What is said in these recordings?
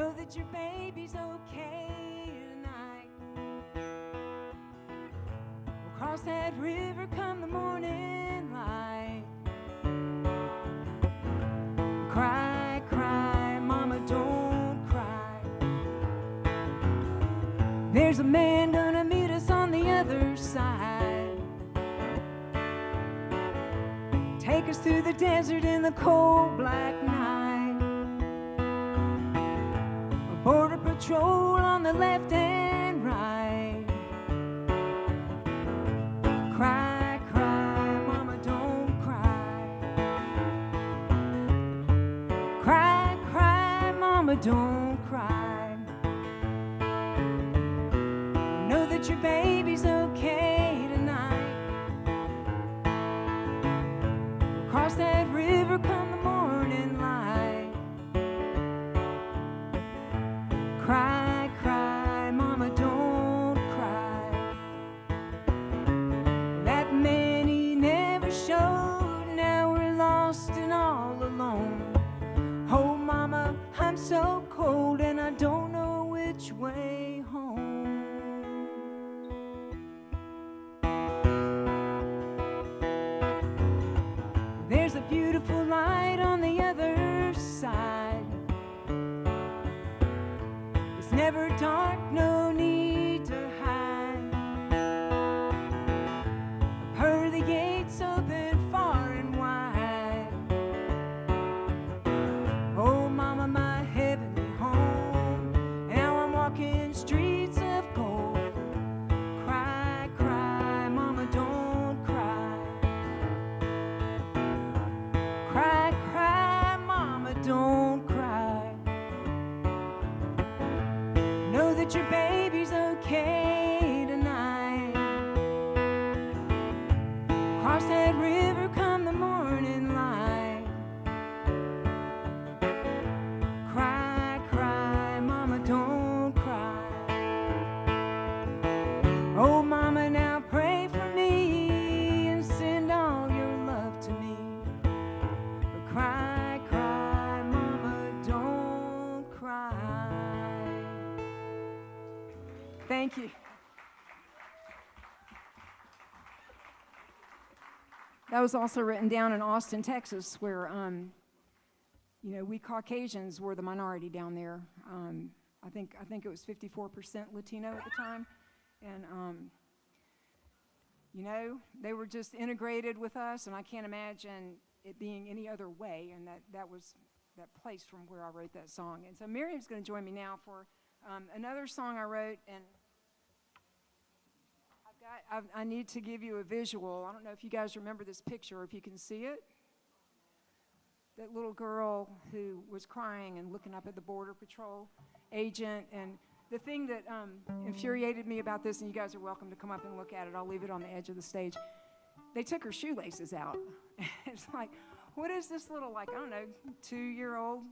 Know that your baby's okay tonight. We'll cross that river come the morning light. Cry, cry, mama, don't cry. There's a man gonna meet us on the other side. Take us through the desert in the cold black night. A border patrol on the left and right. Cry, cry, mama, don't cry. Cry, cry, mama, don't cry. Know that your baby's okay tonight. Cross that river come the morning light. Cry, cry, mama, don't cry. That man, he never showed. Now we're lost and all alone. Oh, mama, I'm so cold and I don't know which way home. There's a beautiful light on the other side. It's never dark, no need to hide. I've heard the gates open far and wide. Oh, mama, my heavenly home. Now I'm walking streets of gold. Cry, cry, mama, don't cry. Cry, cry, mama, don't cry. Know that your baby's okay tonight. Cross that river come the morning light. Cry, cry, mama, don't cry. Oh, mama, now pray for me and send all your love to me. But cry, cry, mama, don't cry. Thank you. That was also written down in Austin, Texas, where, we Caucasians were the minority down there. I think it was 54% Latino at the time. And, they were just integrated with us, and I can't imagine it being any other way, and that was that place from where I wrote that song. And so Miriam's going to join me now for another song I wrote, and I need to give you a visual. I don't know if you guys remember this picture, or if you can see it. That little girl who was crying and looking up at the Border Patrol agent. And the thing that infuriated me about this, and you guys are welcome to come up and look at it, I'll leave it on the edge of the stage. They took her shoelaces out. It's like, what is this little, 2-year-old?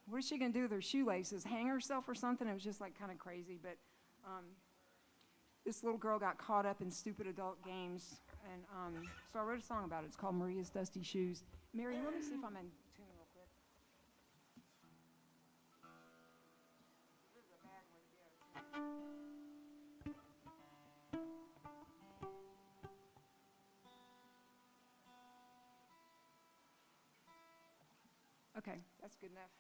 What is she going to do with her shoelaces? Hang herself or something? It was just kind of crazy. But this little girl got caught up in stupid adult games. And so I wrote a song about it. It's called Maria's Dusty Shoes. Mary, let me see if I'm in tune real quick. This is a bad one, yeah. Okay, that's good enough.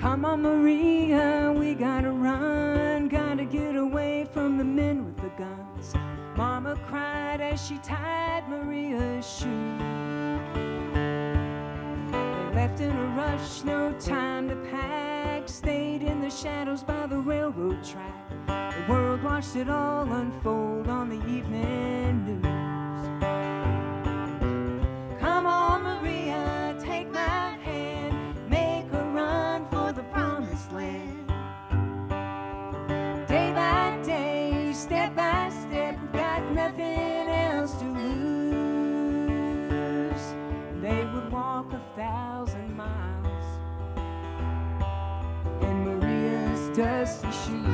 Come on, Maria, we gotta run, gotta get away from the men with the guns. Mama cried as she tied Maria's shoe. They left in a rush, no time to pack, stayed in the shadows by the railroad track. The world watched it all unfold on the evening news. Come on, Maria, take my hand, make a run for the promised land. Day by day, step by step, we've got nothing else to lose. dusty shoe.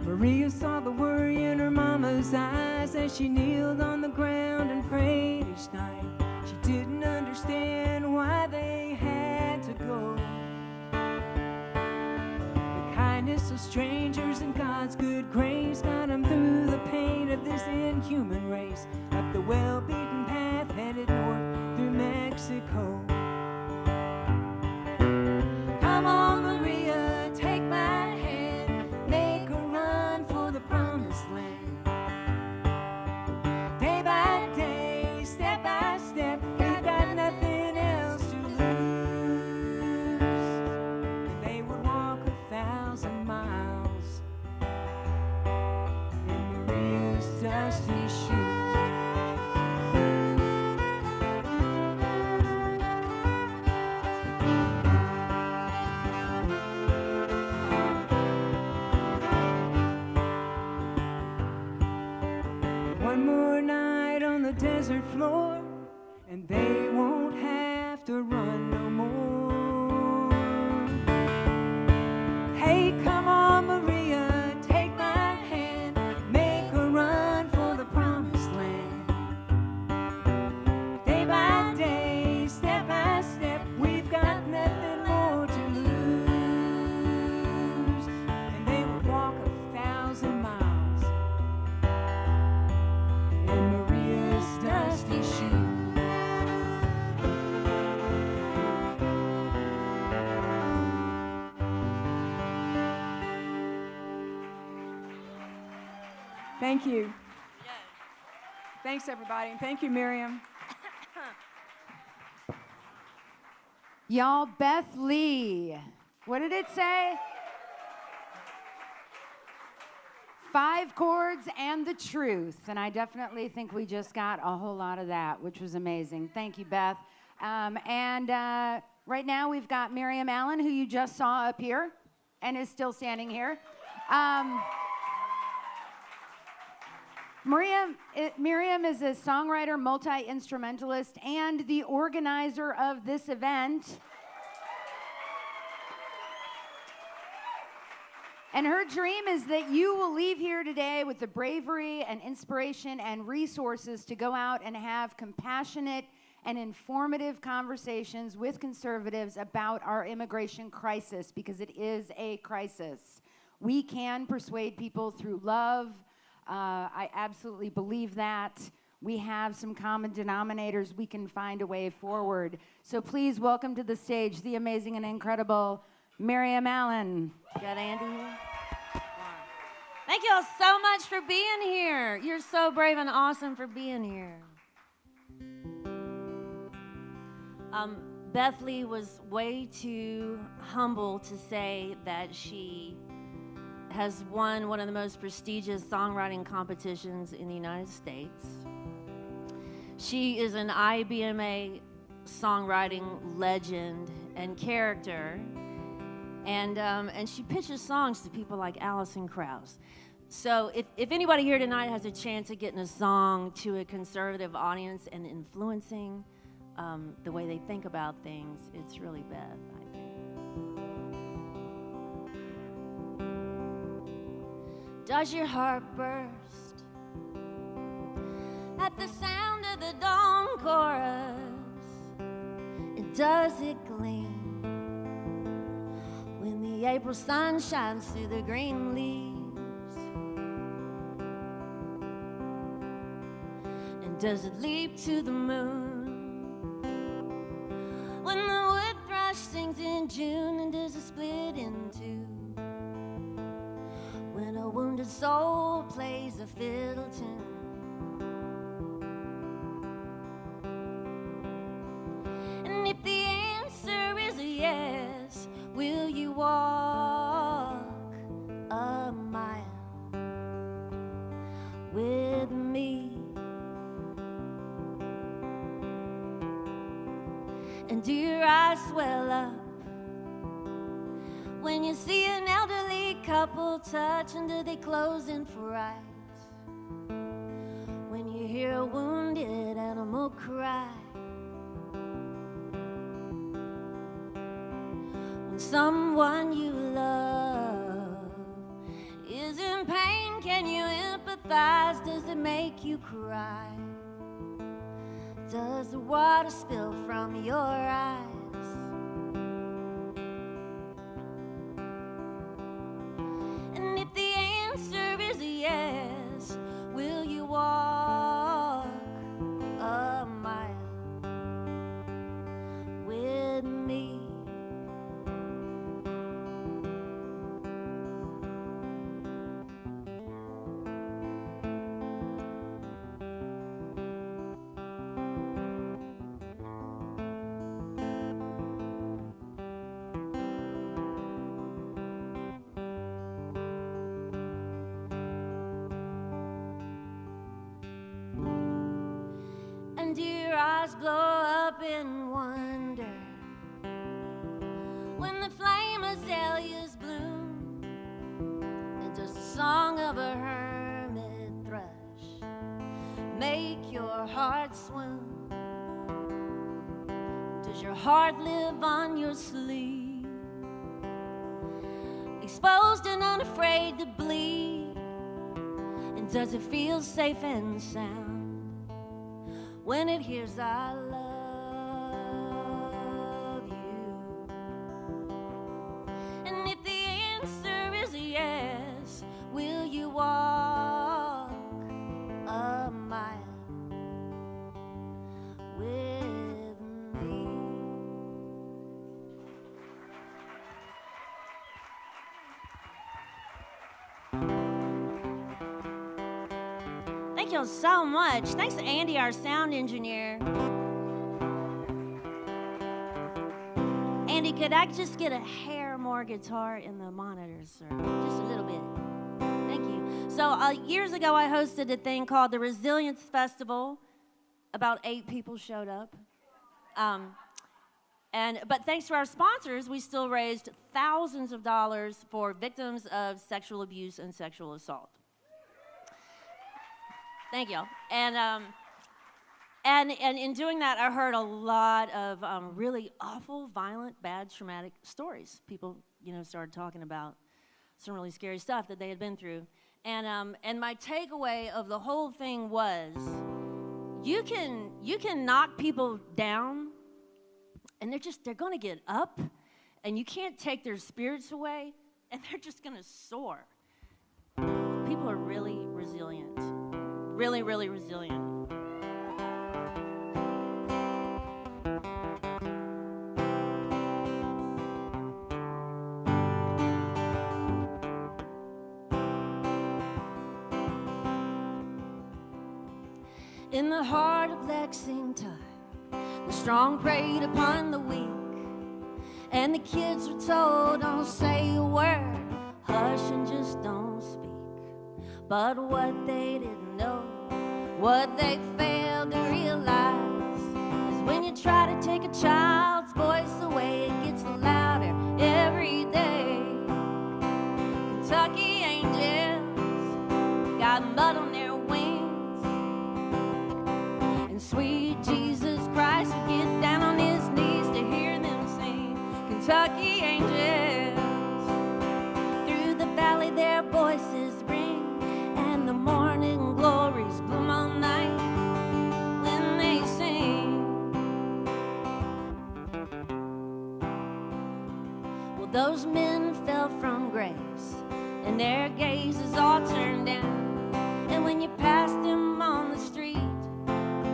Maria saw the worry in her mama's eyes as she kneeled on the ground and prayed each night. She didn't understand why they had to go. The kindness of strangers and God's good grace got them through the pain of this inhuman race, up the well-beaten path headed north through Mexico. Come on, Maria, take my hand, make a run for the promised land. Day by day, step by step, we've got nothing else to lose. And they would walk 1,000 miles in Maria's dusty shoes. One more night on the desert floor, and they won't have to run no more. Hey, come on, Maria, take my hand, make a run for the promised land. Day by day, step by step, we've got nothing more to lose. And they would walk 1,000 miles in Maria's dusty shoes. Thank you. Thanks, everybody, and thank you, Miriam. Y'all, Beth Lee. What did it say? 5 chords and the truth. And I definitely think we just got a whole lot of that, which was amazing. Thank you, Beth. Right now we've got Miriam Allen, who you just saw up here and is still standing here. Miriam is a songwriter, multi-instrumentalist, and the organizer of this event. And her dream is that you will leave here today with the bravery and inspiration and resources to go out and have compassionate and informative conversations with conservatives about our immigration crisis, because it is a crisis. We can persuade people through love. I absolutely believe that. We have some common denominators. We can find a way forward. So please welcome to the stage the amazing and incredible Miriam Allen. Got Andy here? Thank you all so much for being here. You're so brave and awesome for being here. Beth Lee was way too humble to say that she has won one of the most prestigious songwriting competitions in the United States. She is an IBMA songwriting legend and character, and she pitches songs to people like Alison Krauss. So if anybody here tonight has a chance of getting a song to a conservative audience and influencing the way they think about things, it's really Beth, I think. Does your heart burst at the sound of the dawn chorus? And does it gleam when the April sun shines through the green leaves? And does it leap to the moon when the wood thrush sings in June? And does it split in two when a wounded soul plays a fiddle tune? And if the answer is a yes, will you walk a mile with me? And do your eyes swell up when you see an elderly couple touch and do they close in for right? When you hear a wounded animal cry, when someone you love is in pain, can you empathize? Does it make you cry? Does the water spill from your eyes? And if the answer is yes, will you walk a mile with me? And your eyes blow up in wonder when the flame azaleas bloom, and does the song of a hermit thrush make your heart swoon? Does your heart live on your sleeve, exposed and unafraid to bleed? And does it feel safe and sound when it hears I love you? And if the answer is yes, will you walk a mile with me? Thank y'all so much. Thanks to Andy, our sound engineer. Andy, could I just get a hair more guitar in the monitors, sir? Just a little bit. Thank you. So years ago, I hosted a thing called the Resilience Festival. About 8 people showed up. But thanks to our sponsors, we still raised thousands of dollars for victims of sexual abuse and sexual assault. Thank you. And in doing that, I heard a lot of really awful, violent, bad, traumatic stories. People, started talking about some really scary stuff that they had been through. And my takeaway of the whole thing was, you can knock people down, and they're going to get up, and you can't take their spirits away, and they're just going to soar. People are really resilient. Really, really resilient. In the heart of Lexington, the strong preyed upon the weak, and the kids were told, don't say a word, hush and just don't speak. But what they didn't know, what they failed to realize, is when you try to take a child's voice away, it gets louder every day. Kentucky angels got mud on their wings, and sweet Jesus Christ would get down on his knees to hear them sing. Kentucky angels, through the valley their voices ring, and the morning glories bloom all night when they sing. Well, those men fell from grace, and their gazes all turned down, and when you passed them on the street,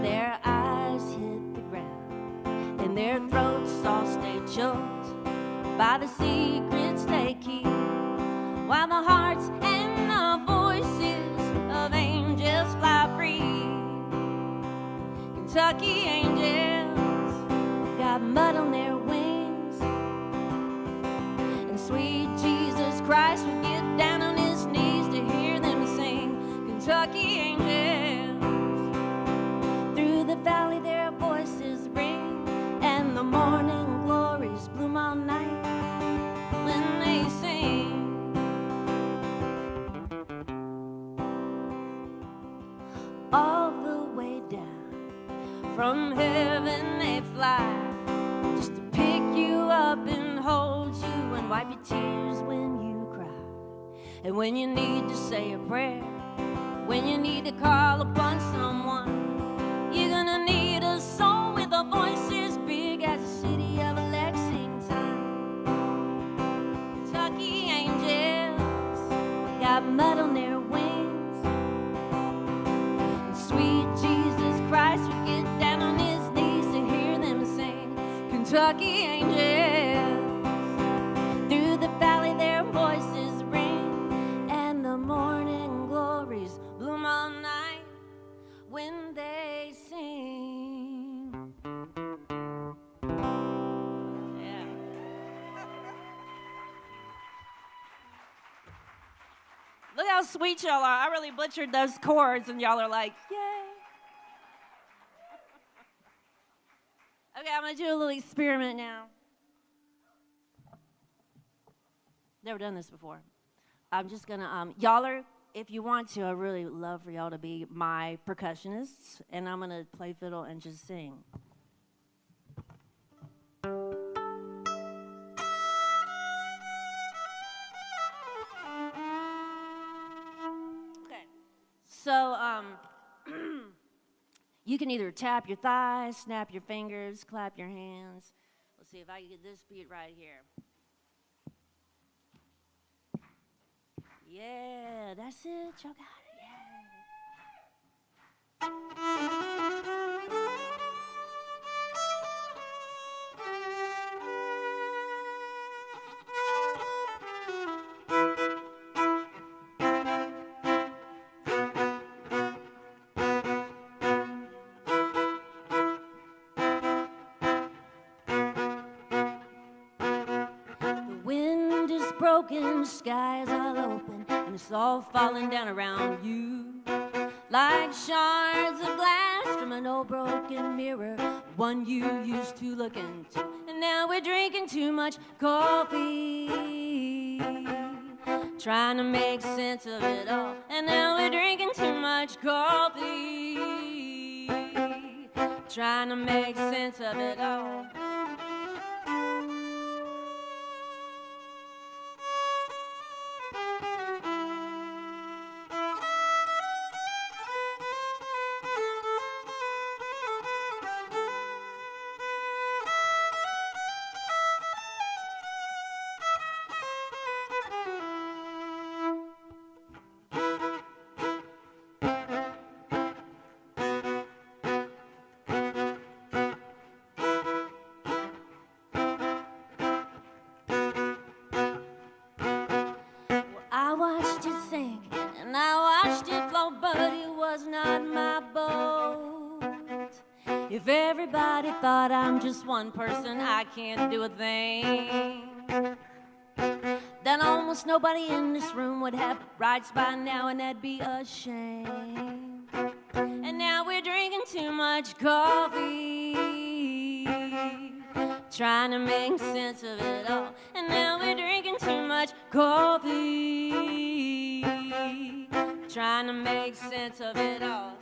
their eyes hit the ground, and their throats all stayed choked by the secrets they keep, while the hearts and the voices of angels fly free. Kentucky angels got mud on their wings, and sweet Jesus Christ would get down on his knees to hear them sing. Kentucky angels, through the valley their voices ring, and the morning glories bloom all night when they sing. from heaven they fly, just to pick you up and hold you and wipe your tears when you cry. And when you need to say a prayer, when you need to call upon someone, you're gonna need a soul with a voice as big as the city of Lexington. Kentucky angels got mud on their wings, and sweet Jesus Christ would get down on his knees to hear them sing. Kentucky angels, through the valley their voices ring, and the morning glories bloom all night when they sing. Yeah. Look how sweet y'all are. I really butchered those chords, and y'all are like, yay. Okay, I'm gonna do a little experiment now. Never done this before. I'm just gonna, y'all are, if you want to, I really would love for y'all to be my percussionists, and I'm gonna play fiddle and just sing. Okay, so, you can either tap your thighs, snap your fingers, clap your hands. Let's see if I can get this beat right here. Yeah, that's it. Y'all got it. The wind is broken, skies all open, and it's all falling down around you like shards of glass from an old broken mirror, one you used to look into. And now we're drinking too much coffee, trying to make sense of it all. And now we're drinking too much coffee, trying to make sense of it all. I watched it sink and I watched it flow, but it was not my boat. If everybody thought I'm just one person, I can't do a thing, then almost nobody in this room would have rights by now, and that'd be a shame. And now we're drinking too much coffee, trying to make sense of it all. And now we're drinking too much coffee, trying to make sense of it all.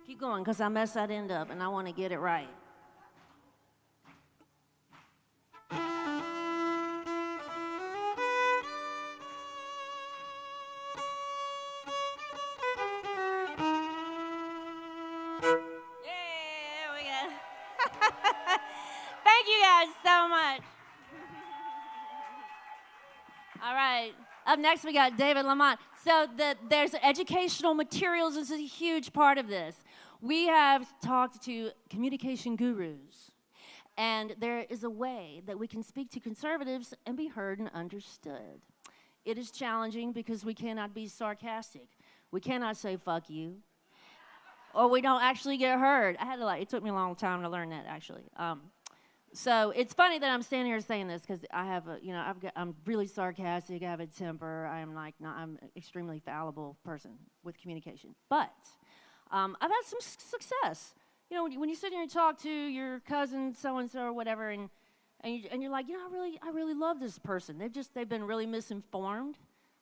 Keep going, because I messed that end up and I want to get it right. Yeah, we go. Thank you guys so much. All right. Up next, we got David LaMOTTE. So there's educational materials. This is a huge part of this. We have talked to communication gurus, and there is a way that we can speak to conservatives and be heard and understood. It is challenging because we cannot be sarcastic. We cannot say fuck you, or we don't actually get heard. It took me a long time to learn that, actually. So it's funny that I'm standing here saying this because I have a, I'm really sarcastic. I have a temper. I'm I'm an extremely fallible person with communication. But I've had some success. When you sit here and talk to your cousin so and so or whatever, and you're like, I really love this person. They've been really misinformed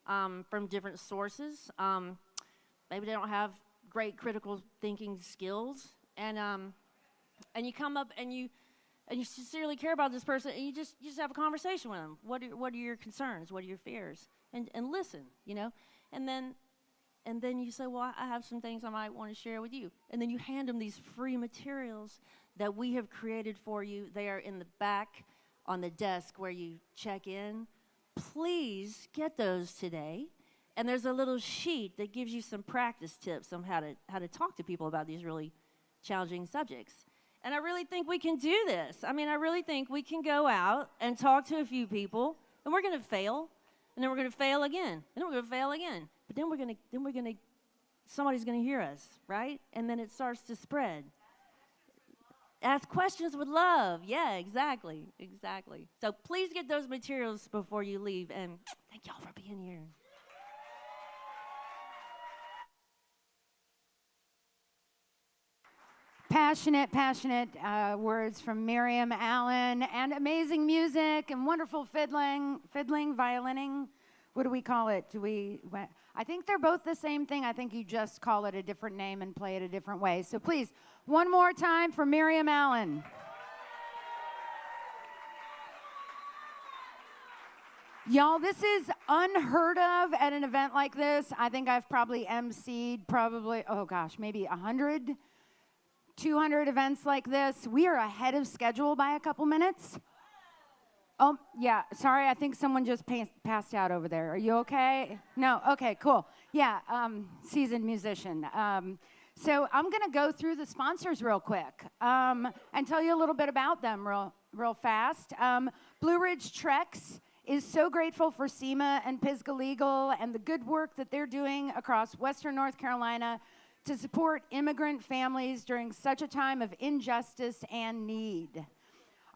from different sources. Maybe they don't have great critical thinking skills, and you come up and you sincerely care about this person, and you just have a conversation with them. What are your concerns? What are your fears? And listen, and then you say, well, I have some things I might want to share with you. And then you hand them these free materials that we have created for you. They are in the back on the desk where you check in. Please get those today. And there's a little sheet that gives you some practice tips on how to talk to people about these really challenging subjects. And I really think we can do this. I really think we can go out and talk to a few people, and we're going to fail, and then we're going to fail again, and then we're going to fail again. But then we're gonna, somebody's gonna hear us, right? And then it starts to spread. Ask questions with love. Yeah, exactly. So please get those materials before you leave, and thank y'all for being here. Passionate words from Miriam Allen, and amazing music and wonderful fiddling, violining. What do we call it? I think they're both the same thing. I think you just call it a different name and play it a different way. So please, one more time for Miriam Allen. Y'all, this is unheard of at an event like this. I think I've probably emceed maybe 100, 200 events like this. We are ahead of schedule by a couple minutes. Oh, yeah, sorry, I think someone just passed out over there. Are you okay? No? Okay, cool. Yeah, seasoned musician. So I'm going to go through the sponsors real quick and tell you a little bit about them real fast. Blue Ridge Trex is so grateful for CIMA and Pisgah Legal and the good work that they're doing across Western North Carolina to support immigrant families during such a time of injustice and need.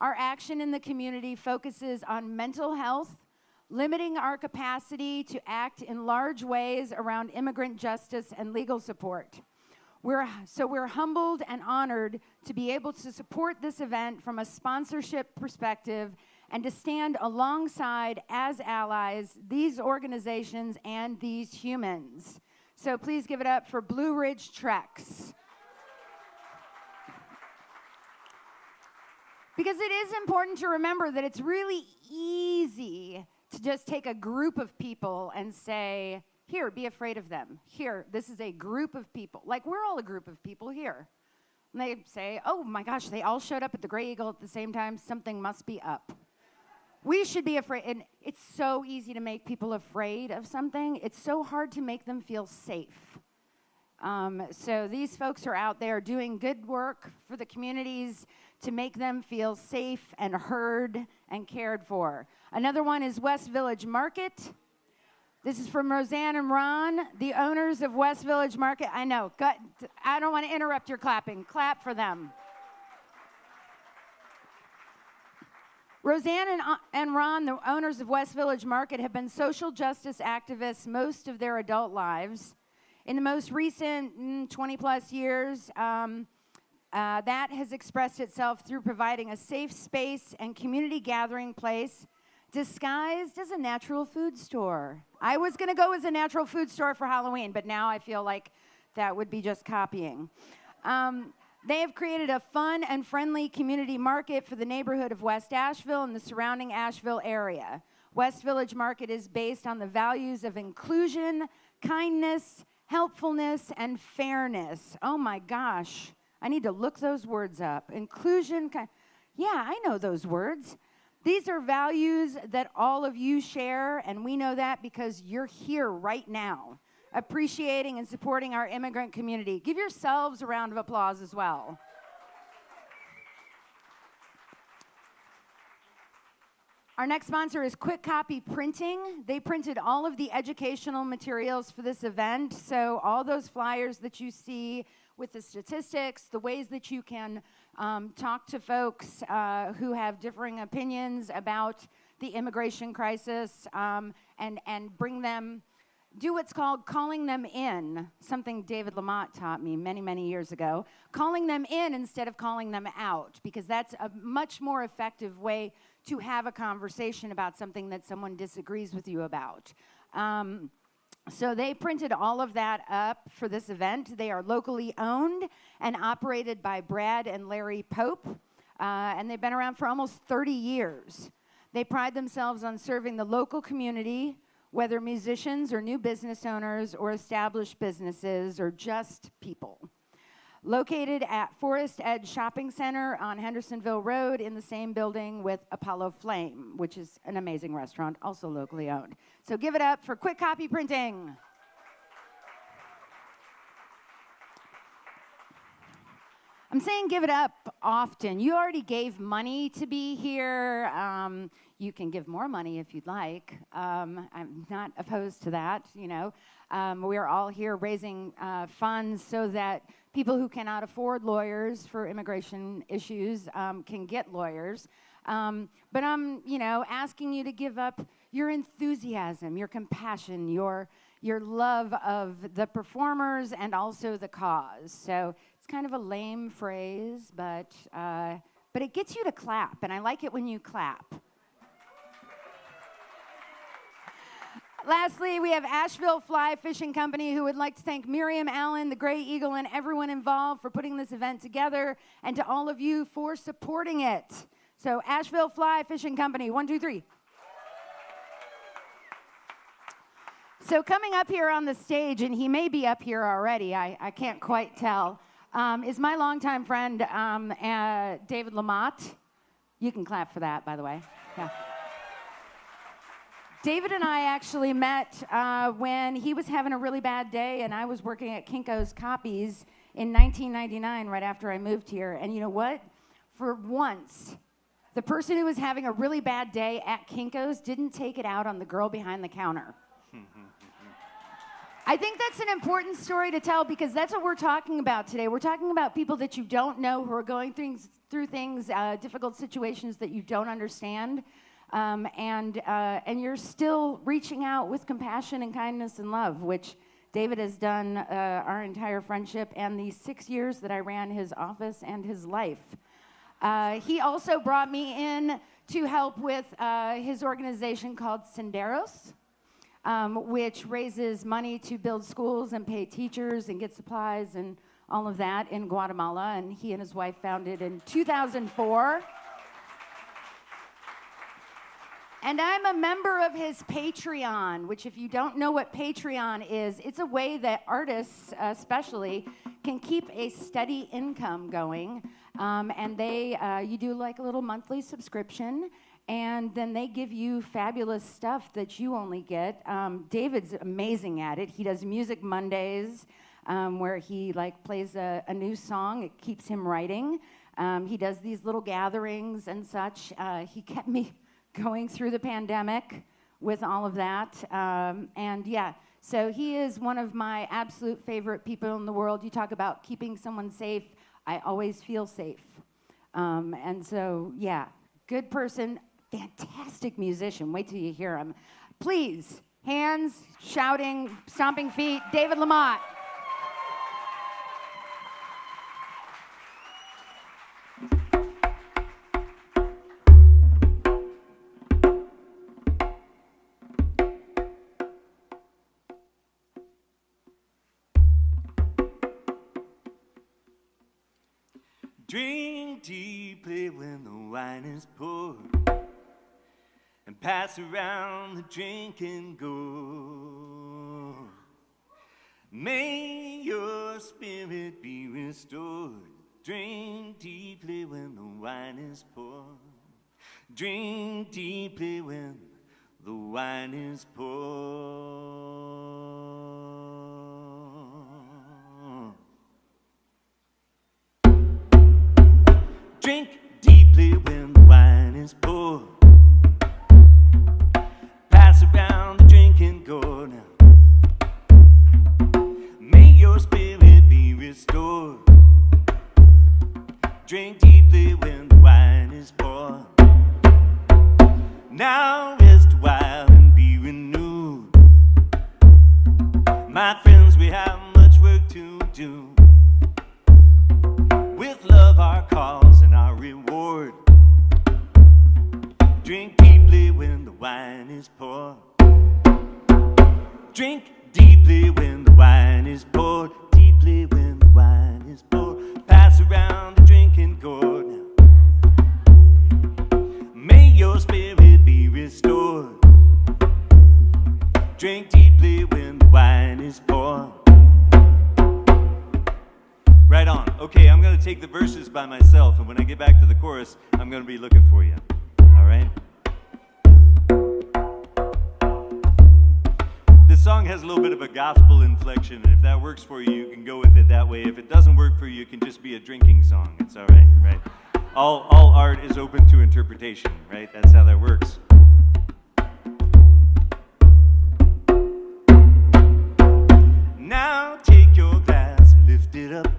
Our action in the community focuses on mental health, limiting our capacity to act in large ways around immigrant justice and legal support. We're humbled and honored to be able to support this event from a sponsorship perspective and to stand alongside as allies these organizations and these humans. So please give it up for Blue Ridge Trex. Because it is important to remember that it's really easy to just take a group of people and say, here, be afraid of them. Here, this is a group of people. Like, we're all a group of people here. And they say, oh my gosh, they all showed up at the Gray Eagle at the same time. Something must be up. We should be afraid. And it's so easy to make people afraid of something. It's so hard to make them feel safe. So these folks are out there doing good work for the communities to make them feel safe and heard and cared for. Another one is West Village Market. This is from Roseanne and Ron, the owners of West Village Market. I know, I don't want to interrupt your clapping. Clap for them. Roseanne and Ron, the owners of West Village Market, have been social justice activists most of their adult lives. In the most recent 20-plus years, that has expressed itself through providing a safe space and community gathering place disguised as a natural food store. I was going to go as a natural food store for Halloween, but now I feel like that would be just copying. They have created a fun and friendly community market for the neighborhood of West Asheville and the surrounding Asheville area. West Village Market is based on the values of inclusion, kindness, helpfulness, and fairness. Oh my gosh, I need to look those words up. Inclusion, yeah, I know those words. These are values that all of you share, and we know that because you're here right now, appreciating and supporting our immigrant community. Give yourselves a round of applause as well. Our next sponsor is Quick Copy Printing. They printed all of the educational materials for this event, so all those flyers that you see with the statistics, the ways that you can talk to folks who have differing opinions about the immigration crisis, and bring them, do what's called calling them in, something David LaMOTTE taught me many, many years ago. Calling them in instead of calling them out, because that's a much more effective way to have a conversation about something that someone disagrees with you about. So they printed all of that up for this event. They are locally owned and operated by Brad and Larry Pope, and they've been around for almost 30 years. They pride themselves on serving the local community, whether musicians or new business owners or established businesses or just people. Located at Forest Edge Shopping Center on Hendersonville Road in the same building with Apollo Flame, which is an amazing restaurant, also locally owned. So give it up for Quick Copy Printing. I'm saying give it up often. You already gave money to be here. You can give more money if you'd like. I'm not opposed to that, you know. We are all here raising funds so that people who cannot afford lawyers for immigration issues can get lawyers. But I'm, you know, asking you to give up your enthusiasm, your compassion, your love of the performers and also the cause. So it's kind of a lame phrase, but it gets you to clap, and I like it when you clap. Lastly, we have Asheville Fly Fishing Company, who would like to thank Miriam, Allen, the Gray Eagle, and everyone involved for putting this event together, and to all of you for supporting it. So Asheville Fly Fishing Company, 1, 2, 3. So coming up here on the stage, and he may be up here already, I can't quite tell, is my longtime friend, David LaMOTTE. You can clap for that, by the way. Yeah. David and I actually met when he was having a really bad day and I was working at Kinko's Copies in 1999, right after I moved here. And you know what? For once, the person who was having a really bad day at Kinko's didn't take it out on the girl behind the counter. I think that's an important story to tell, because that's what we're talking about today. We're talking about people that you don't know, who are going through things, difficult situations that you don't understand. And you're still reaching out with compassion and kindness and love, which David has done our entire friendship and the 6 years that I ran his office and his life. He also brought me in to help with his organization called Senderos, which raises money to build schools and pay teachers and get supplies and all of that in Guatemala. And he and his wife founded in 2004. And I'm a member of his Patreon, which, if you don't know what Patreon is, it's a way that artists especially can keep a steady income going. And you do like a little monthly subscription, and then they give you fabulous stuff that you only get. David's amazing at it. He does Music Mondays, where he plays a new song. It keeps him writing. He does these little gatherings and such. He kept me going through the pandemic with all of that. And yeah, so he is one of my absolute favorite people in the world. You talk about keeping someone safe. I always feel safe. And so, yeah, good person, fantastic musician. Wait till you hear him. Please, hands, shouting, stomping feet, David LaMOTTE. Drink deeply when the wine is poured, and pass around the drink and go. May your spirit be restored. Drink deeply when the wine is poured. Drink deeply when the wine is poured. Drink deeply when the wine is poured. Pass around the drink and go now. May your spirit be restored. Drink deeply when the wine is poured. Now rest a while and be renewed. My friends, we have much work to do. With love, our cause and our reward. Drink deeply when the wine is poured. Drink deeply when the wine is poured. Deeply when the wine is poured. Pass around the drinking gourd now. May your spirit be restored. Drink deeply when the wine is poured. Right on. Okay, I'm going to take the verses by myself, and when I get back to the chorus, I'm going to be looking for you. All right? This song has a little bit of a gospel inflection, and if that works for you, you can go with it that way. If it doesn't work for you, it can just be a drinking song. It's all right, right? All art is open to interpretation, right? That's how that works. Now take your glass, lift it up.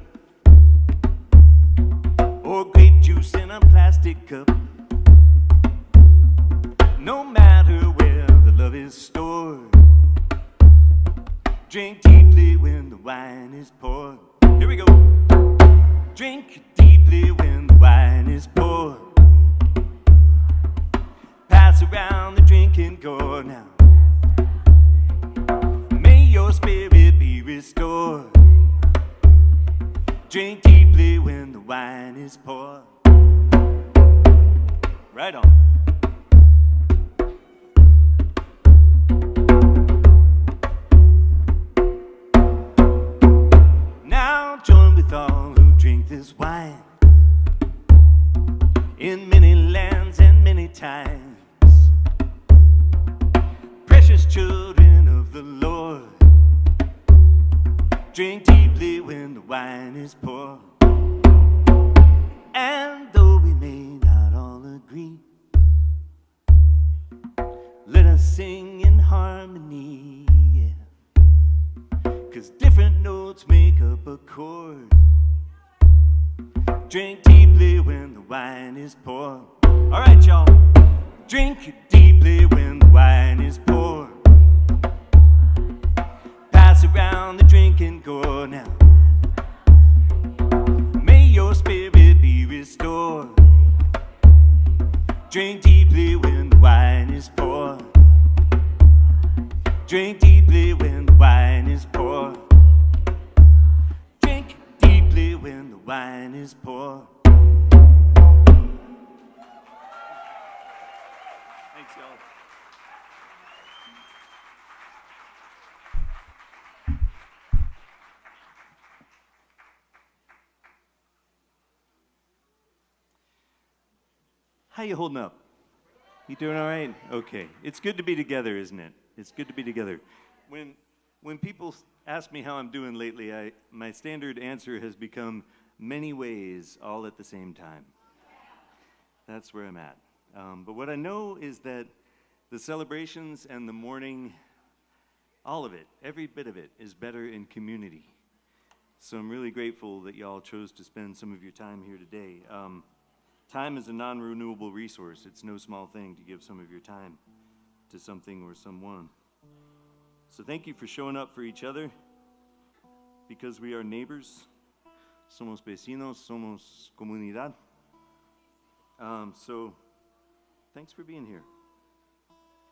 Or grape juice in a plastic cup. No matter where the love is stored. Drink deeply when the wine is poured. Here we go. Drink deeply when the wine is poured. Pass around the drinking gourd now. May your spirit be restored. Drink deeply when the wine is poured. Right on. Now join with all who drink this wine. In many lands and many times. Precious children of the Lord. Drink deeply when the wine is poured. And though we may not all agree, let us sing in harmony, yeah. 'Cause different notes make up a chord. Drink deeply when the wine is poured. All right, y'all. Drink deeply when the wine is poured. Pass around the drinking gourd now. May your spirit be restored. Drink deeply when the wine is poured. Drink deeply when the wine is poured. Drink deeply when the wine is poured. Thanks, y'all. How you holding up? You doing all right? Okay. It's good to be together, isn't it? It's good to be together. When people ask me how I'm doing lately, my standard answer has become many ways all at the same time. That's where I'm at. But what I know is that the celebrations and the mourning, all of it, every bit of it, is better in community. So I'm really grateful that y'all chose to spend some of your time here today. Time is a non-renewable resource. It's no small thing to give some of your time to something or someone. So thank you for showing up for each other, because we are neighbors. Somos vecinos, somos comunidad. So thanks for being here.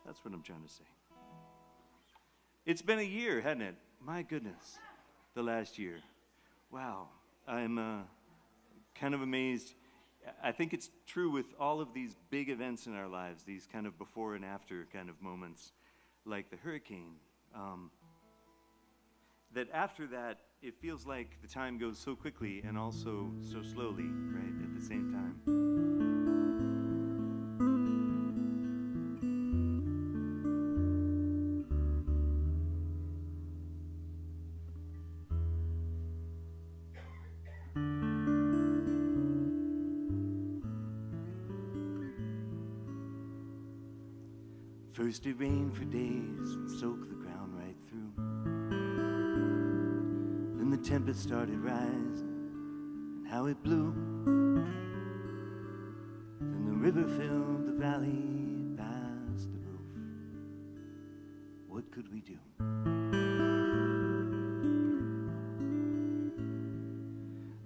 That's what I'm trying to say. It's been a year, hasn't it? My goodness, the last year. Wow, I'm kind of amazed. I think it's true with all of these big events in our lives, these kind of before and after kind of moments, like the hurricane, that after that, it feels like the time goes so quickly and also so slowly, right, at the same time. First it rained for days and soaked the ground right through. Then the tempest started rising, and how it blew. river filled the valley past the roof. What could we do?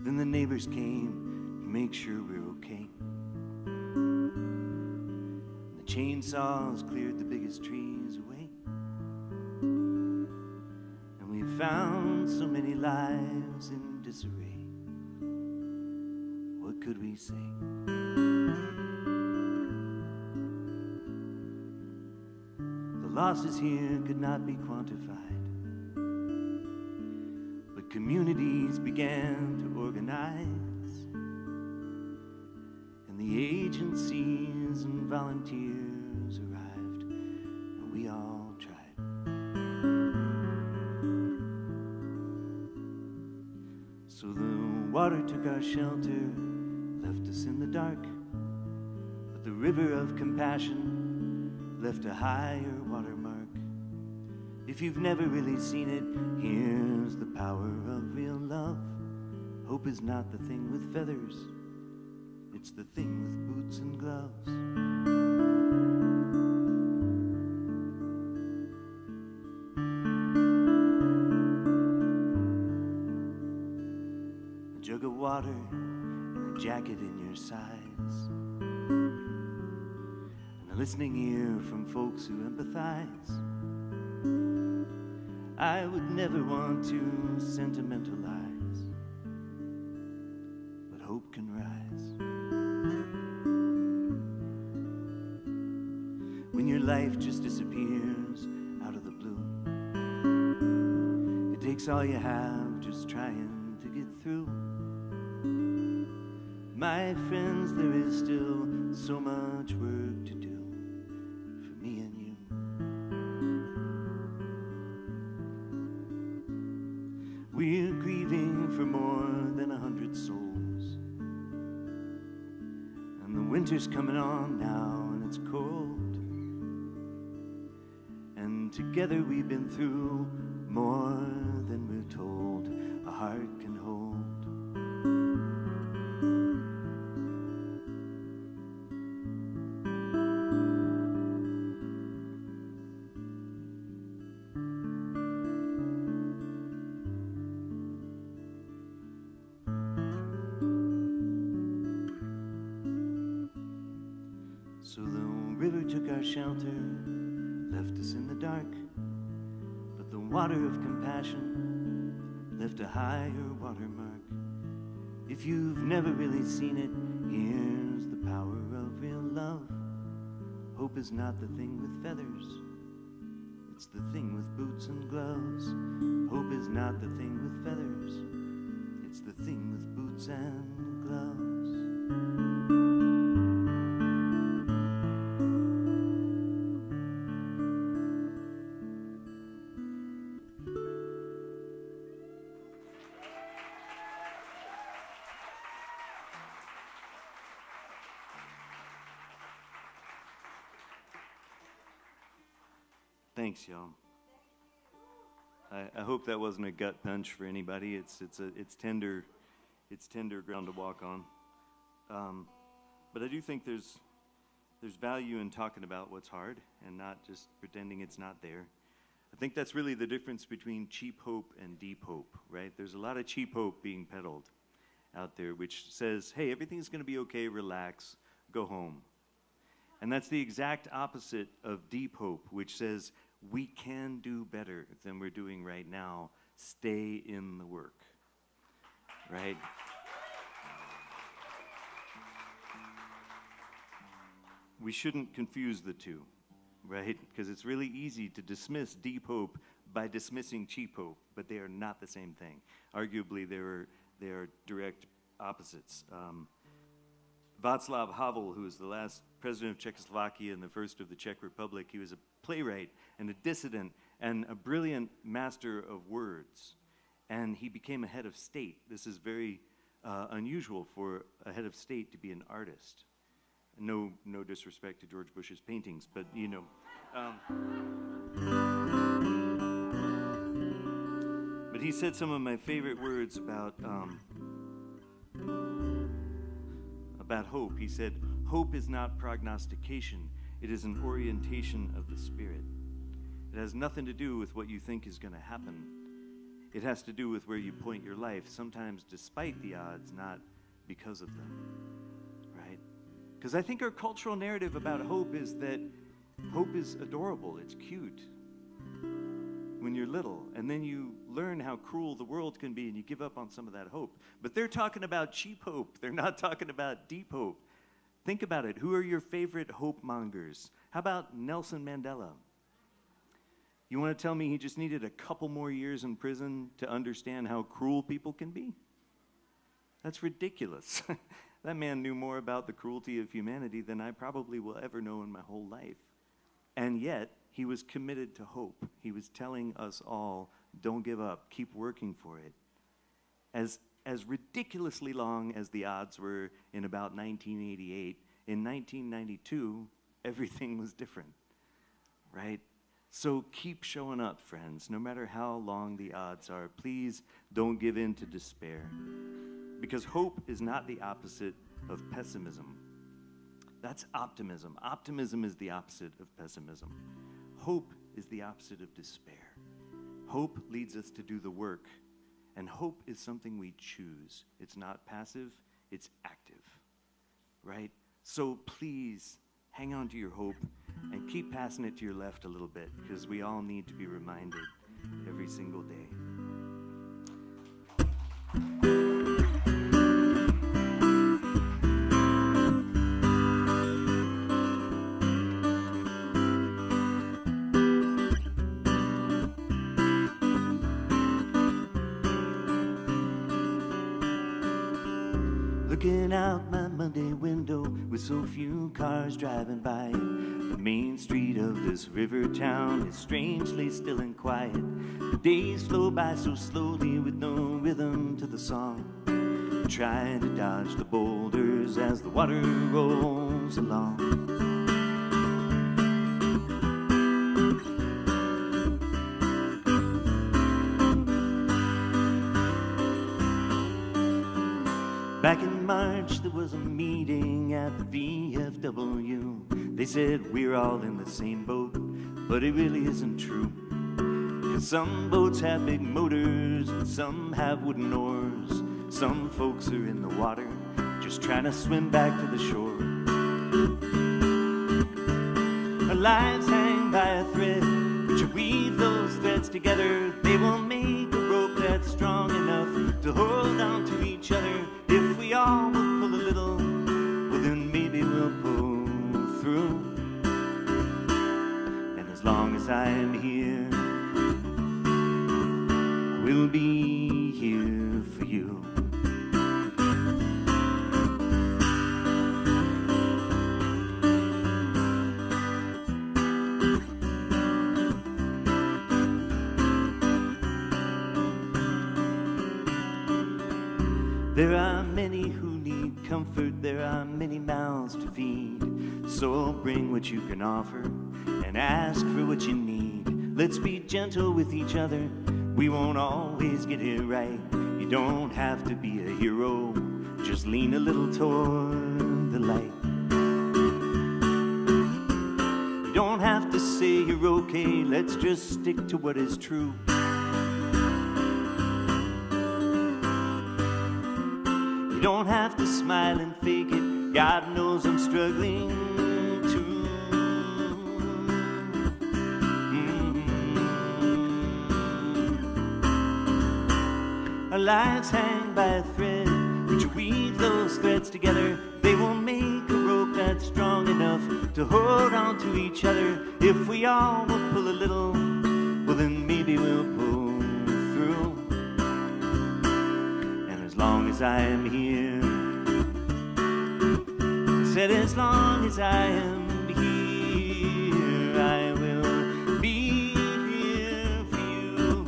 Then the neighbors came to make sure we're okay. The chainsaws cleared the biggest trees away. And we found so many lives in disarray. What could we say? The losses here could not be quantified. But communities began to organize, and the agencies and volunteers arrived, and we all tried. So the water took our shelter, left us in the dark, but the river of compassion left a higher watermark. If you've never really seen it, here's the power of real love. Hope is not the thing with feathers, it's the thing with boots and gloves. A jug of water and a jacket in your size, and a listening ear from folks who empathize. I would never want to sentimentalize, but hope can rise. When your life just disappears out of the blue, it takes all you have just trying to get through. My friends, there is still so much work to do for me and you. We're grieving for more than 100 souls, and the winter's coming on now and it's cold, and together we've been through more than we're told a heart can hold. So the river took our shelter, left us in the dark, but the water of compassion left a higher watermark. If you've never really seen it, here's the power of real love. Hope is not the thing with feathers, it's the thing with boots and gloves. Hope is not the thing with feathers, it's the thing with boots and gloves. Thanks, y'all. I hope that wasn't a gut punch for anybody. It's tender ground to walk on. But I do think there's value in talking about what's hard and not just pretending it's not there. I think that's really the difference between cheap hope and deep hope, right? There's a lot of cheap hope being peddled out there, which says, hey, everything's going to be okay, relax, go home. And that's the exact opposite of deep hope, which says we can do better than we're doing right now. Stay in the work, right? We shouldn't confuse the two, right? Because it's really easy to dismiss deep hope by dismissing cheap hope, but they are not the same thing. Arguably, they are direct opposites. Václav Havel, who was the last president of Czechoslovakia and the first of the Czech Republic, he was a playwright and a dissident and a brilliant master of words. And he became a head of state. This is very unusual for a head of state to be an artist. No disrespect to George Bush's paintings, but you know. But he said some of my favorite words about hope. He said, Hope is not prognostication. It is an orientation of the spirit. It has nothing to do with what you think is going to happen. It has to do with where you point your life, sometimes despite the odds, not because of them, right? Because I think our cultural narrative about hope is that hope is adorable, it's cute when you're little, and then you learn how cruel the world can be and you give up on some of that hope. But they're talking about cheap hope. They're not talking about deep hope. Think about it. Who are your favorite hope mongers? How about Nelson Mandela? You want to tell me he just needed a couple more years in prison to understand how cruel people can be? That's ridiculous. That man knew more about the cruelty of humanity than I probably will ever know in my whole life. And yet, he was committed to hope. He was telling us all, don't give up, keep working for it. As ridiculously long as the odds were in about 1988, in 1992, everything was different, right? So keep showing up, friends, no matter how long the odds are. Please don't give in to despair, because hope is not the opposite of pessimism. That's optimism. Optimism is the opposite of pessimism. Hope is the opposite of despair. Hope leads us to do the work, and hope is something we choose. It's not passive, it's active, right? So please hang on to your hope and keep passing it to your left a little bit, because we all need to be reminded every single day. Looking out my Monday window with so few cars driving by, the main street of this river town is strangely still and quiet. The days flow by so slowly with no rhythm to the song, trying to dodge the boulders as the water rolls along. Back in March, there was a meeting at the VFW. They said we're all in the same boat, but it really isn't true. 'Cause some boats have big motors and some have wooden oars. Some folks are in the water, just trying to swim back to the shore. Our lives hang by a thread, but you weave those threads together. They will make a rope that's strong enough to hold on to each other. If we all will pull a little, well then maybe we'll pull through. And as long as I am here, I will be here for you. There are many who need comfort, there are many mouths to feed. So bring what you can offer and ask for what you need. Let's be gentle with each other, we won't always get it right. You don't have to be a hero, just lean a little toward the light. You don't have to say you're okay, let's just stick to what is true. You don't have to smile and fake it, God knows I'm struggling too. Our lives hang by a thread, but you weave those threads together. They will make a rope that's strong enough to hold on to each other. If we all will pull a little, well then maybe we'll pull through. And as long as I am here, I said as long as I am here, I will be here for you.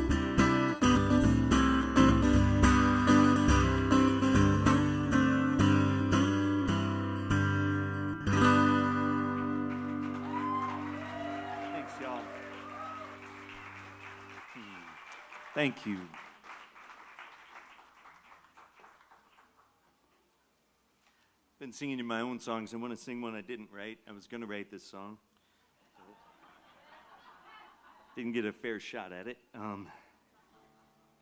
Thanks, y'all. Thank you. been singing in my own songs. I want to sing one I didn't write. I was going to write this song. Didn't get a fair shot at it.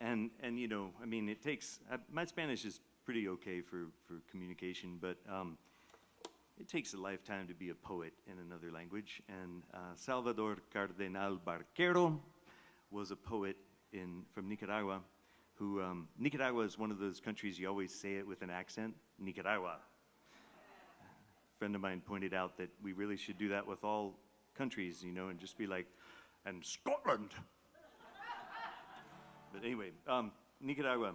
And you know, I mean, it takes, my Spanish is pretty okay for communication, but it takes a lifetime to be a poet in another language. And Salvador Cardenal Barquero was a poet from Nicaragua, who, Nicaragua is one of those countries you always say it with an accent, Nicaragua. A friend of mine pointed out that we really should do that with all countries, you know, and just be like, and Scotland. But anyway, Nicaragua.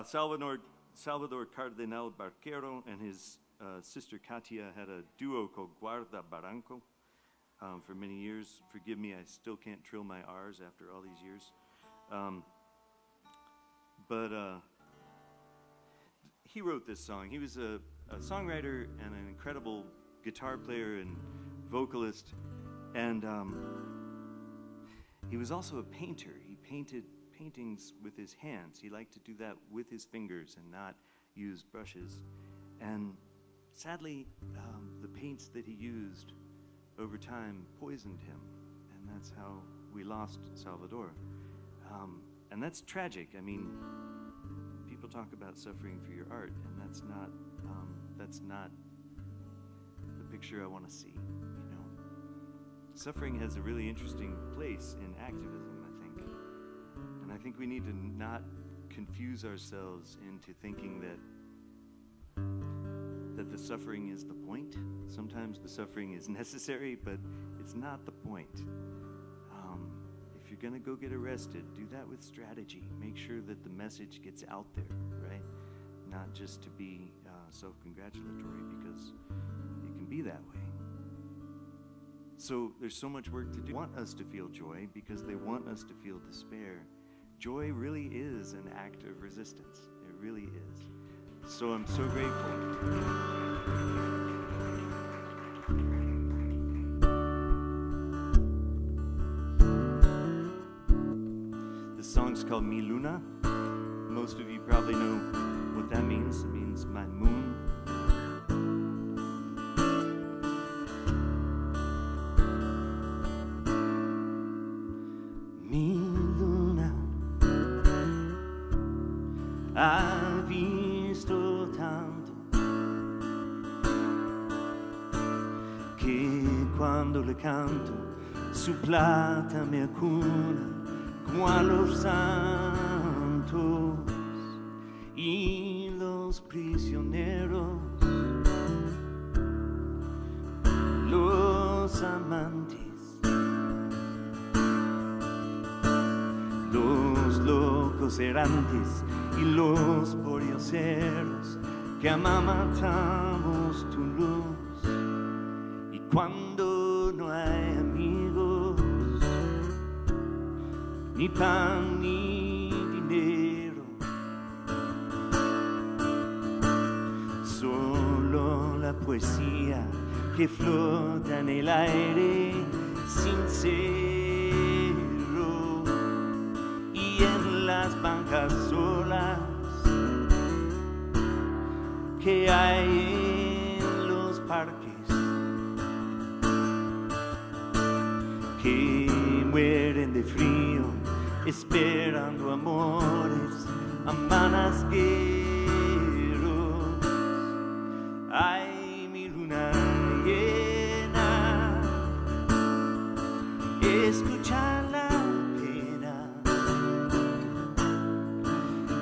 Salvador Cardenal Barquero and his sister Katia had a duo called Guarda Barranco for many years. Forgive me, I still can't trill my R's after all these years. But he wrote this song. He was a songwriter and an incredible guitar player and vocalist. And he was also a painter. He painted paintings with his hands. He liked to do that with his fingers and not use brushes. And sadly, the paints that he used over time poisoned him. And that's how we lost Salvador. And that's tragic. I mean, people talk about suffering for your art, and that's not the picture I want to see, you know. Suffering has a really interesting place in activism, I think. And I think we need to not confuse ourselves into thinking that the suffering is the point. Sometimes the suffering is necessary, but it's not the point. If you're gonna go get arrested, do that with strategy. Make sure that the message gets out there, right? Not just to be self-congratulatory, because it can be that way. So there's so much work to do. They want us to feel joy because they want us to feel despair. Joy really is an act of resistance. It really is. So I'm so grateful. This song's called Mi Luna. Most of you probably know what that means. It means my moon. Mi luna ha visto tanto che quando le canto su plata me acuna como a los santos y los prisioneros, los amantes, los locos errantes y los porioceros que amamantamos tu luz. Y cuando no hay amigos, ni pan ni dinero, solo la poesía que flota en el aire sincero, y en las bancas solas que hay en los parques, que mueren de frío esperando amores amanasqueros. Ay, mi luna llena, escucha la pena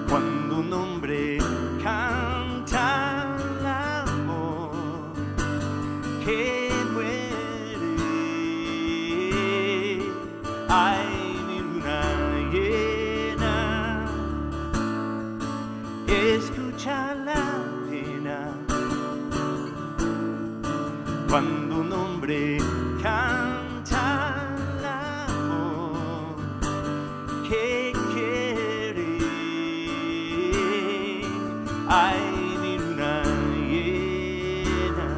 cuando un hombre canta el amor que muere. Ay, escucha la pena cuando un hombre canta el amor que quiere. Ay, mi luna llena.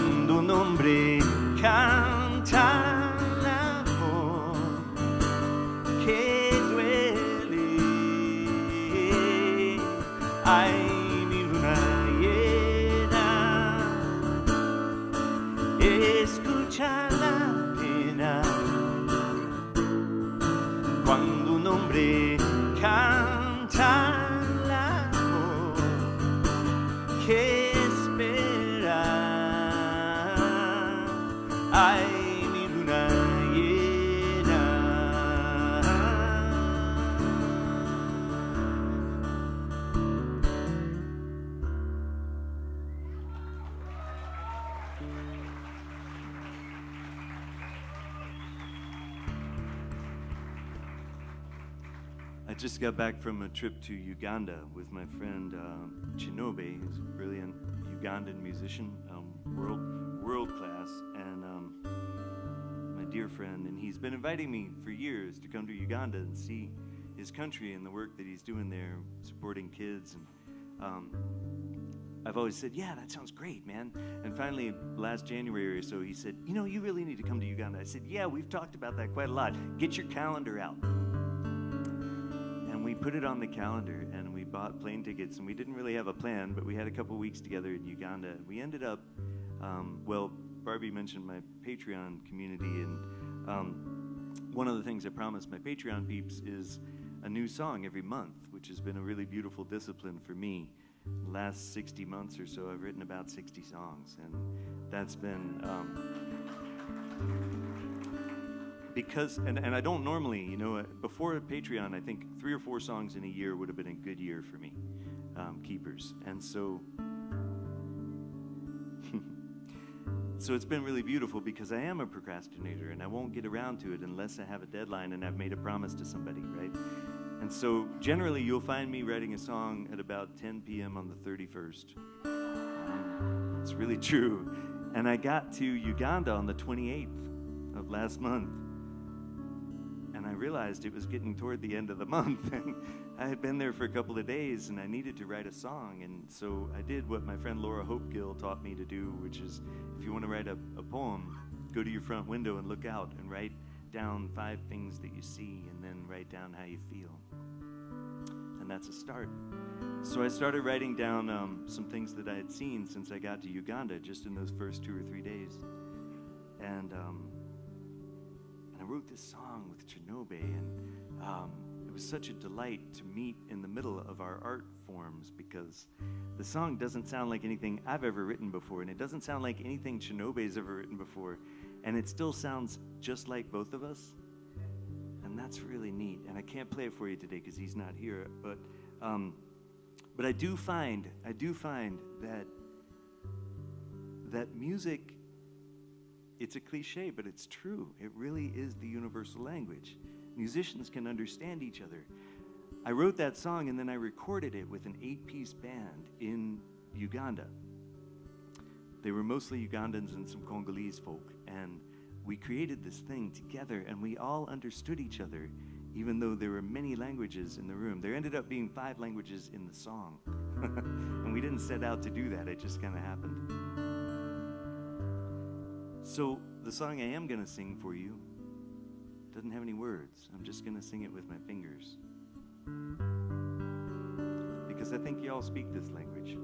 Cuando un hombre canta el amor que duele, ay, mi luna llena, escucha la pena. Cuando un hombre canta el amor que espera, ay, mi luna llena. I just got back from a trip to Uganda with my friend Chinobe, who's a brilliant Ugandan musician, world class, and my dear friend. And he's been inviting me for years to come to Uganda and see his country and the work that he's doing there, supporting kids. And I've always said, yeah, that sounds great, man. And finally, last January or so, he said, you know, you really need to come to Uganda. I said, yeah, we've talked about that quite a lot. Get your calendar out. And we put it on the calendar, and we bought plane tickets, and we didn't really have a plan, but we had a couple weeks together in Uganda. We ended up, well, Barbie mentioned my Patreon community, and one of the things I promised my Patreon peeps is a new song every month, which has been a really beautiful discipline for me. The last 60 months or so, I've written about 60 songs, and that's been... because, and I don't normally, you know, before Patreon, I think 3 or 4 songs in a year would have been a good year for me, keepers. And so, so it's been really beautiful because I am a procrastinator and I won't get around to it unless I have a deadline and I've made a promise to somebody, right? And so generally you'll find me writing a song at about 10 p.m. on the 31st. It's really true. And I got to Uganda on the 28th of last month. And I realized it was getting toward the end of the month, and I had been there for a couple of days, and I needed to write a song. And so I did what my friend Laura Hopegill taught me to do, which is if you want to write a poem, go to your front window and look out and write down 5 things that you see, and then write down how you feel. And that's a start. So I started writing down some things that I had seen since I got to Uganda, just in those first 2 or 3 days. And I wrote this song with Chinobe, and it was such a delight to meet in the middle of our art forms, because the song doesn't sound like anything I've ever written before, and it doesn't sound like anything Chinobe's ever written before, and it still sounds just like both of us, and that's really neat. And I can't play it for you today because he's not here, but I do find that music, it's a cliche, but it's true. It really is the universal language. Musicians can understand each other. I wrote that song and then I recorded it with an 8-piece band in Uganda. They were mostly Ugandans and some Congolese folk, and we created this thing together, and we all understood each other, even though there were many languages in the room. There ended up being 5 languages in the song. And we didn't set out to do that, it just kind of happened. So the song I am going to sing for you doesn't have any words. I'm just going to sing it with my fingers, because I think you all speak this language.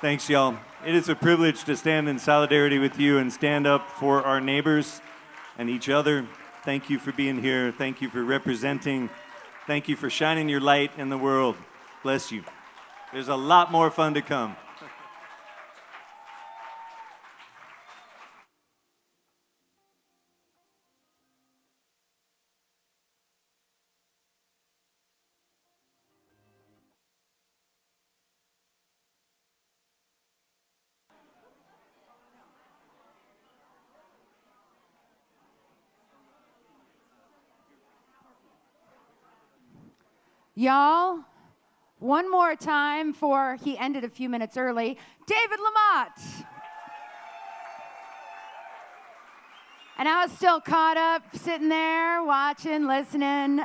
Thanks, y'all. It is a privilege to stand in solidarity with you and stand up for our neighbors and each other. Thank you for being here. Thank you for representing. Thank you for shining your light in the world. Bless you. There's a lot more fun to come. Y'all, one more time for, he ended a few minutes early, David LaMOTTE. And I was still caught up sitting there watching, listening,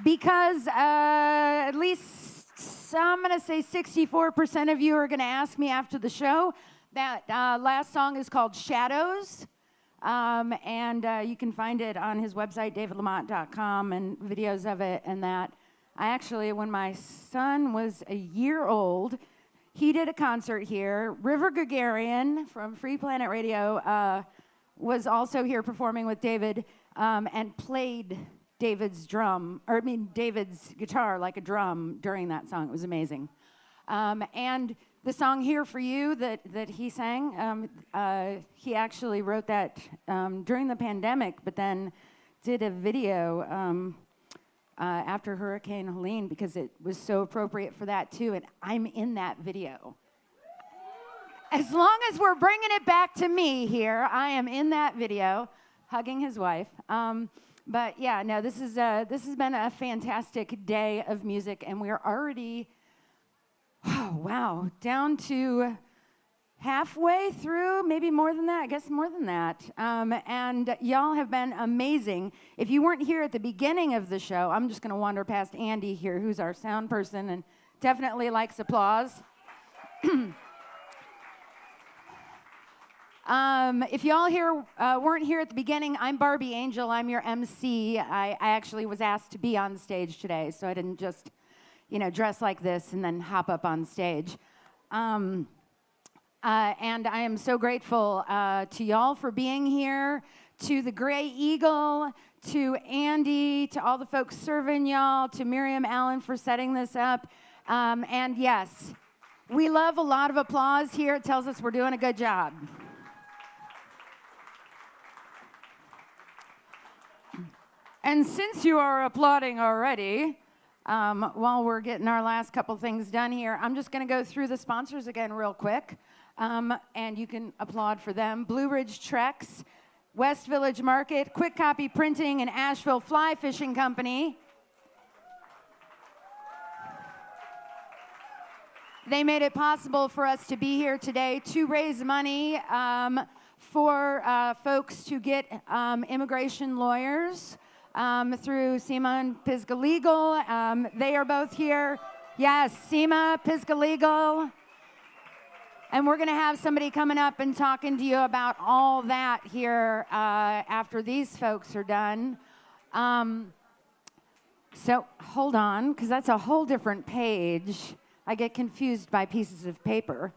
because at least I'm going to say 64% of you are going to ask me after the show. That last song is called Shadows. And you can find it on his website, davidlamotte.com, and videos of it and that. I actually, when my son was a year old, he did a concert here. River Gagarin from Free Planet Radio was also here performing with David and played David's guitar like a drum during that song. It was amazing. And the song Here For You that he sang, he actually wrote that during the pandemic, but then did a video after Hurricane Helene because it was so appropriate for that too, and I'm in that video. As long as we're bringing it back to me here, I am in that video, hugging his wife. But yeah, no, this has been a fantastic day of music, and we're already, oh, wow, down to halfway through, maybe more than that, I guess more than that. And y'all have been amazing. If you weren't here at the beginning of the show, I'm just going to wander past Andy here, who's our sound person and definitely likes applause. If y'all weren't here at the beginning, I'm Barbie Angel. I'm your MC. I actually was asked to be on stage today, so I didn't just, dress like this and then hop up on stage. And I am so grateful to y'all for being here, to the Gray Eagle, to Andy, to all the folks serving y'all, to Miriam Allen for setting this up. And yes, we love a lot of applause here. It tells us we're doing a good job. And since you are applauding already, while we're getting our last couple things done here, I'm just going to go through the sponsors again real quick. And you can applaud for them. Blue Ridge Trex, West Village Market, Quick Copy Printing, and Asheville Fly Fishing Company. They made it possible for us to be here today to raise money for folks to get immigration lawyers through CIMA and Pisgah Legal. They are both here. Yes, CIMA, Pisgah Legal. And we're going to have somebody coming up and talking to you about all that here after these folks are done. So hold on, because that's a whole different page. I get confused by pieces of paper.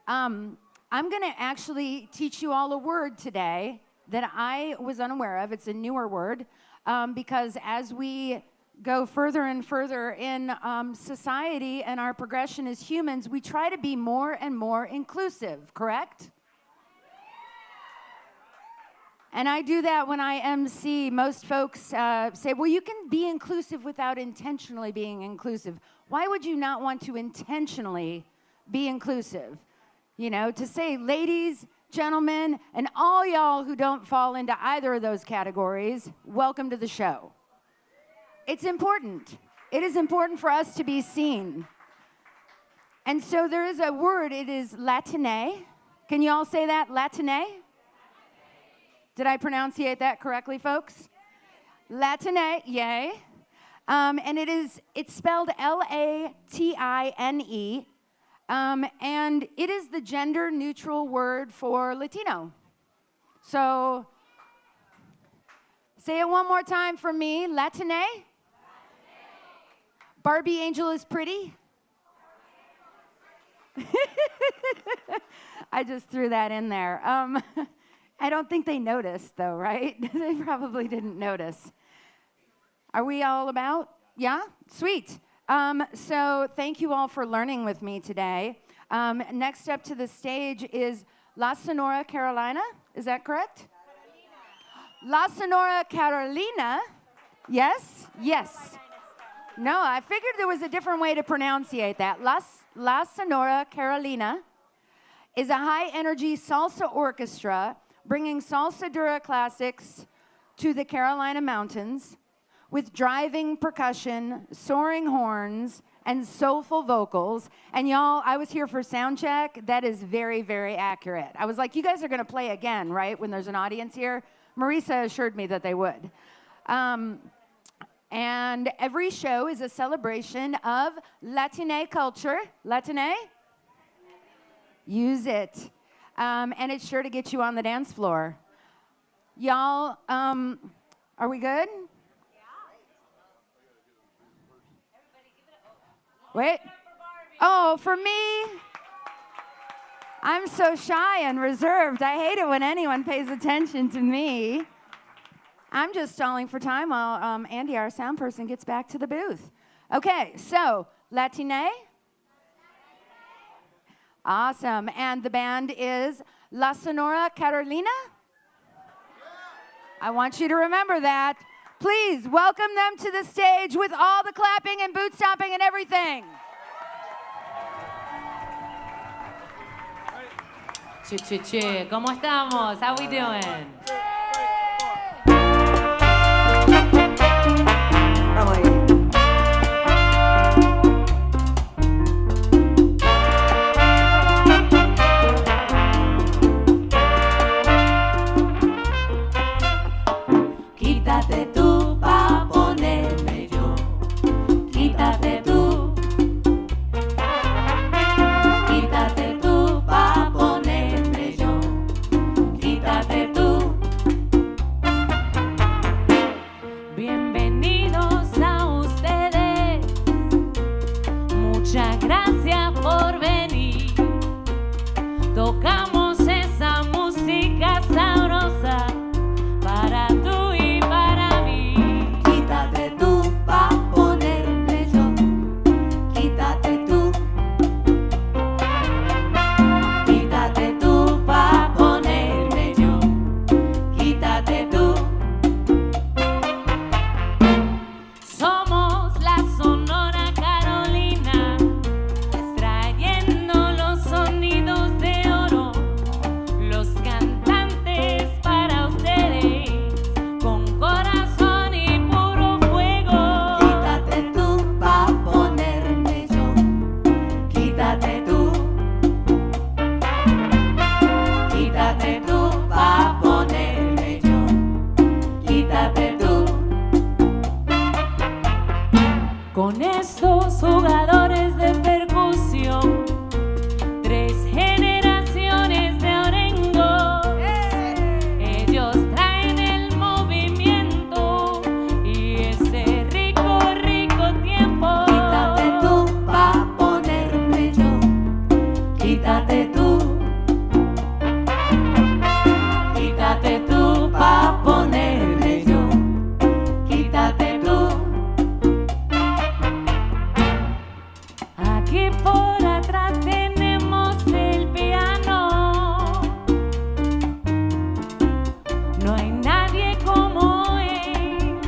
I'm going to actually teach you all a word today that I was unaware of. It's a newer word because as we go further and further in society and our progression as humans, we try to be more and more inclusive, correct? And I do that when I MC. Most folks say, well, you can be inclusive without intentionally being inclusive. Why would you not want to intentionally be inclusive? To say, ladies, gentlemen, and all y'all who don't fall into either of those categories, welcome to the show. It's important. It is important for us to be seen. And so there is a word, it is Latine. Can you all say that, Latine? Did I pronunciate that correctly, folks? Latine, yay. And it's spelled Latine. And it is the gender-neutral word for Latino. So, say it one more time for me, Latine. Barbie Angel is pretty. I just threw that in there. I don't think they noticed, though, right? They probably didn't notice. Are we all about? Yeah? Sweet. So thank you all for learning with me today. Next up to the stage is La Sonora Carolina. Is that correct? La Sonora Carolina. Yes? Yes. No, I figured there was a different way to pronunciate that. La Sonora Carolina is a high-energy salsa orchestra bringing salsa dura classics to the Carolina Mountains with driving percussion, soaring horns, and soulful vocals. And y'all, I was here for sound check. That is very, very accurate. I was like, you guys are going to play again, right, when there's an audience here? Marisa assured me that they would. And every show is a celebration of Latine culture. Latine? Use it. And it's sure to get you on the dance floor. Y'all, are we good? Wait. Oh, for me? I'm so shy and reserved. I hate it when anyone pays attention to me. I'm just stalling for time while Andy, our sound person, gets back to the booth. Okay, so Latine? Awesome. And the band is La Sonora Carolina? I want you to remember that. Please welcome them to the stage with all the clapping and boot stomping and everything. Che, ¿cómo estamos? How we doing? Vamos ahí. Quítate tú pa' ponerme yo. Quítate tú. Quítate tú pa' ponerme yo. Quítate tú. Bienvenidos a ustedes. Muchas gracias por venir. Tocamos esa música sabrosa para tú y para mí. Quítate tú pa' ponerme yo. Quítate tú. Quítate tú pa' ponerme yo. Quítate tú. Somos la Sonora Carolina, extrayendo los sonidos de oro, los cantantes para ustedes, con corazón y puro fuego. Quítate tú pa' ponerme yo. Quítate tú. Quítate tú pa' ponerme yo. Quítate tú. Con estos jugadores de percusión, 3 generaciones de orengo, ellos traen el movimiento y ese rico, rico tiempo. Quítate tú pa' ponerme yo. Quítate tú. Quítate tú pa' ponerme yo. Quítate tú. Aquí por atrás tenemos el piano. No hay nadie como él.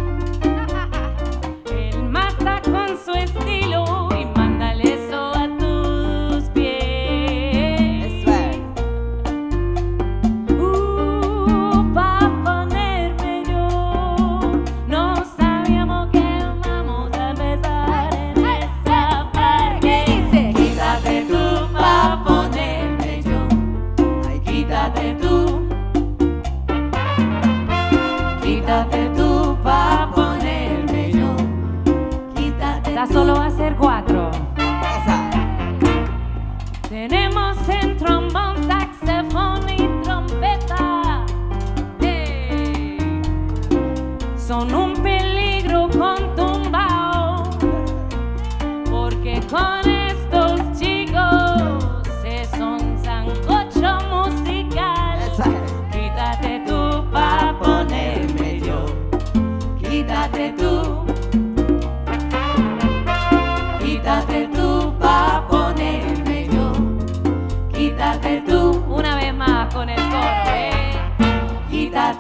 Él mata con su estilo y mándale eso a tus pies. Pa' ponerme yo. No sabíamos que vamos a empezar en esa parte. Quítate tú pa' ponerme yo. Ay, quítate tú. Quítate tú pa' ponerme yo. Quítate tú. Solo va a ser 4. Tenemos en trombón, saxofón y trompeta. Son un peligro con tumbao, porque con estos chicos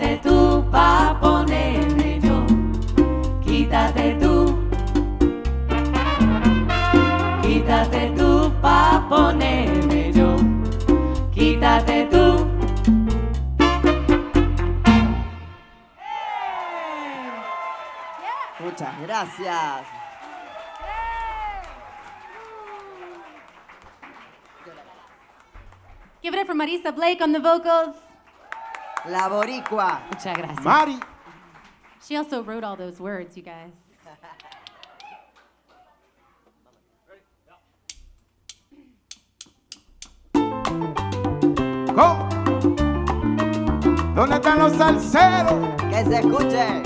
Quítate tú pa' ponerme yo. Quítate tú. Quítate tú pa' ponerme yo. Quítate tú. Muchas gracias. Give it up for Marisa Blake on the vocals. La boricua. Muchas gracias. Mari. She also wrote all those words, you guys. ¿Cómo? ¿Dónde están los salseros? Que se escuche.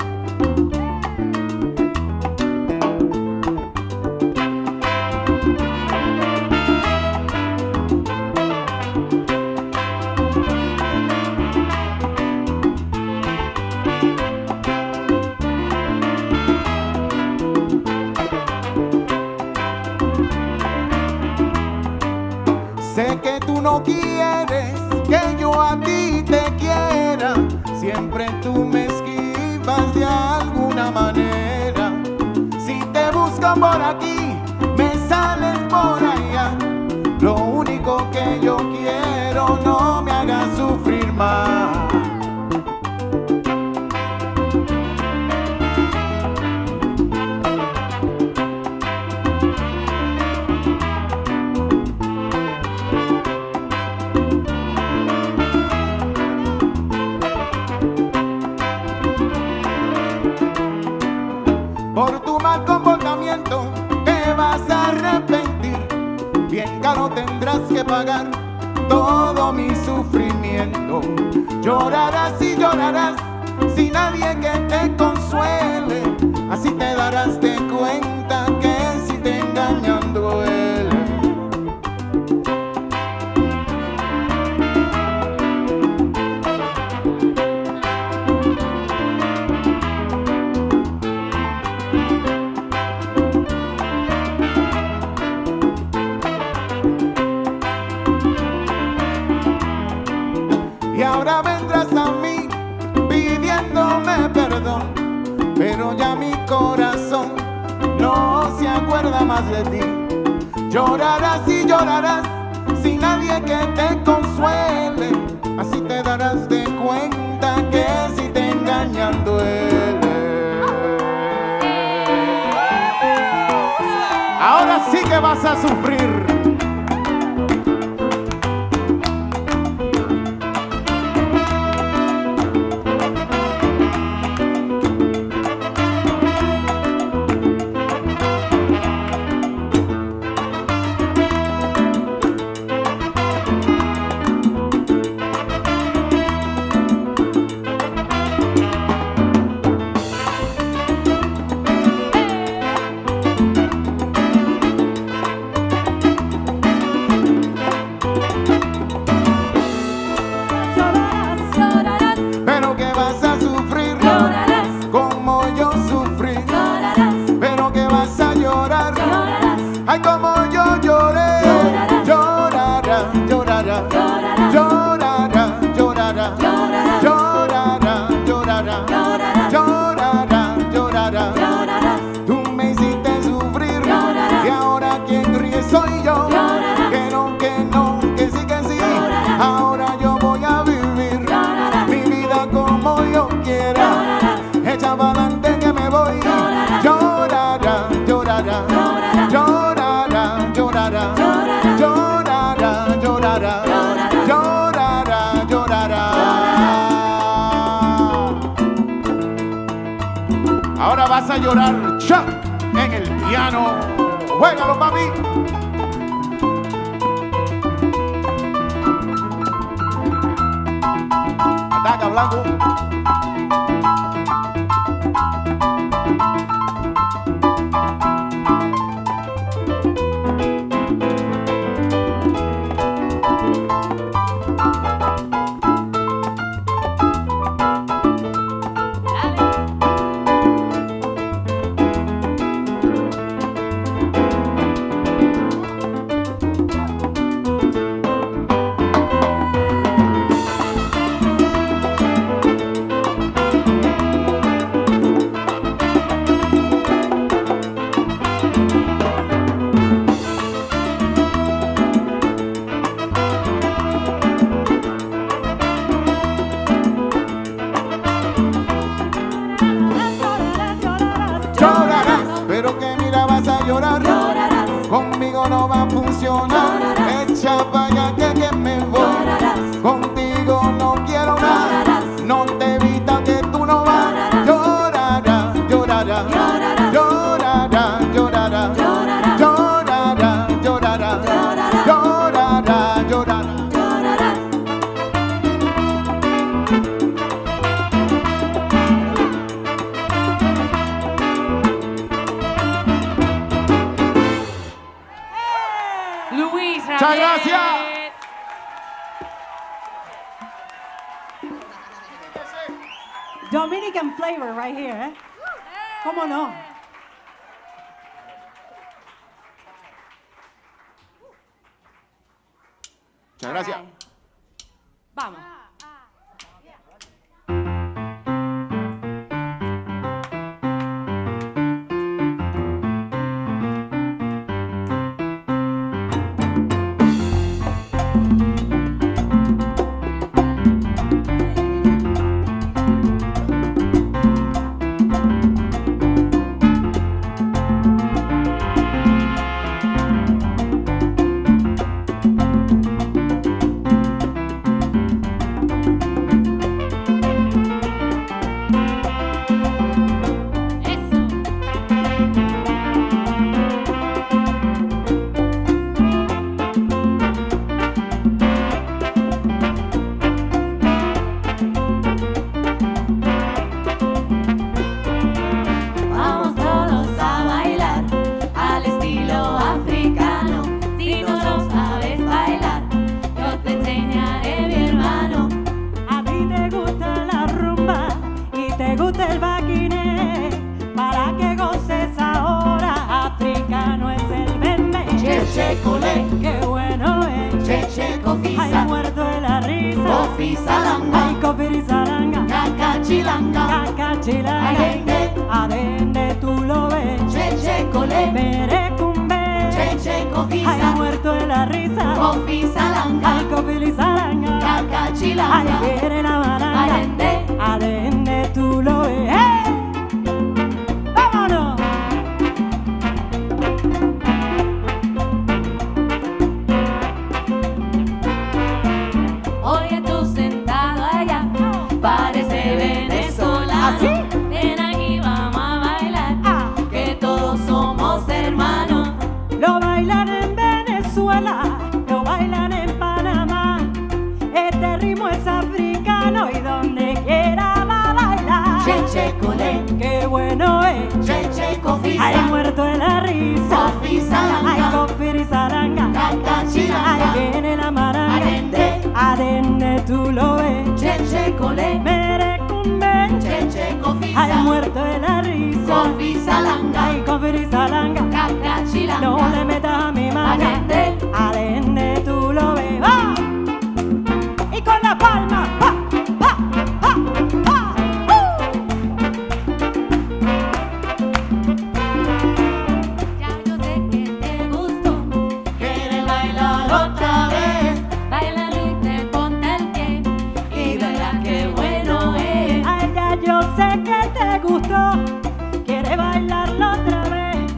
Sé que tú no quieres que yo a ti te quiera. Siempre tú me esquivas de alguna manera. Si te busco por aquí, me sales por allá. Lo único que yo quiero, no me hagas sufrir más. Por tu mal comportamiento te vas a arrepentir. Bien caro tendrás que pagar todo mi sufrimiento. Llorarás y llorarás sin nadie que te consuele. Así te darás de cuenta que si te engañan duele. Y ahora vendrás a mí pidiéndome perdón, pero ya mi corazón no se acuerda más de ti. Llorarás y llorarás sin nadie que te consuele. Así te darás de cuenta que si te engañan duele. Ahora sí que vas a sufrir. Pero que vas a sufrir, como yo sufrí. Pero que vas a llorar, ay como yo lloré. Llorará, llorará, llorará, llorará, llorará, llorará, llorará, llorará. Tú me hiciste sufrir y ahora quien ríe soy yo. Que no, que no, que sí, que sí. Ahora yo voy a vivir mi vida como yo quiera. Echa para adelante que me voy. Llorará, llorará, llorará, llorará, llorará, llorará, llorará, llorará. Ahora vas a llorar, Chuck, en el piano. Juégalo, papi. Ataca, Blanco. Dominican flavor right here, ¿eh? ¿Cómo no? Muchas gracias. All right. Vamos. Vamos todos a bailar al estilo africano. Si no lo sabes bailar, yo te enseñaré, mi hermano. A ti te gusta la rumba y te gusta el baquiné. Para que goces ahora, africano es el bembe. Cheche colé, Qué bueno es. cheche Ay, cofisa, muerto de la risa. cofizalanga, Ay, cofirizaranga. cacachilanga, Cacachilanga. Adende. Adende tú lo ves. cheche colé, Merecumbe. cheche Ay, cofisa, muerto de la risa. cofizalanga, Ay, cofirizaranga. Ay, cacachilanga, viene la maranga. Adende. Adende tú lo ves. ¡Eh! ¡Vámonos! Oye, tú sentado allá, parece venezolano. Ven aquí, vamos a bailar, que todos somos hermanos. Lo bailan en Venezuela, lo bailan en Panamá. Este ritmo es africano y donde quiera va a bailar. cheche colé, Qué bueno es. cheche Ay, cofisa, muerto de la risa. Ay, cofizalanga, cofirizaranga. Ay, cacachilanga, viene la maranga. Adende. Adende tú lo ves. cheche colé, Merecumbe. cheche Ay, cofisa, muerto de la risa. cofizalanga, Ay, cofirizaranga. No cacachilanga, le metas a mi manga. Adende. Adende tú lo ves. ¡Va! Y con la palma. ¡Va! ¡Va! ¡Va! ¡Va! Ya yo sé que te gustó. quiere bailar otra vez, Baila y te ponte el pie. y verá qué bueno es. Ay, ya yo sé que te gustó. Quiere bailarlo otra vez.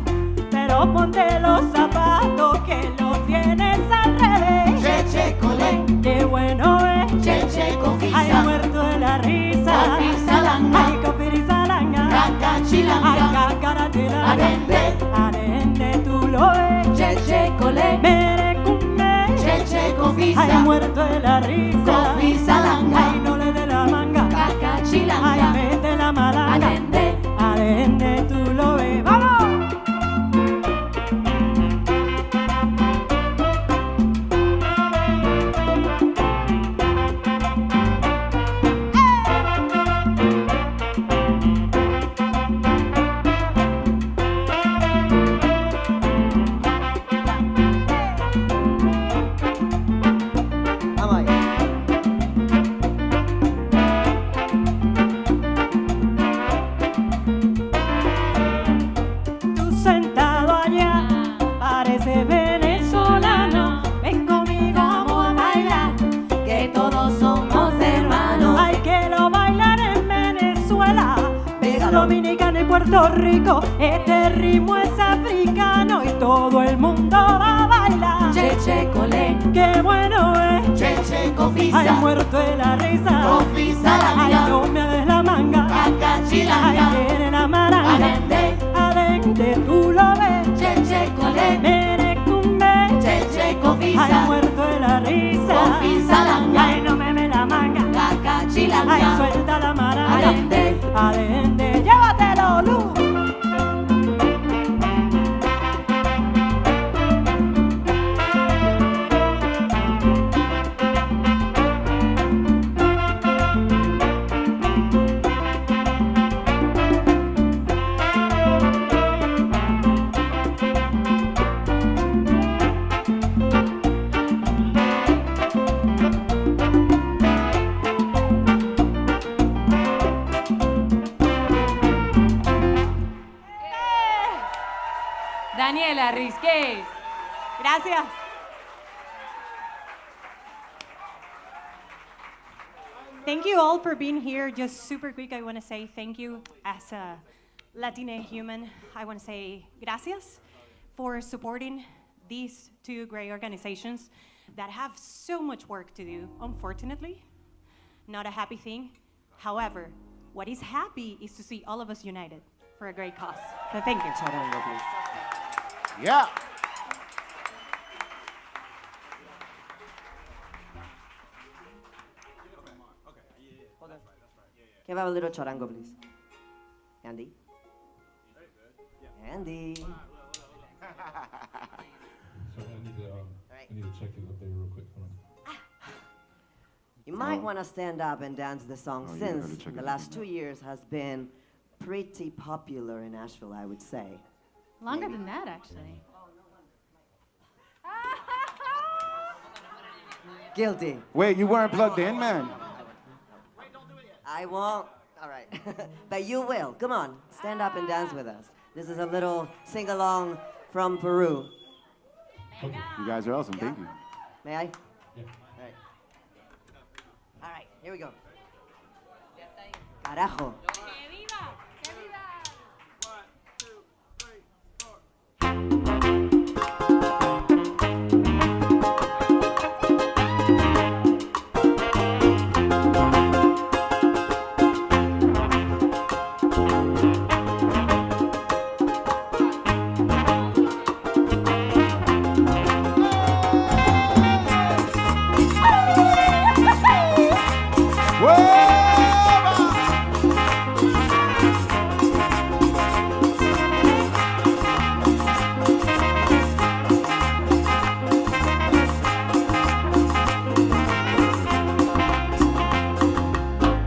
Pero ponte los zapatos que lo tienes al revés. Cheche colé, Qué bueno es. cheche Ay, cofisa, muerto de la risa. cofizalanga, Ay, cofirizalanga. Ay, cacachilanga, cacarachilanga. Adende. Adende tú lo ves. cheche colé, Merecumbe. cheche Ay, cofisa, muerto de la risa. cofizalanga, Ay, no le dé la manga. Ay, cacachilanga, mete la malanga. Adende. Adende tú lo ves. ¡Vamos! vamos ahí. Tú sentado allá, parece venezolano. Ven conmigo, vamos a bailar, Que todos somos hermanos, hay que lo bailar en Venezuela, Pégalo. Dominicana y Puerto Rico. Este ritmo es africano y todo el mundo va a bailar. cheche colé, Qué bueno es. cheche Ay, cofisa, muerto de la risa. Ay, cofizalanga, no me des la manga. Ay, cacachilanga, viene la maranga. Adende. Adende tú lo ves. cheche colé, Merecumbe. cheche Ay, cofisa, muerto de la risa. cofizalanga, Ay, no me la manga. Ay, cacachilanga, suelta la maranga. Adende. Adende, llévatelo, Luz. Daniela Risqué. Gracias. Thank you all for being here. Just super quick, I want to say thank you as a Latina human. I want to say gracias for supporting these two great organizations that have so much work to do. Unfortunately, not a happy thing. However, what is happy is to see all of us united for a great cause. So thank you. Yeah. Can we have a little charango, please? Andy? Andy. So I need to check it up there real quick. Hold on. You might want to stand up and dance the song Oh, you since gotta check the it last 2 years has been pretty popular in Asheville, I would say. Longer than that, actually. Guilty. Wait, you weren't plugged in, man. I won't. All right. But you will. Come on. Stand up and dance with us. This is a little sing-along from Peru. You guys are awesome. Thank you. May I? Yeah. All right. All right. Here we go. Carajo.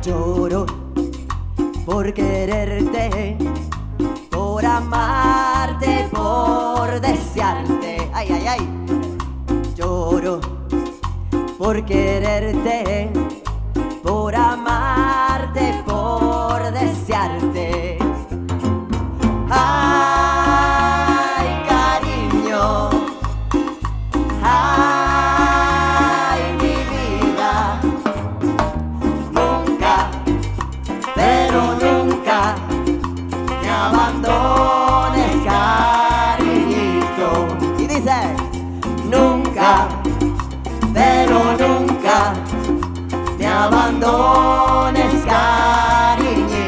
Lloro por quererte, por amarte, por desearte. Ay, ay, ay. Lloro por quererte, por amarte, por desearte. Ay, cariño. Ay, mi vida. Nunca, pero nunca me abandones, cariñito. Y dice, nunca, pero nunca me abandones, cariñito.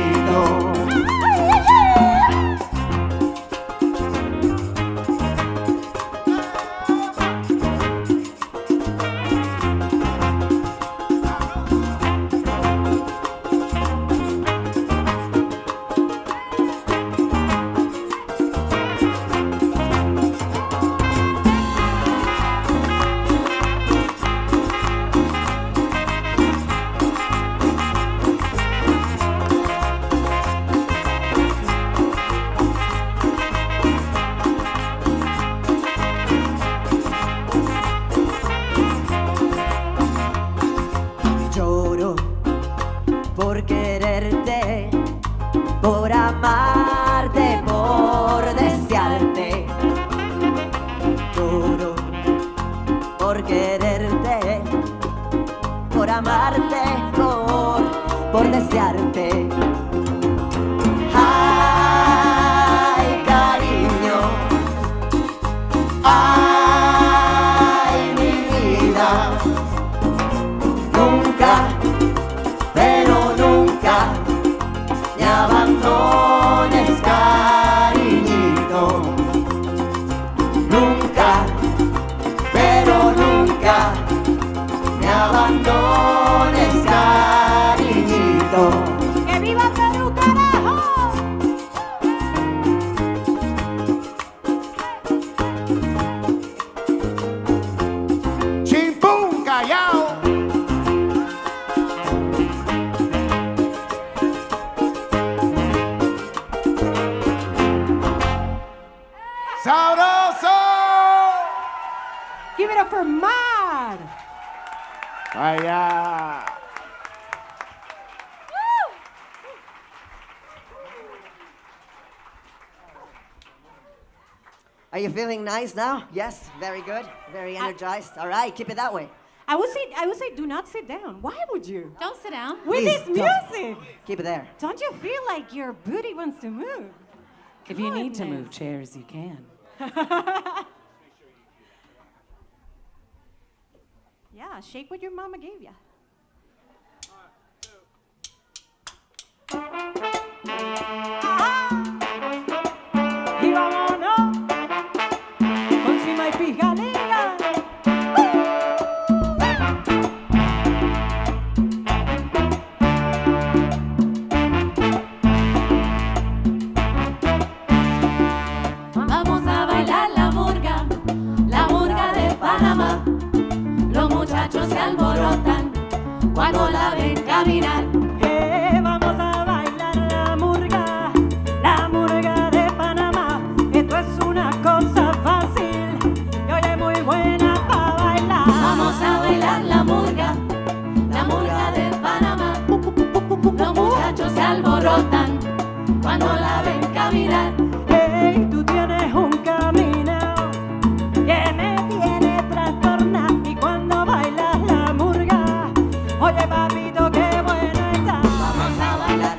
Lloro por quererte, por amarte, por desearte. Lloro por quererte, por amarte, por desearte. Ay, cariño. Ay, mi vida. Nunca, pero nunca me abandones, cariñito. Nunca, pero nunca me abandones, cariñito. ¡Que viva Perú, carajo! Chimpum, callao. Sabroso. Give it up for Mod. Vaya. Are you feeling nice now? Yes, very good, very energized. All right, keep it that way. I would say, do not sit down. Why would you? Don't sit down. With Please this don't. music, Keep it there. don't you feel like your booty wants to move? If you need to Goodness. move chairs, you can. Yeah, shake what your mama gave you. Y vámonos con CIMA y Pisgah Legal. Vamos a bailar la murga de Panamá. Los muchachos se alborotan cuando la ven caminar. Vamos a bailar la murga de Panamá. Esto es una cosa fácil y hoy es muy buena para bailar. Vamos a bailar la murga de Panamá. Los muchachos se alborotan cuando la ven caminar. Hey, tú tienes un camino que me tiene trastornada y cuando bailas la murga, oye papito qué buena está. Vamos a bailar.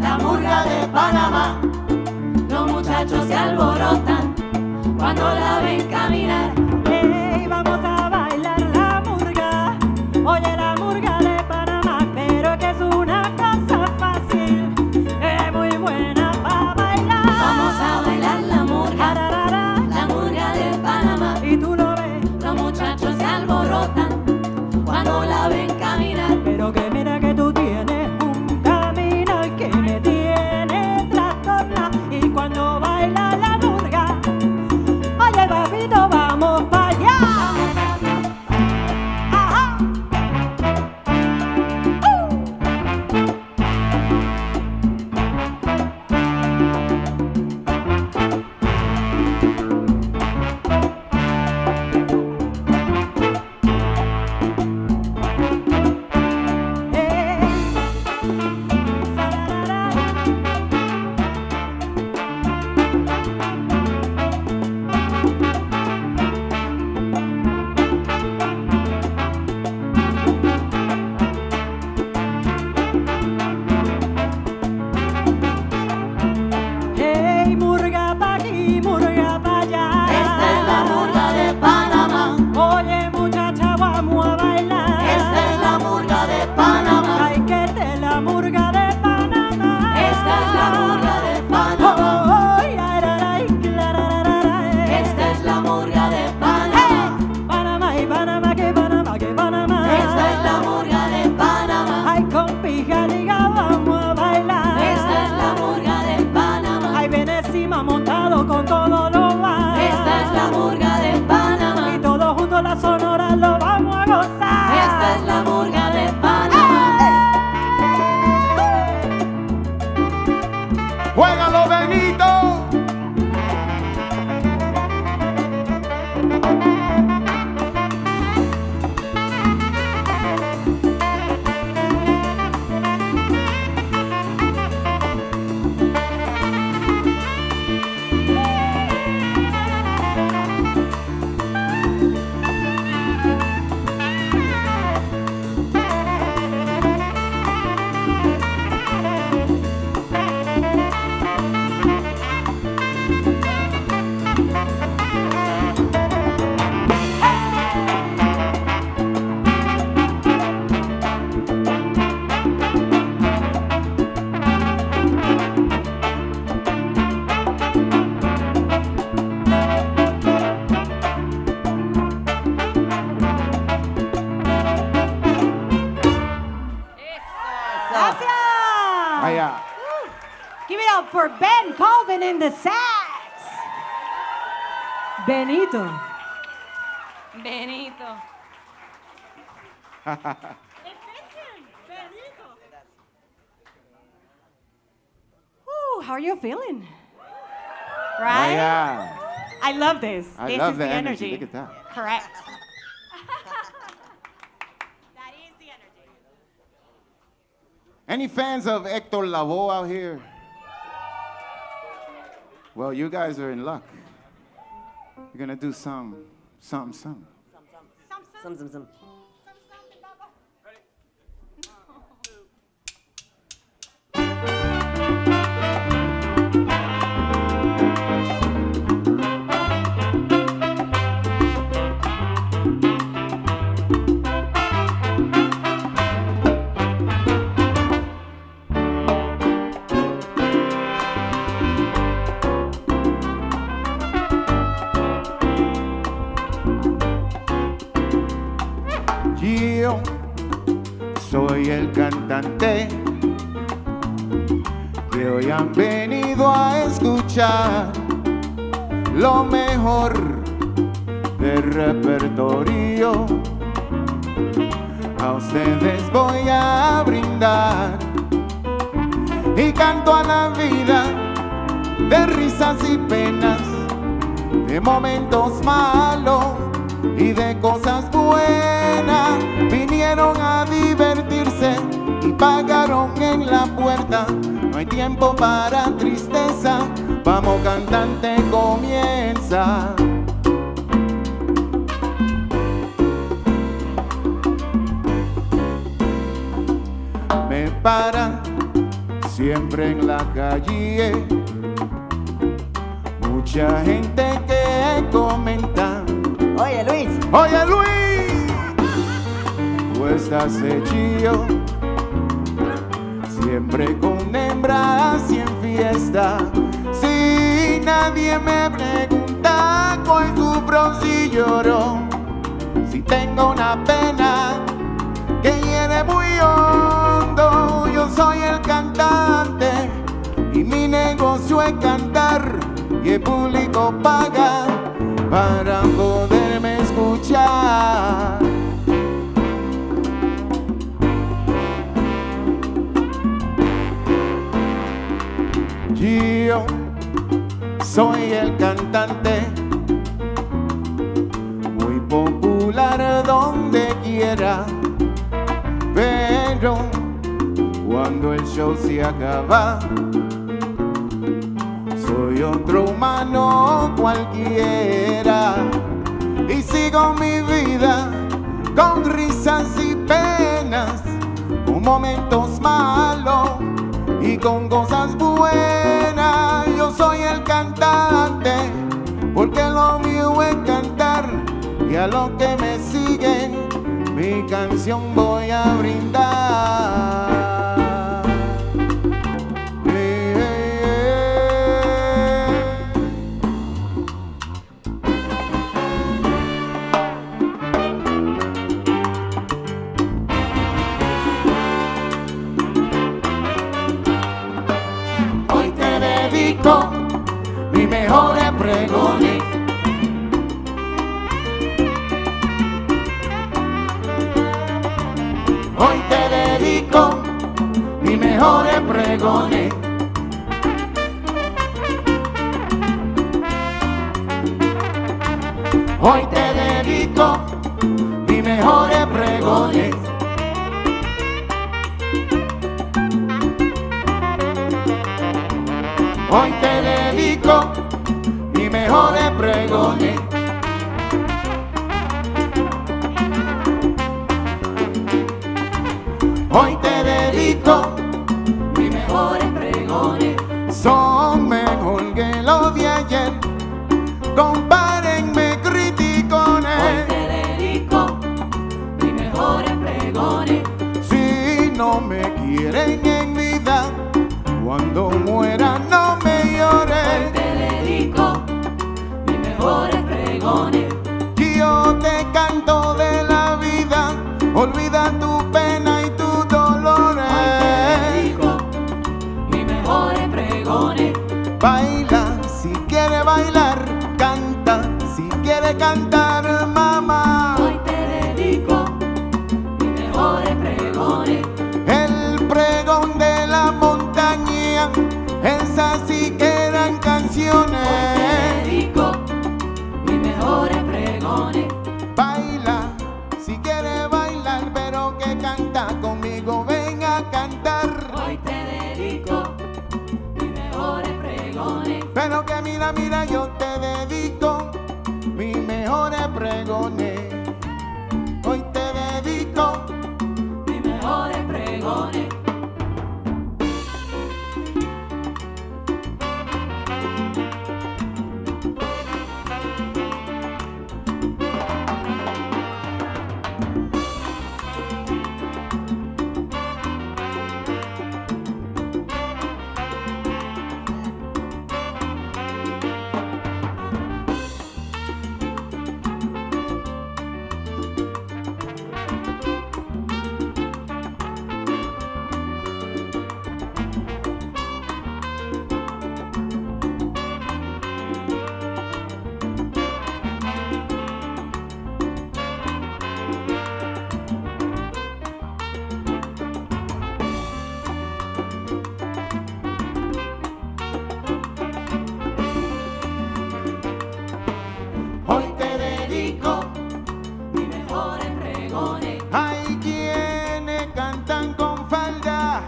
La murga de Panamá. Los muchachos se alborotan cuando la ven caminar. Hey, vamos a bailar la murga, oye la murga de Panamá, pero que es una cosa fácil, es muy buena para bailar. Vamos a bailar la murga de Panamá. Y tú lo ves, Los muchachos se alborotan cuando la ven caminar. pero que mira que tú tienes un camino que me tiene trastornada y cuando baila la murga, oye papito vamos para allá. Ajá. Hey, murga pa' aquí, murga pa' allá. Esta es la murga de Panamá. Oye, muchacha, vamos a bailar. Esta es la murga de Panamá. Ay, que te la murga de Panamá. Esta es la murga de Oh, Panamá. oh, ay, ay, ay, ay. Esta es la murga de Panamá. Panamá y Panamá, que Panamá, que Panamá. Esta es la murga de Panamá. Ay, con Pisgah Legal vamos a bailar. Esta es la murga de Panamá. Ay, ven encima montado con todo lo más. Esta es la murga de Panamá. Y todos juntos la Sonora lo vamos a gozar. Esta es la murga de Panamá. ¡Juégalo, Benito! Allá. Give it up for Ben Colvin in the sax. Benito. Benito. how are you feeling? Right? Yeah. I love this. I This love is the the energy. Look at that. Correct. That is the energy. Any fans of Hector Lavoe out here? Well, you guys are in luck. You're gonna do some. Some. Yo soy el cantante que hoy han venido a escuchar lo mejor del repertorio. A ustedes voy a brindar y canto a la vida de risas y penas, de momentos malos y de cosas buenas. Vinieron a divertirse y pagaron en la puerta. No hay tiempo para tristeza. Vamos, cantante, comienza. Me paran siempre en la calle mucha gente que comenta: Oye, Luis. Oye, Luis, tú estás hechillo, siempre con hembras y en fiesta. Si nadie me pregunta, hoy sufro si lloro, si tengo una pena que hiere muy hondo. Yo soy el cantante y mi negocio es cantar, y el público paga para poderme escuchar. Yo soy el cantante muy popular donde quiera, pero cuando el show se acaba, soy otro humano cualquiera y sigo mi vida con risas y penas, con momentos malos y con cosas buenas. Yo soy el cantante porque lo mío es cantar, y a los que me siguen mi canción voy a brindar. Mi mejor pregones. Hoy te dedico mis mejores pregones. Hoy te dedico mis mejores pregones. Hoy te dedico mis mejores pregones. Hoy te dedico mis mejores pregones. Son mejor que los de ayer, compárenme criticones. Hoy te dedico mis mejores pregones. Si no me quieren en vida, cuando muera no me llores. Hoy te dedico mis mejores pregones. Yo te canto de la vida, olvida tu pena y tus dolores. Hoy te dedico mis mejores pregones. Baila si quiere bailar, canta si quiere cantar, mamá. Hoy te dedico mis mejores pregones. El pregón de la montaña, esas sí que eran canciones. Hoy te dedico mis mejores pregones. Baila, si quieres bailar, pero que canta conmigo, ven a cantar. Hoy te dedico mis mejores pregones. Pero que mira, mira, yo te dedico mis mejores pregones. Hoy te dedico Mis mejores pregones. Hoy te dedico. Mis mejores pregones. Hay quienes cantan con falda,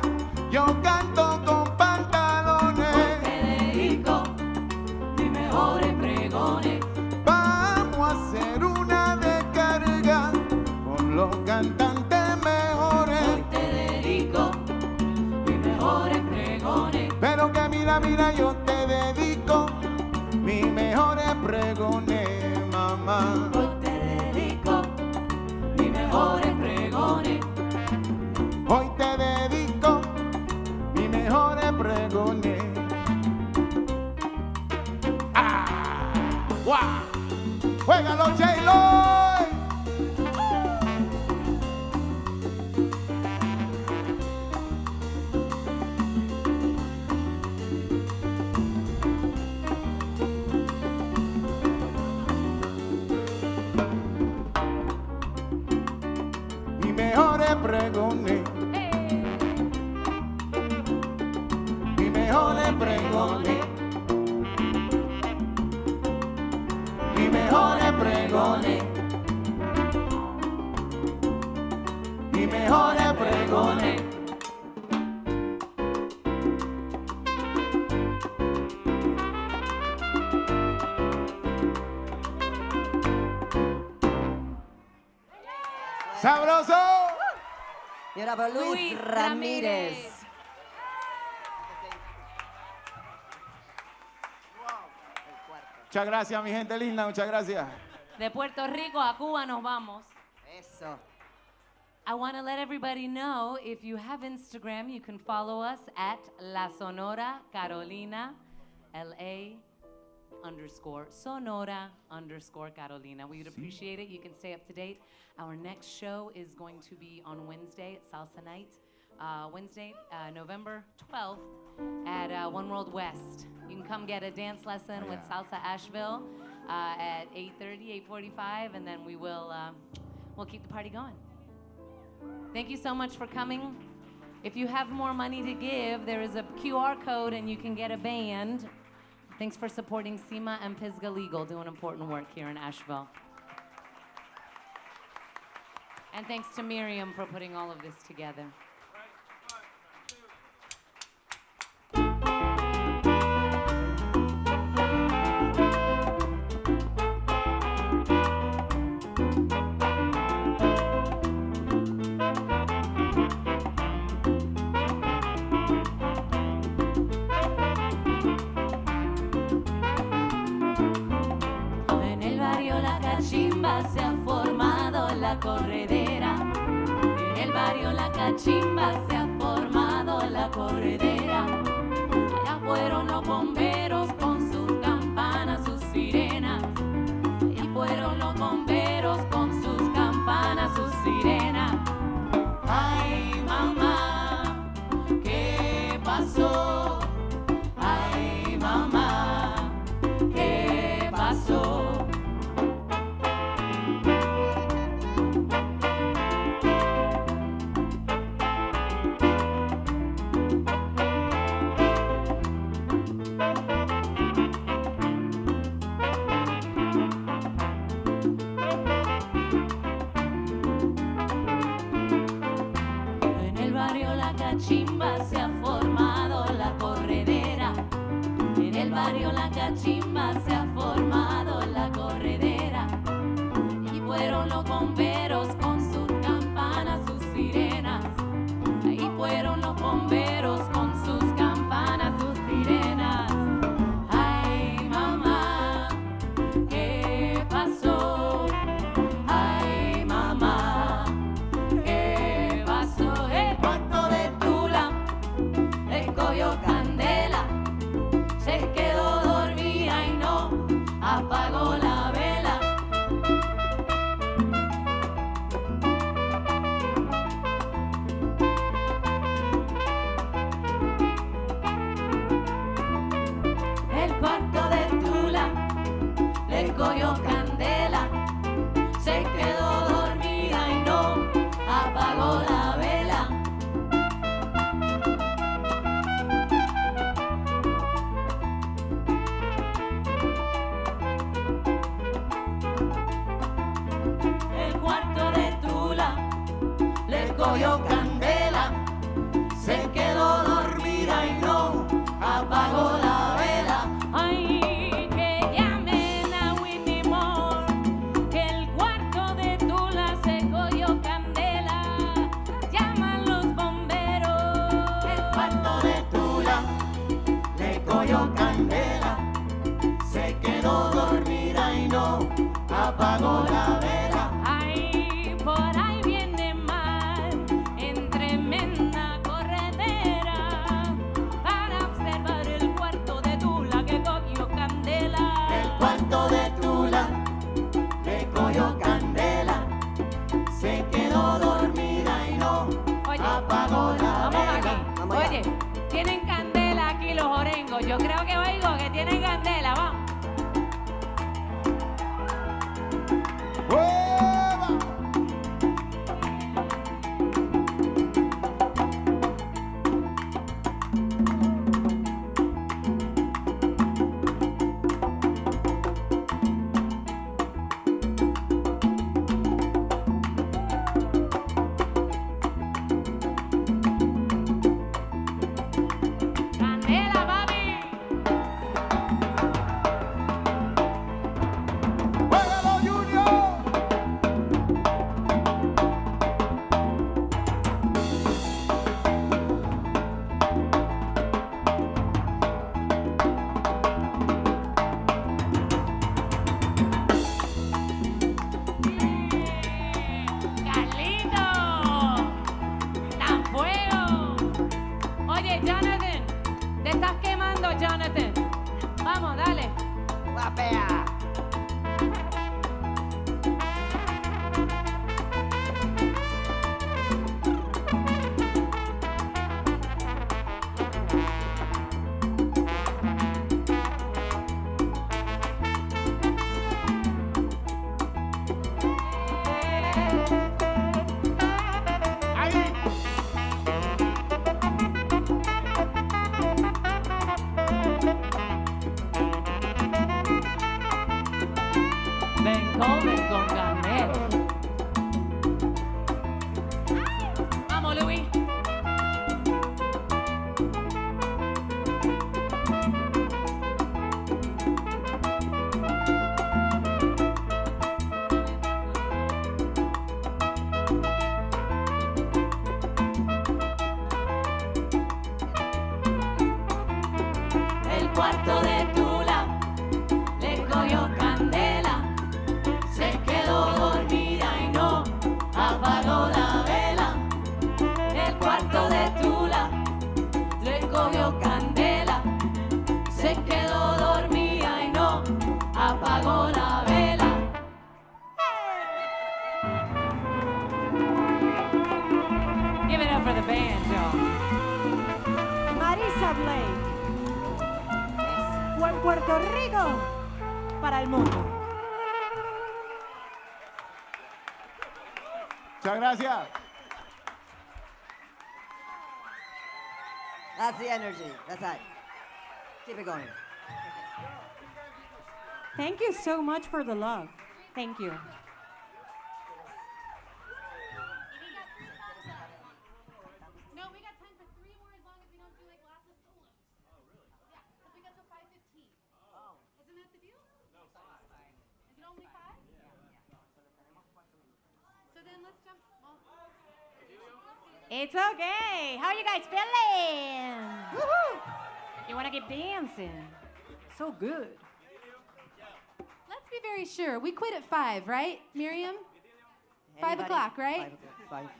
yo canto con pantalones. Hoy te dedico mis mejores pregones. Vamos a hacer una descarga con los cantantes mejores. Hoy te dedico mis mejores pregones. Pero que mira, mira, yo te dedico mis mejores pregones, mamá. Hoy te dedico mis mejores pregones. Hoy te dedico mis mejores pregones. ¡Ah! ¡Guau! ¡Juégalo, J-Lo! Mis mejores pregones. Mis mejores pregones. Mis mejores pregones. Mis mejores pregones. ¡Sabroso! Y ahora para Luis Ramírez. Muchas gracias, mi gente linda, muchas gracias. De Puerto Rico a Cuba nos vamos. Eso. I want to let everybody know, if you have Instagram, you can follow us at La Sonora Carolina, LA_Sonora_Carolina. We would appreciate it. You can stay up to date. Our next show is going to be on Wednesday at Salsa Night. Wednesday, November 12th at One World West. You can come get a dance lesson with Salsa Asheville at 8:30, 8:45, and then we'll keep the party going. Thank you so much for coming. If you have more money to give, there is a QR code and you can get a band. Thanks for supporting CIMA and Pisgah Legal, doing important work here in Asheville. And thanks to Miriam for putting all of this together. En el barrio La Cachimba se ha formado la corredera. En el barrio La Cachimba se ha formado la corredera. Allá fueron los bomberos con sus campanas, sus sirenas. Allá fueron los bomberos con sus campanas, sus sirenas. Ay, mamá, ¿qué pasó? Ay, mamá, ¿qué pasó? cachimba se ha formado la corredera. En el barrio la cachimba se ha formado la corredera. Y fueron los bomberos con sus campanas, sus sirenas. Ahí fueron los bomberos con sus campanas, sus sirenas. Ay, mamá, ¿qué pasó? Ay, mamá, ¿qué pasó? El cuarto de Tula le cogió candela. Se quedó dormida y no apagó la vela. El cuarto de Tula le cogió candela. Se quedó dormida y no apagó la vela. El cuarto de Tula le cogió candela. Se quedó dormida y no apagó la vela. Ay, que llamen a Whitney Moore, que el cuarto de Tula se cogió candela. Llaman los bomberos. El cuarto de Tula le cogió candela. Se quedó dormida y no apagó la vela. Ay, por ahí viene mar en tremenda corredera para observar el cuarto de Tula que cogió candela. El cuarto de Tula le cogió candela. Se quedó dormida y no apagó la vela. Vamos allá. Oye, tienen candela aquí los orengos. Yo creo que oigo que tienen candela. Vamos. ¡Hueva! Candela, papi. ¡Juégalo, Junior! Carlito, tan fuego. Oye, Jonathan, te estás quemando, Jonathan. Vamos, dale. Guapea. Ahí. Ven, comen con candela. Vamos, Luis. El cuarto de Tula le cogió candela. Se quedó dormida y no apagó la vela. El cuarto de Tula le cogió candela. Se quedó dormida y no apagó la vela. Give it up for the band, y'all. Marisa Blake. Fue en Puerto Rico para el mundo. Muchas gracias. That's the energy. That's right. Keep it going. Thank you so much for the love. Thank you. No, we got time It's okay. How are you guys feeling? Woohoo! You want to keep dancing? So good. Let's be very sure. We quit at 5, right, Miriam? 5 Anybody? o'clock, right? 5 o'clock.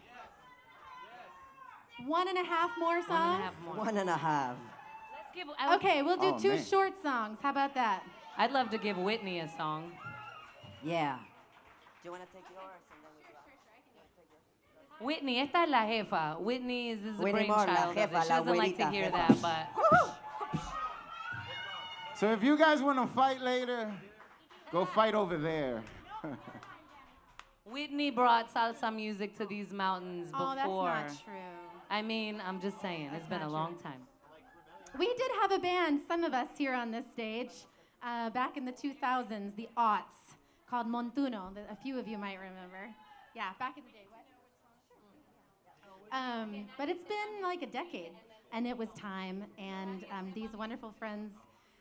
1.5 more songs? 1.5. Let's give. Okay, we'll do Oh, 2 man. short songs. How about that? I'd love to give Whitney a song. Yeah. Do you want to take yours? And then we go out? Whitney, esta es la jefa. Whitney is the Whitney Moore, la brainchild of it. jefa, She la doesn't like to abuelita hear jefa. that, but So if you guys want to fight later, go fight over there. Whitney brought salsa music to these mountains before. Oh, that's not true. I mean, I'm just saying, it's been a long time. We did have a band, some of us here on this stage, back in the 2000s, the aughts, called Montuno, that a few of you might remember. Yeah, back in the day. But it's been like a decade, and it was time, and these wonderful friends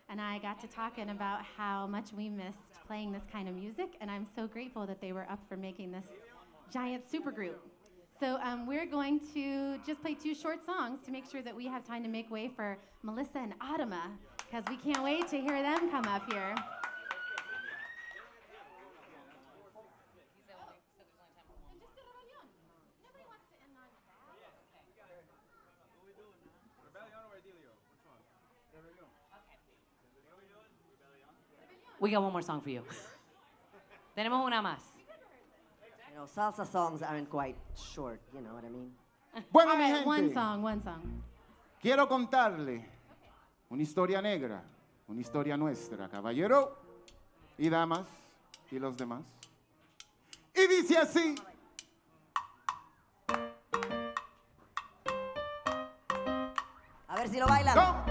and I got to talking about how much we missed playing this kind of music, and I'm so grateful that they were up for making this giant supergroup. So we're going to just play 2 short songs to make sure that we have time to make way for Melissa and ADAMA, because we can't wait to hear them come up here. We got one more song for you. Tenemos una más. You know, salsa songs aren't quite short, you know what I mean? Bueno, All mi right, one gente, song, one song. quiero contarle una historia negra, una historia nuestra, caballero y damas y los demás. Y dice así. A ver si lo bailan. ¿Cómo?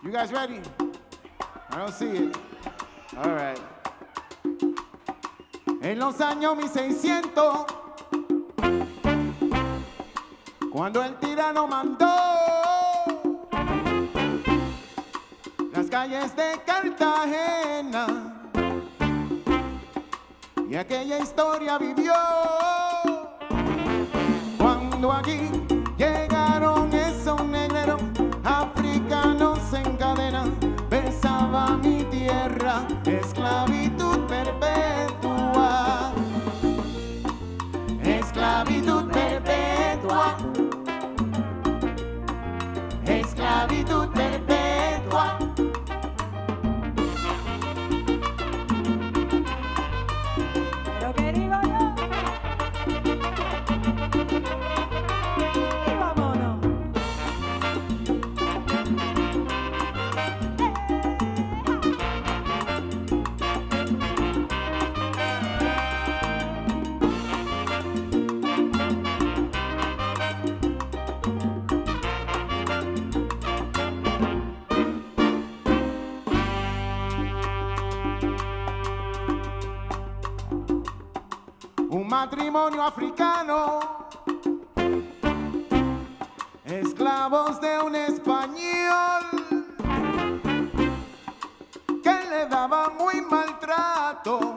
You guys ready? I don't see it. All right. En los años 1600, cuando el tirano mandó las calles de Cartagena y aquella historia vivió, cuando aquí llegaron esos negreros africanos en cadena, besaba mi tierra, esclavitud perpetua, esclavitud perpetua, esclavitud perpetua. Pero qué digo yo. Y vámonos. Un matrimonio africano, esclavos de un español que le daba muy maltrato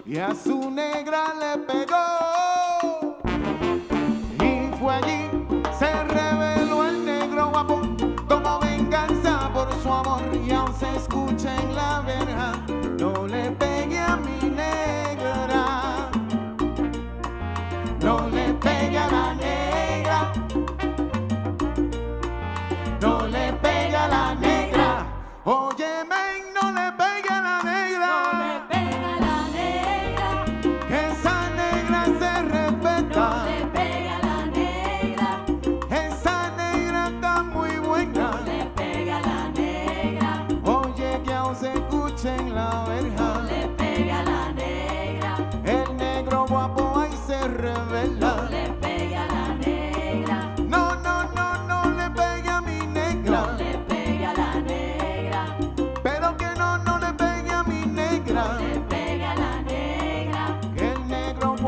y a su negra le pegó, y fue allí, se reveló el negro guapo como venganza por su amor, y aún se escucha en la verja: no le pegue a mi negra, no le pegue a la negra, no le pegue a la negra, oye men, no le pegue a la negra, No le pega la negra, que esa negra se respeta, no le pega la negra, esa negra está muy buena, no le pega la negra, oye que aún se escucha en la verja, no le pega la negra, el negro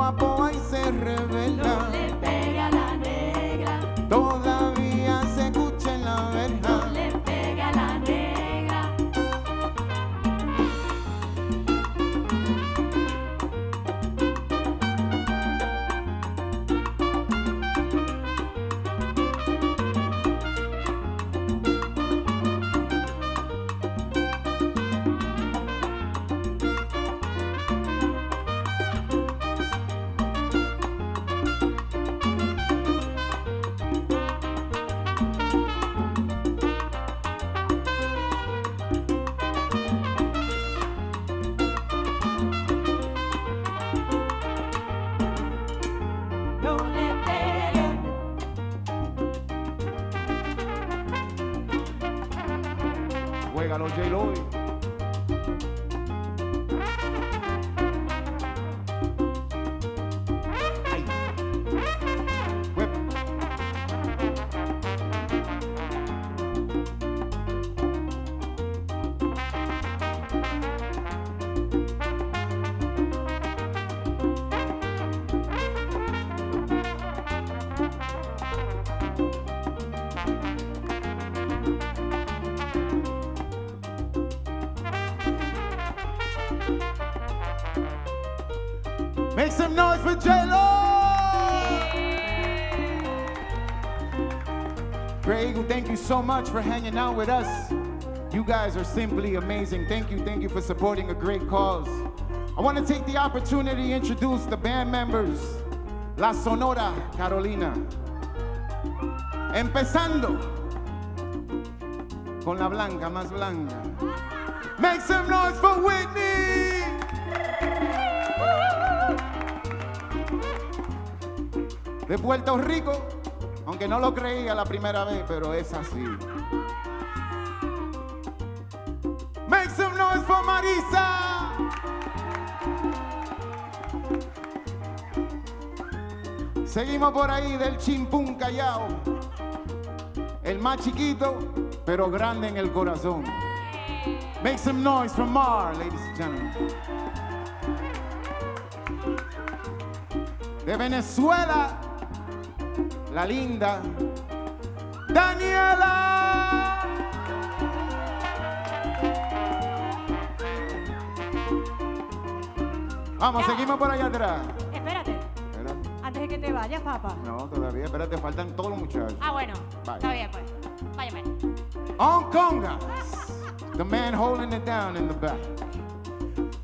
poa poa y se revela. No le pegue a la negra. Todavía se escucha en la verja. No le pegue a la negra. No le pegue. Juégalo, J-Lo. Ay. Whip. Make some noise for J-Lo! Greg, thank you so much for hanging out with us. You guys are simply amazing. Thank you for supporting a great cause. I want to take the opportunity to introduce the band members. La Sonora, Carolina. Empezando con la blanca, más blanca. Make some noise for Whitney! De Puerto Rico, aunque no lo creía la primera vez, pero es así. Make some noise for Marisa. Seguimos por ahí del Chimpún Callao. El más chiquito, pero grande en el corazón. Make some noise for Mar, ladies and gentlemen. De Venezuela, la linda Daniela. Vamos, seguimos por allá atrás. Espérate, antes de que te vayas, papá. No, todavía, espérate, faltan todos los muchachos. Ah, bueno, Bye. está bien, pues. Váyame. On congas, the man holding it down in the back.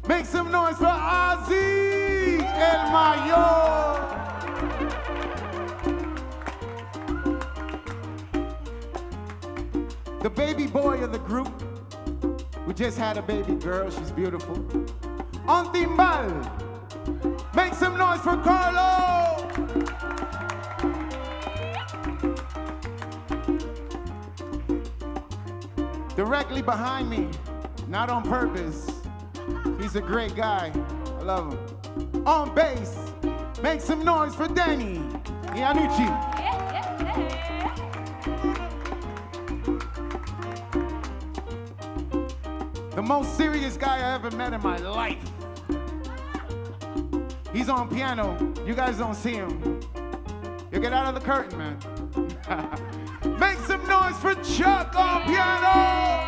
Make some noise for Ozzy, el mayor. The baby boy of the group. We just had a baby girl, she's beautiful. On timbal, make some noise for Carlo. Directly behind me, not on purpose. He's a great guy. I love him. On bass, make some noise for Danny Iannucci. The most serious guy I ever met in my life. He's on piano. You guys don't see him. You get out of the curtain, man. Make some noise for Chuck on piano.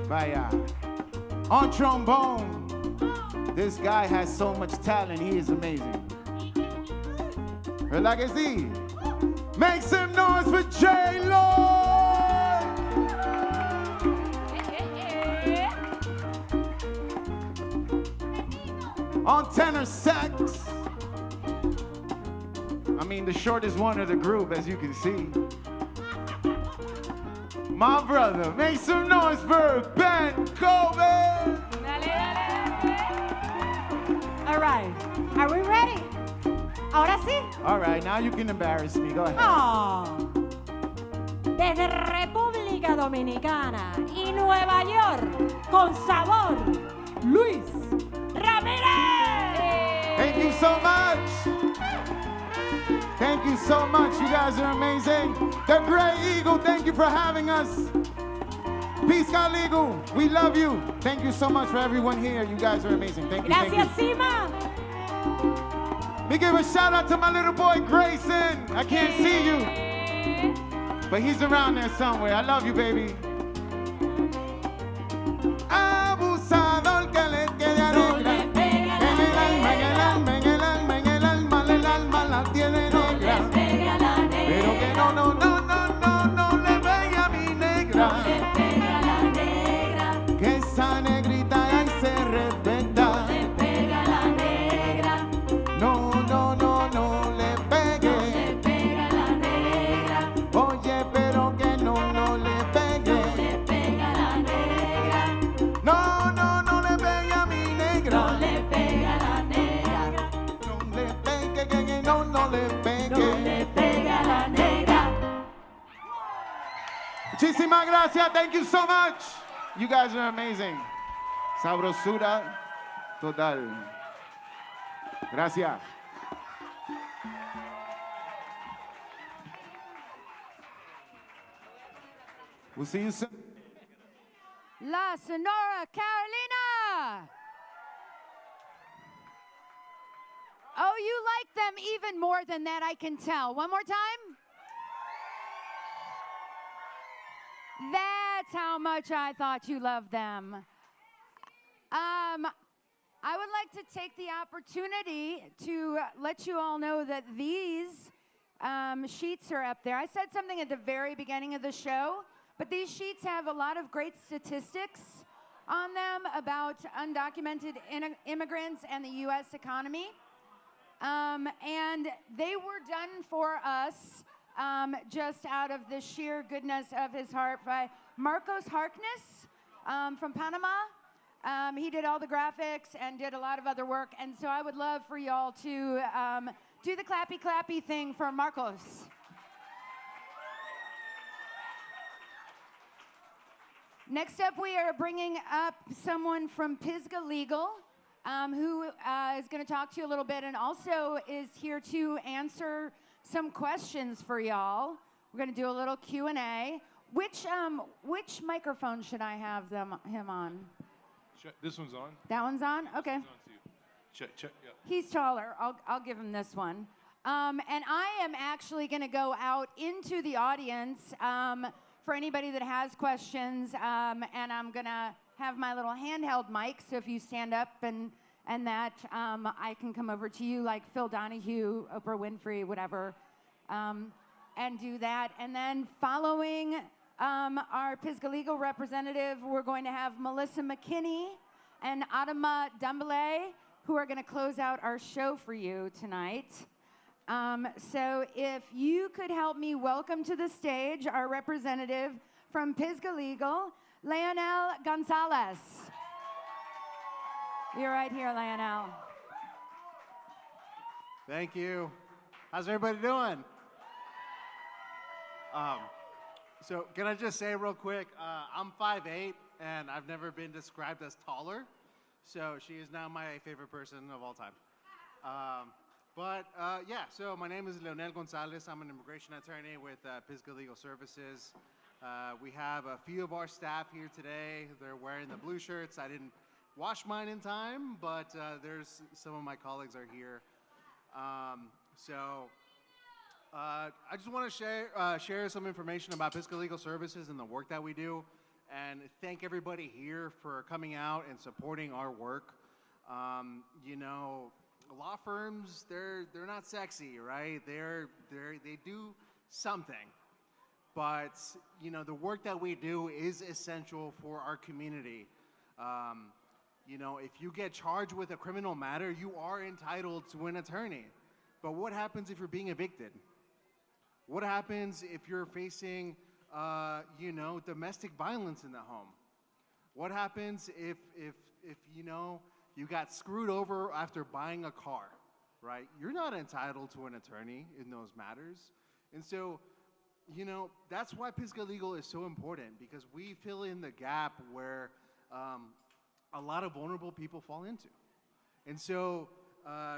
Vaya. On trombone, this guy has so much talent, he is amazing. ¿Verdad que sí? Make some noise for J-Lo! On tenor sax, I mean the shortest one of the group, as you can see. My brother, make some noise for Ben Kobe! All right, are we ready? Ahora sí. All right, now you can embarrass me. Go ahead. Oh. Desde República Dominicana y Nueva York, con sabor, Luis Ramírez. Thank you so much. Thank you so much. You guys are amazing. The Gray Eagle, thank you for having us. Pisgah Legal, we love you. Thank you so much for everyone here. You guys are amazing. Thank you. Gracias, Thank you. CIMA. Let me give a shout out to my little boy Grayson. I can't see you, but he's around there somewhere. I love you, baby. Abusador que le quede alegra. En el alma, en el alma, en el alma, en el alma, el alma la tiene negra. Pero que no, no, no, no, no, no le pegue a mi negra. Que esa negrita ahí se respeta. No, no, no, no le pegue. Oye, pero que no, no le pegue. No, no, no le pegue a mi negra. No le pegue a la negra. No le pegue, que no, no le pegue. No le pegue a la negra. Muchísimas gracias. Thank you so much. You guys are amazing. Sabrosura total. Gracias. We'll see you soon. La Sonora Carolina. Oh, you like them even more than that, I can tell. One more time. That's how much I thought you loved them. I would like to take the opportunity to let you all know that these sheets are up there. I said something at the very beginning of the show, but these sheets have a lot of great statistics on them about undocumented immigrants and the U.S. economy. And they were done for us just out of the sheer goodness of his heart by Marcos Harkness from Panama. He did all the graphics and did a lot of other work. And so I would love for y'all to do the clappy clappy thing for Marcos. Next up, we are bringing up someone from Pisgah Legal, who is going to talk to you a little bit and also is here to answer some questions for y'all. We're going to do a little Q&A. Which microphone should I have him on? This one's on. That one's on? Okay. This one's on too. Check, yeah. He's taller. I'll give him this one. And I am actually going to go out into the audience for anybody that has questions, and I'm going to have my little handheld mic, so if you stand up and that, I can come over to you like Phil Donahue, Oprah Winfrey, whatever, and do that. And then following our Pisgah Legal representative, we're going to have Melissa McKinney and ADAMA DEMBELE, who are going to close out our show for you tonight. So if you could help me welcome to the stage our representative from Pisgah Legal, Leonel Gonzalez. You're right here, Leonel. Thank you. How's everybody doing? So can I just say real quick, I'm 5'8", and I've never been described as taller, so she is now my favorite person of all time. Yeah, so my name is Leonel Gonzalez. I'm an immigration attorney with Pisgah Legal Services. We have a few of our staff here today. They're wearing the blue shirts. I didn't wash mine in time, but there's some of my colleagues are here. I just want to share some information about Pisgah Legal Services and the work that we do, and thank everybody here for coming out and supporting our work. You know, law firms, they're not sexy, right? They do something, but you know, the work that we do is essential for our community. You know, if you get charged with a criminal matter, you are entitled to an attorney. But what happens if you're being evicted? What happens if you're facing, you know, domestic violence in the home? What happens if you know, you got screwed over after buying a car, right? You're not entitled to an attorney in those matters. And so, you know, that's why Pisgah Legal is so important, because we fill in the gap where a lot of vulnerable people fall into. And so,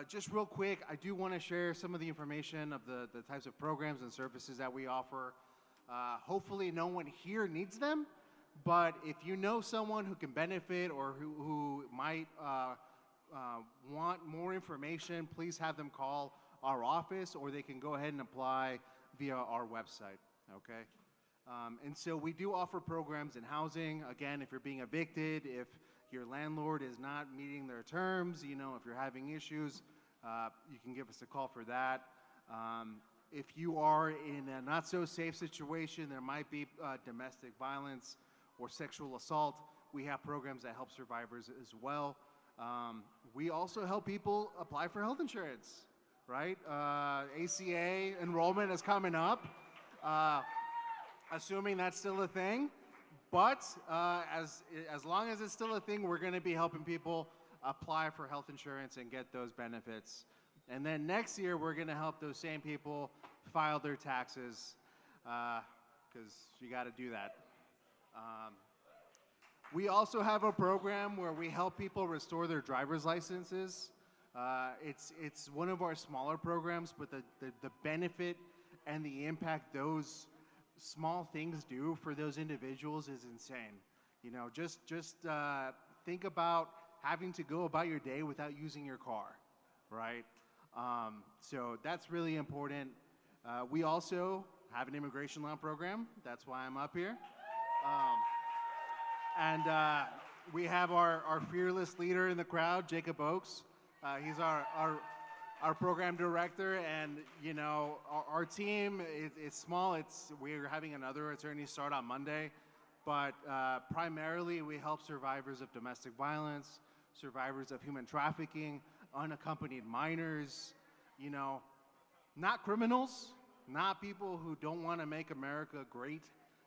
just real quick, I do want to share some of the information of the types of programs and services that we offer. Hopefully no one here needs them, But if you know someone who can benefit or who might want more information, please have them call our office, or they can go ahead and apply via our website, okay? And so we do offer programs in housing. Again, if you're being evicted, if your landlord is not meeting their terms, you know, if you're having issues, you can give us a call for that. If you are in a not so safe situation, there might be domestic violence or sexual assault, we have programs that help survivors as well. We also help people apply for health insurance, right? ACA enrollment is coming up, assuming that's still a thing. But as long as it's still a thing, we're going to be helping people apply for health insurance and get those benefits. And then next year, we're going to help those same people file their taxes, because you got to do that. We also have a program where we help people restore their driver's licenses. It's one of our smaller programs, but the benefit and the impact those small things do for those individuals is insane. You know, just think about having to go about your day without using your car, right? So that's really important. We also have an immigration law program. That's why I'm up here. And we have our fearless leader in the crowd, Jacob Oakes. He's our program director, and you know, our team is small. We're having another attorney start on Monday, but primarily we help survivors of domestic violence, survivors of human trafficking, unaccompanied minors, you know, not criminals, not people who don't want to make America great.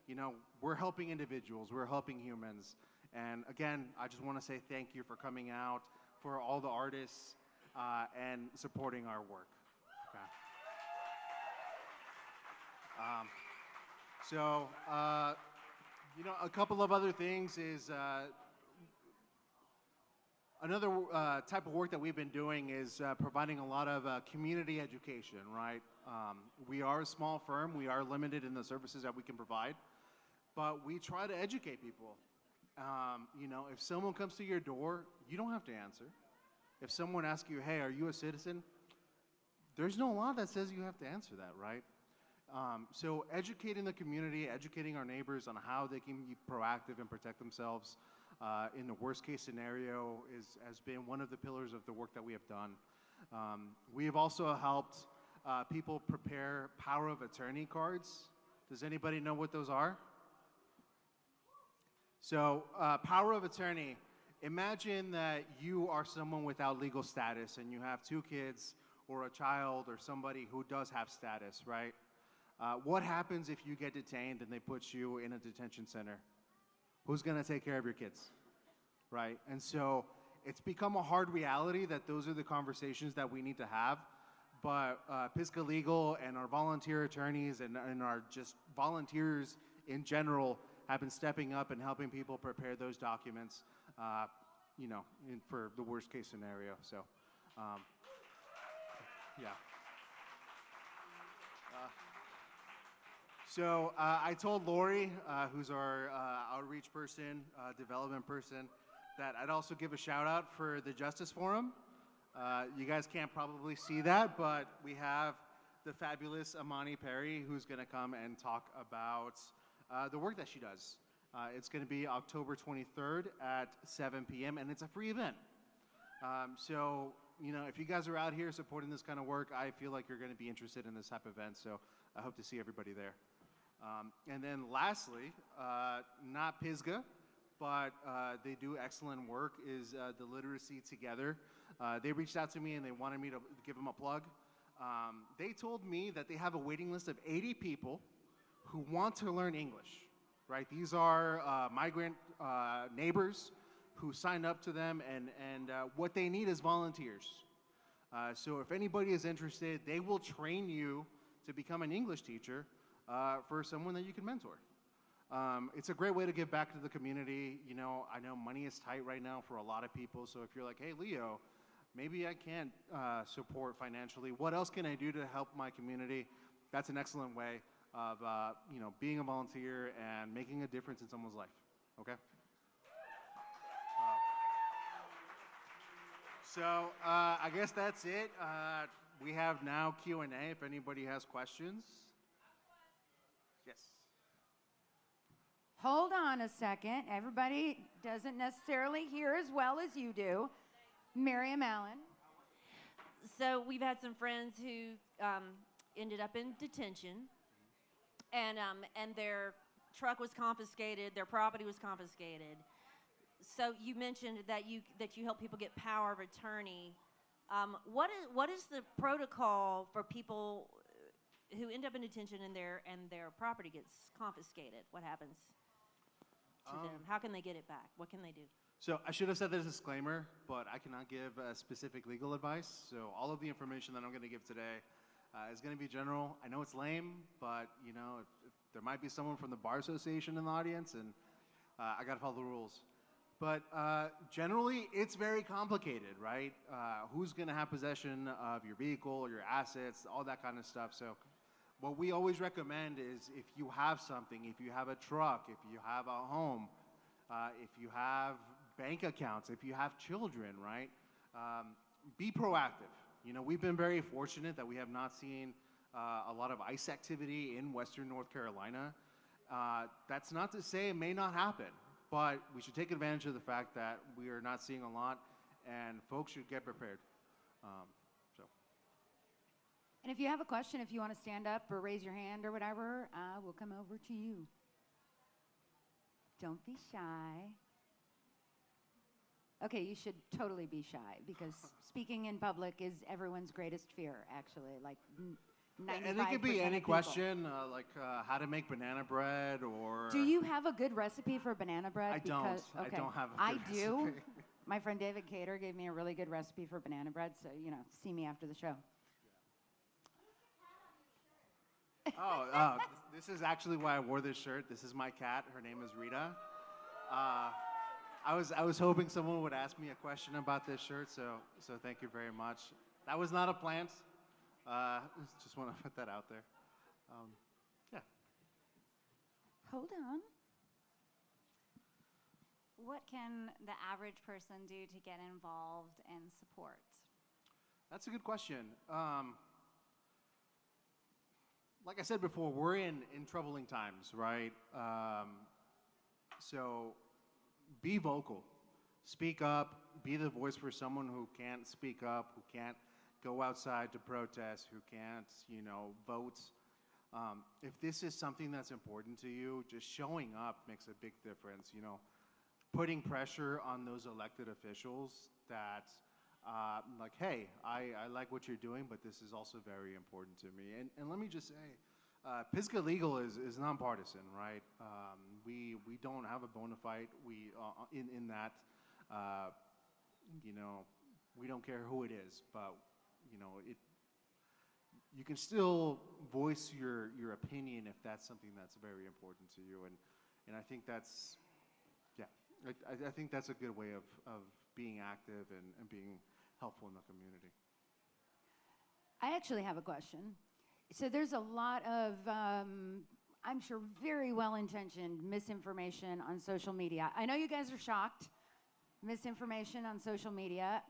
You know, we're helping individuals, we're helping humans. And again, I just want to say thank you for coming out, for all the artists, and supporting our work. Okay. You know, a couple of other things is, another type of work that we've been doing is providing a lot of community education, right? We are a small firm, we are limited in the services that we can provide, but we try to educate people. You know, if someone comes to your door, you don't have to answer. If someone asks you, hey, are you a citizen? There's no law that says you have to answer that, right? So educating the community, educating our neighbors on how they can be proactive and protect themselves in the worst case scenario has been one of the pillars of the work that we have done. We have also helped people prepare power of attorney cards. Does anybody know what those are? So power of attorney, imagine that you are someone without legal status and you have 2 kids or a child or somebody who does have status, right? What happens if you get detained and they put you in a detention center? Who's going to take care of your kids, right? And so it's become a hard reality that those are the conversations that we need to have. But Pisgah Legal and our volunteer attorneys and our just volunteers in general have been stepping up and helping people prepare those documents, you know, for the worst case scenario. So, yeah. So I told Lori, who's our outreach person, development person, that I'd also give a shout out for the Justice Forum. You guys can't probably see that, but we have the fabulous Amani Perry, who's going to come and talk about the work that she does. It's going to be October 23rd at 7 p.m., and it's a free event. So, you know, if you guys are out here supporting this kind of work, I feel like you're going to be interested in this type of event, so I hope to see everybody there. And then lastly, not Pisgah, but they do excellent work, is the Literacy Together. They reached out to me and they wanted me to give them a plug. They told me that they have a waiting list of 80 people who want to learn English, right? These are migrant neighbors who signed up to them, and what they need is volunteers. So if anybody is interested, they will train you to become an English teacher for someone that you can mentor. It's a great way to give back to the community. You know, I know money is tight right now for a lot of people, so if you're like, hey, Leo, maybe I can't support financially, what else can I do to help my community? That's an excellent way of, you know, being a volunteer and making a difference in someone's life. Okay? So I guess that's it. We have now Q&A if anybody has questions. Yes. Hold on a second. Everybody doesn't necessarily hear as well as you do. Miriam Allen. So we've had some friends who ended up in detention, and their truck was confiscated, their property was confiscated. So you mentioned that you help people get power of attorney. What is the protocol for people who end up in detention and their property gets confiscated? What happens to them? How can they get it back? What can they do? So I should have said this disclaimer, but I cannot give specific legal advice. So all of the information that I'm going to give today is going to be general. I know it's lame, but you know, if there might be someone from the Bar Association in the audience, and I got to follow the rules. But generally, it's very complicated, right? Who's going to have possession of your vehicle, your assets, all that kind of stuff. So what we always recommend is if you have something, if you have a truck, if you have a home, if you have bank accounts, if you have children, right? Be proactive. You know, we've been very fortunate that we have not seen a lot of ICE activity in Western North Carolina. That's not to say it may not happen, but we should take advantage of the fact that we are not seeing a lot, and folks should get prepared. And if you have a question, if you want to stand up or raise your hand or whatever, we'll come over to you. Don't be shy. Okay, you should totally be shy because speaking in public is everyone's greatest fear, actually. Like 95% And it could be any of people. question, like how to make banana bread or... Do you have a good recipe for banana bread? I don't. Okay. I don't have a I good do. recipe. My friend David Cater gave me a really good recipe for banana bread, so, you know, see me after the show. Oh, this is actually why I wore this shirt. This is my cat. Her name is Rita. I was hoping someone would ask me a question about this shirt, so thank you very much. That was not a plant. Just want to put that out there. Yeah. Hold on. What can the average person do to get involved and support? That's a good question. Like I said before, we're in troubling times, right? So be vocal. Speak up. Be the voice for someone who can't speak up, who can't go outside to protest, who can't, you know, vote. If this is something that's important to you, just showing up makes a big difference, you know. Putting pressure on those elected officials that, like, hey, I like what you're doing, but this is also very important to me. And let me just say, Pisgah Legal is nonpartisan, right? We don't have a bona fide in that, you know, we don't care who it is, but, you know, you can still voice your opinion if that's something that's very important to you. And I think that's, yeah, I think that's a good way of being active and being helpful in the community. I actually have a question. So there's a lot of, I'm sure, very well-intentioned misinformation on social media. I know you guys are shocked, misinformation on social media,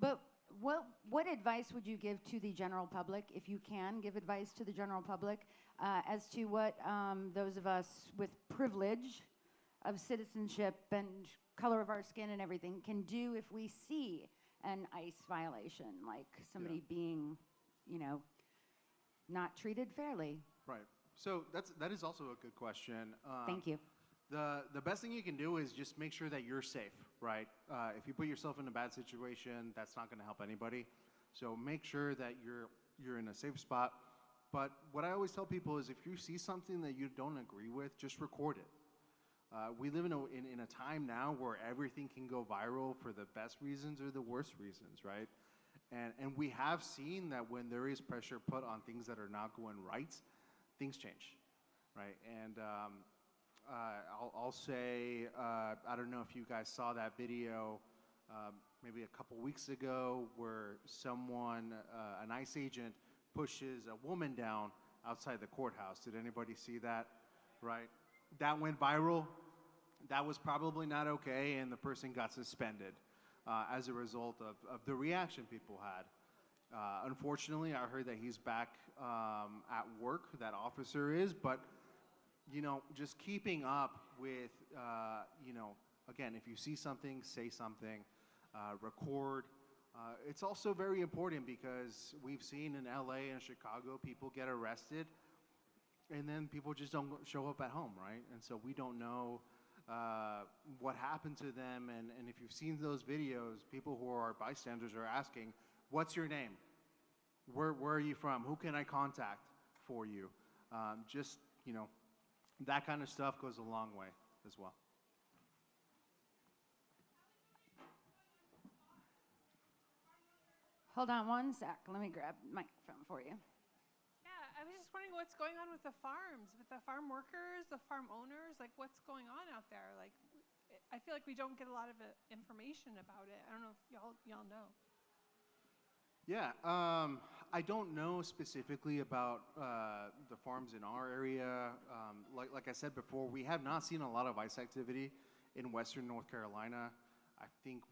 but what advice would you give to the general public, if you can give advice to the general public, as to what those of us with privilege of citizenship and color of our skin and everything can do if we see an ICE violation, like somebody being, you know, not treated fairly? Right. So that is also a good question. Thank you. The best thing you can do is just make sure that you're safe, right? If you put yourself in a bad situation, that's not going to help anybody. So make sure that you're in a safe spot. But what I always tell people is if you see something that you don't agree with, just record it. We live in a time now where everything can go viral for the best reasons or the worst reasons, right? And we have seen that when there is pressure put on things that are not going right, things change, right? And I'll say, I don't know if you guys saw that video maybe a couple weeks ago where someone, an ICE agent, pushes a woman down outside the courthouse. Did anybody see that? Right? That went viral. that was probably not okay, and the person got suspended as a result of the reaction people had. Unfortunately, I heard that he's back at work, that officer is, but you know, just keeping up with, you know, again, if you see something, say something, record. It's also very important because we've seen in LA and Chicago, people get arrested and then people just don't show up at home, right? And so we don't know what happened to them. And if you've seen those videos, people who are bystanders are asking, what's your name? Where are you from? Who can I contact for you? Just, you know, that kind of stuff goes a long way as well. Hold on one sec. Let me grab the microphone for you. Yeah, I was just wondering what's going on with the farms, with the farm workers, the farm owners. Like, what's going on out there? Like, I feel like we don't get a lot of information about it. I don't know if y'all know. Yeah, I don't know specifically about the farms in our area. Like I said before, we have not seen a lot of ICE activity in Western North Carolina. I think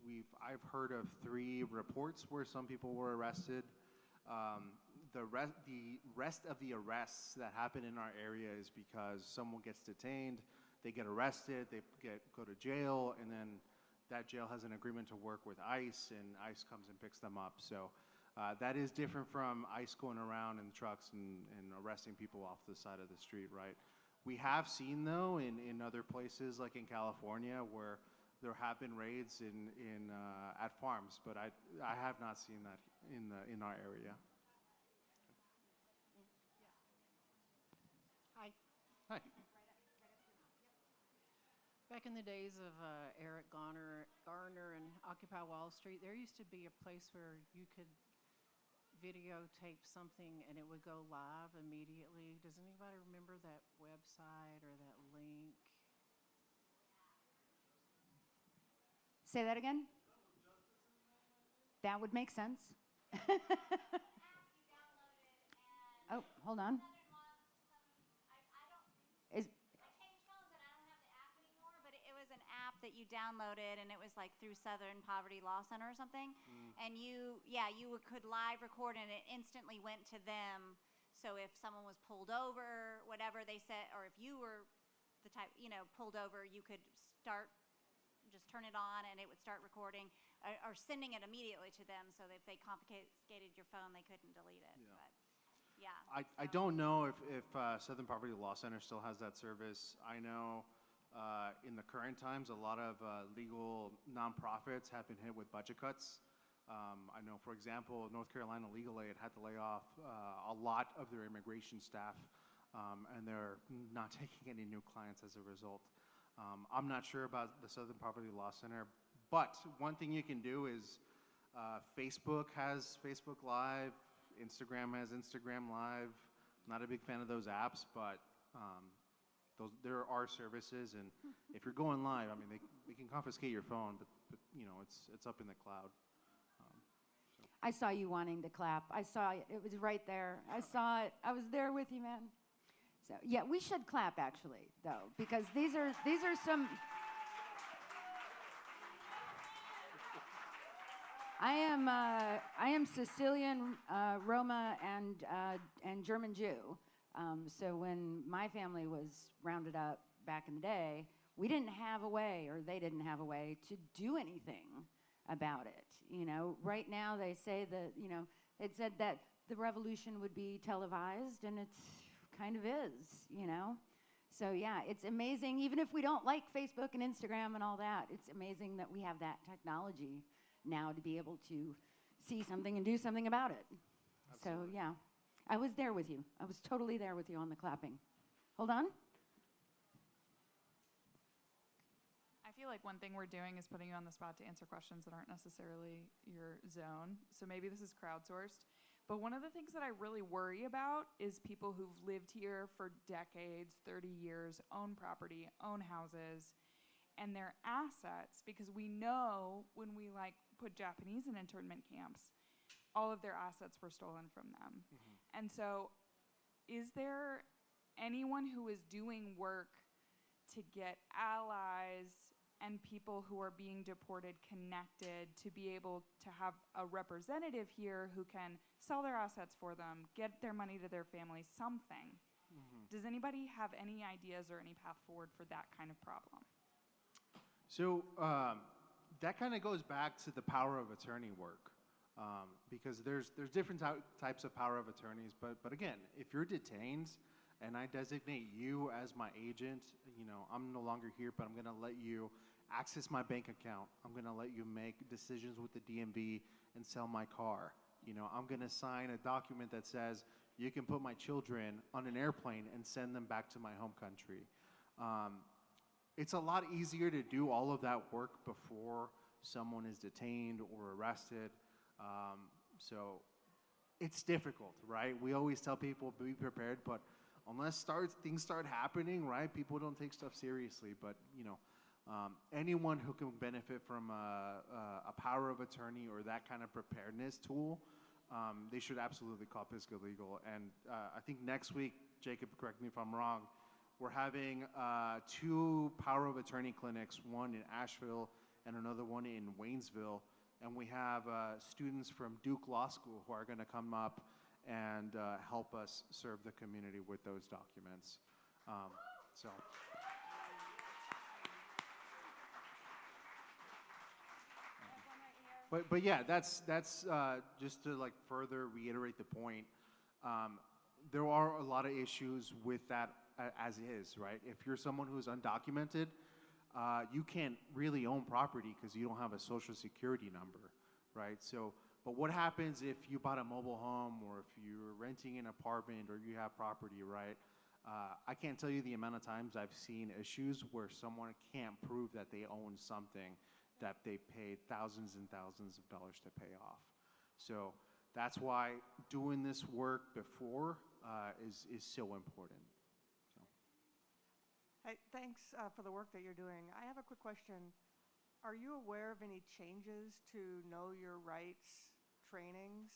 I've heard of 3 reports where some people were arrested. The rest of the arrests that happen in our area is because someone gets detained, they get arrested, they go to jail, and then that jail has an agreement to work with ICE, and ICE comes and picks them up. So that is different from ICE going around in trucks and arresting people off the side of the street, right? We have seen, though, in other places, like in California, where there have been raids at farms, but I have not seen that in our area. Hi. Hi. Back in the days of Eric Garner and Occupy Wall Street, there used to be a place where you could videotape something and it would go live immediately. Does anybody remember that website or that link? Say that again? That would make sense. Oh, hold on. That you downloaded, and it was like through Southern Poverty Law Center or something, and you could live record, and it instantly went to them. So if someone was pulled over, whatever they said, or if you were the type, pulled over, you could just turn it on, and it would start recording, or sending it immediately to them, so that if they confiscated your phone, they couldn't delete it. Yeah. But yeah. I don't know if Southern Poverty Law Center still has that service. I know in the current times, a lot of legal nonprofits have been hit with budget cuts. I know, for example, North Carolina Legal Aid had to lay off a lot of their immigration staff, and they're not taking any new clients as a result. I'm not sure about the Southern Poverty Law Center, but one thing you can do is Facebook has Facebook Live, Instagram has Instagram Live. Not a big fan of those apps, but there are services, and if you're going live, I mean, they can confiscate your phone, but it's up in the cloud. I saw you wanting to clap. I saw it. It was right there. I saw it. I was there with you, man. So yeah, we should clap actually, though, because these are some. I am Sicilian, Roma, and German Jew. So when my family was rounded up back in the day, we didn't have a way, or they didn't have a way, to do anything about it. Right now they say that, it said that the revolution would be televised, and it kind of is, So yeah, it's amazing. Even if we don't like Facebook and Instagram and all that, it's amazing that we have that technology now to be able to see something and do something about it. Absolutely. So yeah. I was there with you. I was totally there with you on the clapping. Hold on. I feel like one thing we're doing is putting you on the spot to answer questions that aren't necessarily your zone. So maybe this is crowdsourced. But one of the things that I really worry about is people who've lived here for decades, 30 years, own property, own houses, and their assets, because we know when we put Japanese in internment camps, all of their assets were stolen from them. And so is there anyone who is doing work to get allies and people who are being deported connected, to be able to have a representative here who can sell their assets for them, get their money to their families, something. Does anybody have any ideas or any path forward for that kind of problem? So that kind of goes back to the power of attorney work, because there's different types of power of attorneys. But again, if you're detained and I designate you as my agent, I'm no longer here, but I'm going to let you access my bank account. I'm going to let you make decisions with the DMV and sell my car. I'm going to sign a document that says you can put my children on an airplane and send them back to my home country. It's a lot easier to do all of that work before someone is detained or arrested. So it's difficult, right? We always tell people be prepared, but unless things start happening, right, people don't take stuff seriously. But anyone who can benefit from a power of attorney or that kind of preparedness tool, they should absolutely call Pisgah Legal. And I think next week, Jacob, correct me if I'm wrong, we're having 2 power of attorney clinics, one in Asheville and another one in Waynesville. And we have students from Duke Law School who are going to come up and help us serve the community with those documents. But yeah, that's just to like further reiterate the point. There are a lot of issues with that as is, right? If you're someone who's undocumented, you can't really own property because you don't have a social security number, right? So, but what happens if you bought a mobile home or if you're renting an apartment or you have property, right? I can't tell you the amount of times I've seen issues where someone can't prove that they own something that they paid thousands and thousands of dollars to pay off. So that's why doing this work before is so important. Hey, thanks for the work that you're doing. I have a quick question. Are you aware of any changes to Know Your Rights trainings,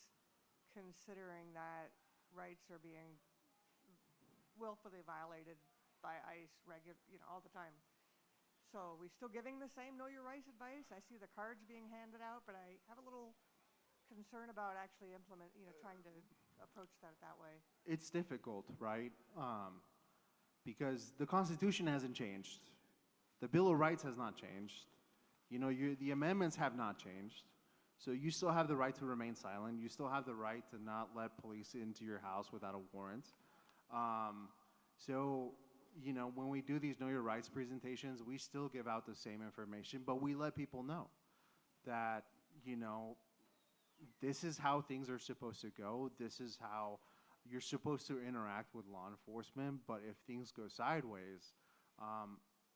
considering that rights are being willfully violated by ICE all the time? So are we still giving the same Know Your Rights advice? I see the cards being handed out, but I have a little concern about actually trying to approach that way. It's difficult, right? Because the Constitution hasn't changed. The Bill of Rights has not changed. The amendments have not changed. So you still have the right to remain silent. You still have the right to not let police into your house without a warrant. When we do these Know Your Rights presentations, we still give out the same information, but we let people know that, this is how things are supposed to go. This is how you're supposed to interact with law enforcement, but if things go sideways,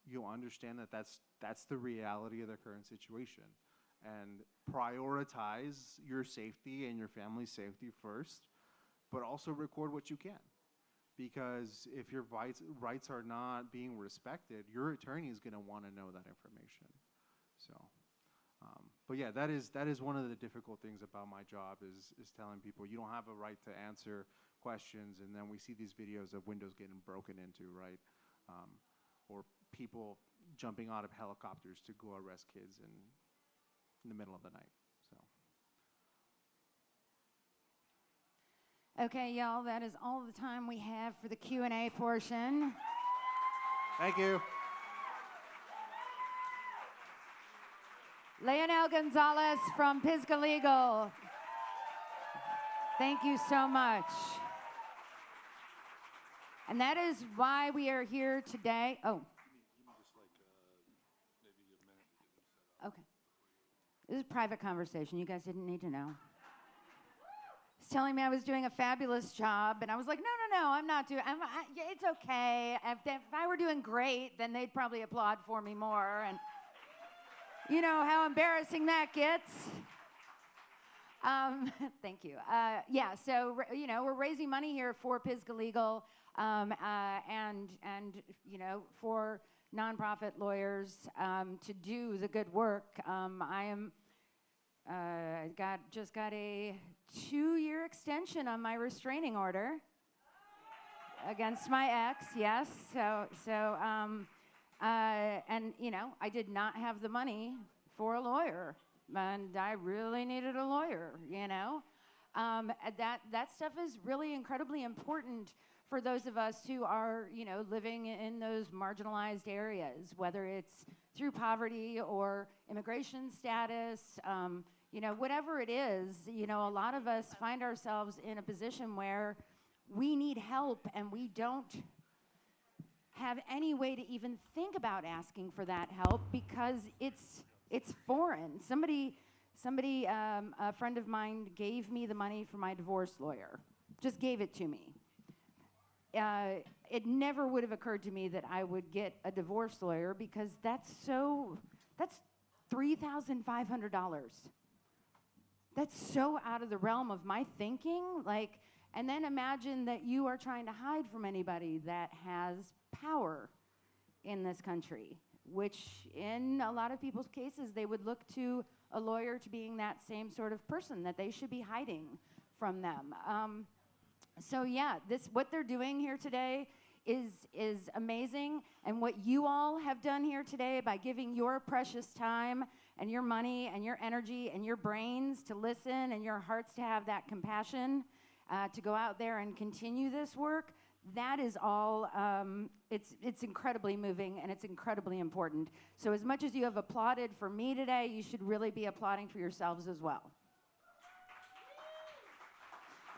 you'll understand that that's the reality of the current situation. And prioritize your safety and your family's safety first, but also record what you can. Because if your rights are not being respected, your attorney is going to want to know that information. But yeah, that is one of the difficult things about my job is telling people you don't have a right to answer questions, and then we see these videos of windows getting broken into, right? Or people jumping out of helicopters to go arrest kids in the middle of the night. Okay, y'all, that is all the time we have for the Q&A portion. Thank you. Leonel Gonzalez from Pisgah Legal. Thank you so much. And that is why we are here today. Oh. Okay. This is a private conversation. You guys didn't need to know. He's telling me I was doing a fabulous job, and I was like, no, I'm not doing, it's okay. If I were doing great, then they'd probably applaud for me more, and you know how embarrassing that gets. Thank you. So, we're raising money here for Pisgah Legal, and for nonprofit lawyers to do the good work. Just got a 2-year extension on my restraining order against my ex. Yes. And, you know, I did not have the money for a lawyer, and I really needed a lawyer, you know. That stuff is really incredibly important for those of us who are, you know, living in those marginalized areas, whether it's through poverty or immigration status, you know, whatever it is, you know, a lot of us find ourselves in a position where we need help and we don't have any way to even think about asking for that help because it's foreign. Somebody, a friend of mine gave me the money for my divorce lawyer, just gave it to me. It never would have occurred to me that I would get a divorce lawyer because that's $3,500. That's so out of the realm of my thinking. Like, and then imagine that you are trying to hide from anybody that has power in this country, which in a lot of people's cases, they would look to a lawyer to being that same sort of person, that they should be hiding from them. So yeah, what they're doing here today is amazing, and what you all have done here today by giving your precious time and your money and your energy and your brains to listen and your hearts to have that compassion to go out there and continue this work, that is all, it's incredibly moving and it's incredibly important. So as much as you have applauded for me today, you should really be applauding for yourselves as well.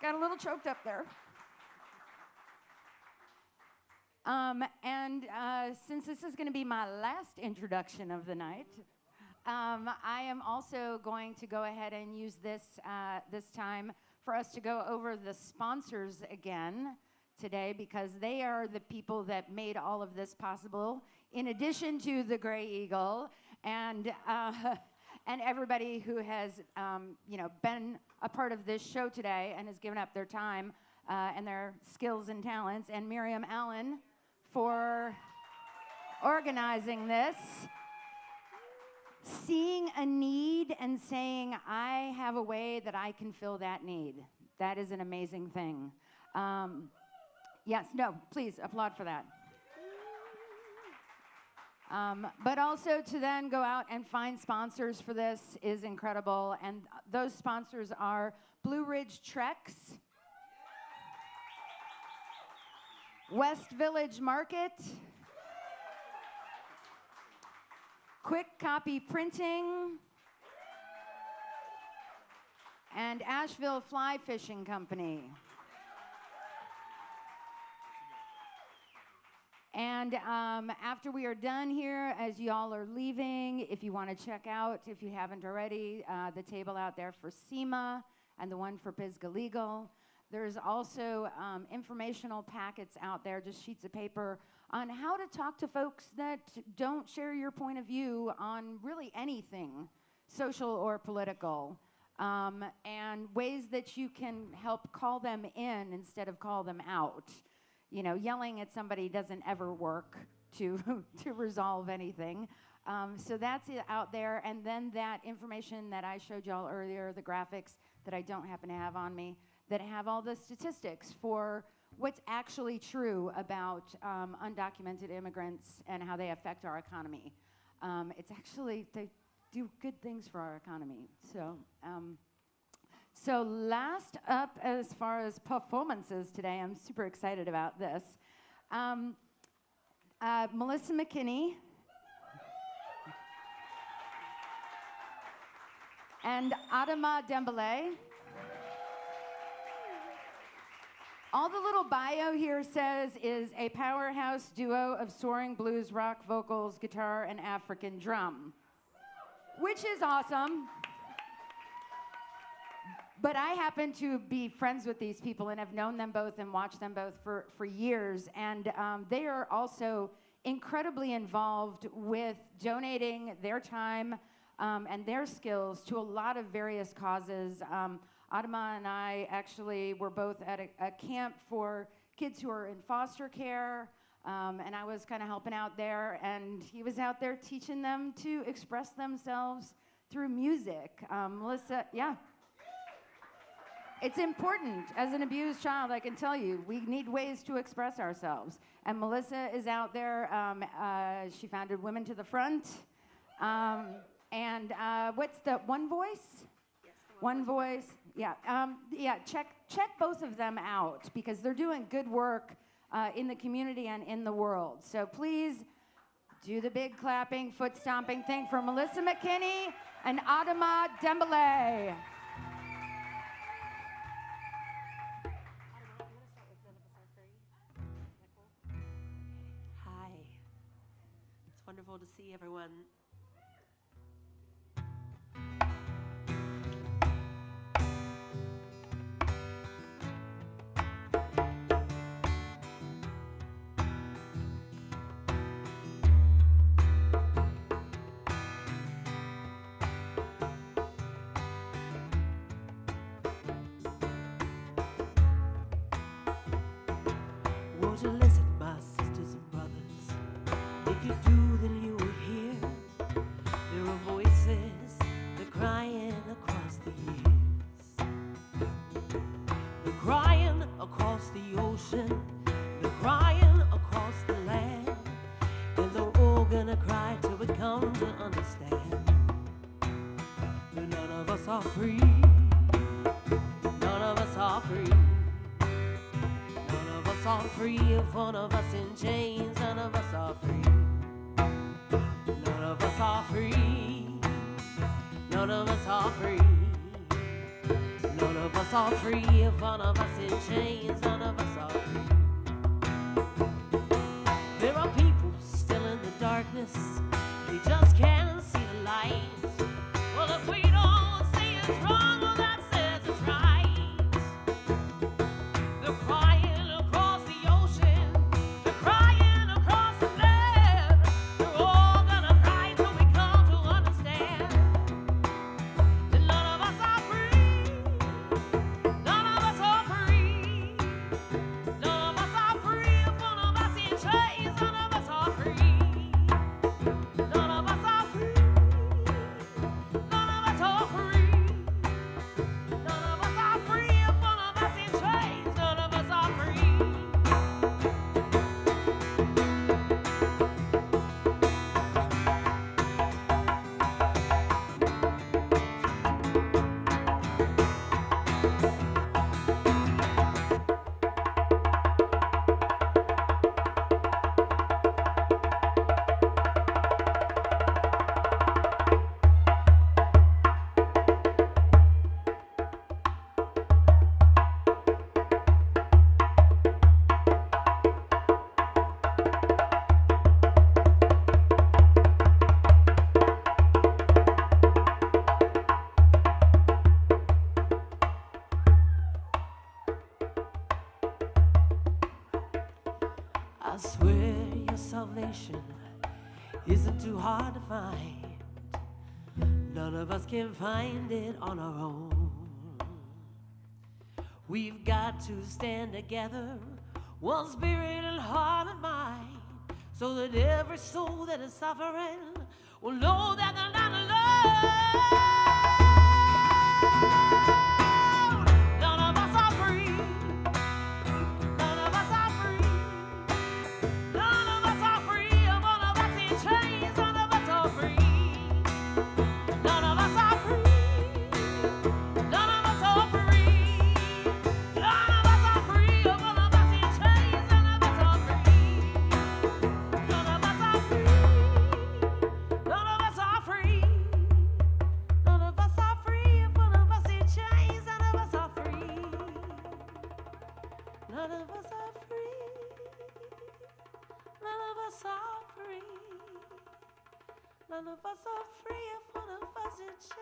Got a little choked up there. Since this is going to be my last introduction of the night, I am also going to go ahead and use this time for us to go over the sponsors again today, because they are the people that made all of this possible, in addition to the Gray Eagle and everybody who has you know, been a part of this show today and has given up their time and their skills and talents, and Miriam Allen for organizing this. Seeing a need and saying, I have a way that I can fill that need. That is an amazing thing. Yes, no, please applaud for that. But also to then go out and find sponsors for this is incredible. And those sponsors are Blue Ridge Trex, West Village Market, Quick Copy Printing, and Asheville Fly Fishing Company. And after we are done here, as y'all are leaving, if you want to check out, if you haven't already, the table out there for CIMA and the one for Pisgah Legal. There's also informational packets out there, just sheets of paper, on how to talk to folks that don't share your point of view on really anything, social or political, and ways that you can help call them in instead of call them out. You know, yelling at somebody doesn't ever work to resolve anything. So that's it out there. And then that information that I showed y'all earlier, the graphics that I don't happen to have on me, that have all the statistics for what's actually true about undocumented immigrants and how they affect our economy. It's actually, they do good things for our economy. So last up, as far as performances today, I'm super excited about this. Melissa McKinney and ADAMA DEMBELE. All the little bio here says is a powerhouse duo of soaring blues rock vocals, guitar, and African drum, which is awesome. But I happen to be friends with these people and have known them both and watched them both for years. And they are also incredibly involved with donating their time and their skills to a lot of various causes. Adama and I actually were both at a camp for kids who are in foster care, and I was kind of helping out there, and he was out there teaching them to express themselves through music. Melissa, yeah. It's important. As an abused child, I can tell you, we need ways to express ourselves. And Melissa is out there. She founded Women to the Front. What's the One Voice? Yes, One Voice. Yeah. Check both of them out because they're doing good work in the community and in the world. So please do the big clapping, foot stomping thing for Melissa McKinney and ADAMA DEMBELE. Hi. It's wonderful to see everyone. Won't you listen, my sisters and brothers? If you do, then you will hear there are voices that crying across the years. They're crying across the ocean, they're crying across the land, and they're all gonna cry till we come to understand that none of us are free. None of us are free. None of us are free. If one of us in chains, none of us are free. None of us are free. None of us are free. None of us are free. If one of us in chains, none of us are free. There are people still in the darkness. They just can't see the light. Well, if we don't say it's wrong, well, that says it's right. They're crying across the ocean. They're crying across the land. They're all gonna cry till we come to understand that none of us are free. None of us are free. None of us are free. If one of us in chains, none of us are free. None of us are free. None of us are free. None of us are free. If one of us in chains, none of us are free. I swear your salvation isn't too hard to find. None of us can find it on our own. We've got to stand together, one spirit and heart and mind, so that every soul that is suffering will know that they're not alone. None of us are free. None of us are free. None of us are free. One of us in chains. None of us are free. None of us are free. None of us are free. None of us are free. One of us in chains. None of us are free. None of us are free. None of us are free. None of us are free. If one of us in chains, none of us are free. None of us are free. None of us are free. None of us are free if one of us in chains.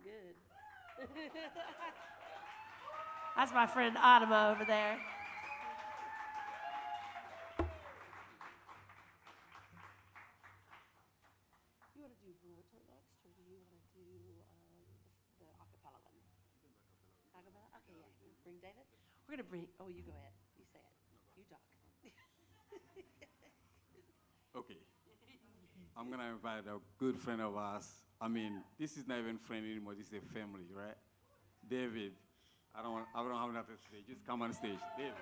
Good. That's my friend ADAMA over there. You want to do Bruto next, or do you want to do the acapella one? Acapella? Okay, yeah. Bring David? We're going to bring, oh, you go ahead. You say it. You talk. Okay. I'm gonna invite a good friend of ours. I mean, this is not even friend anymore. This is a family, right? David. I don't have nothing to say. Just come on stage, David.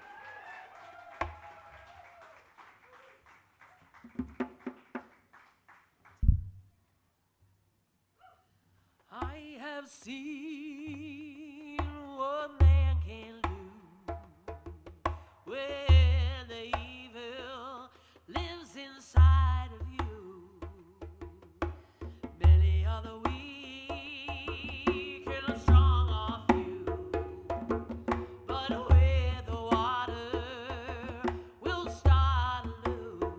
I have seen what man can do when the evil lives inside of you. Many are the weak and strong are few, but where the water will start anew.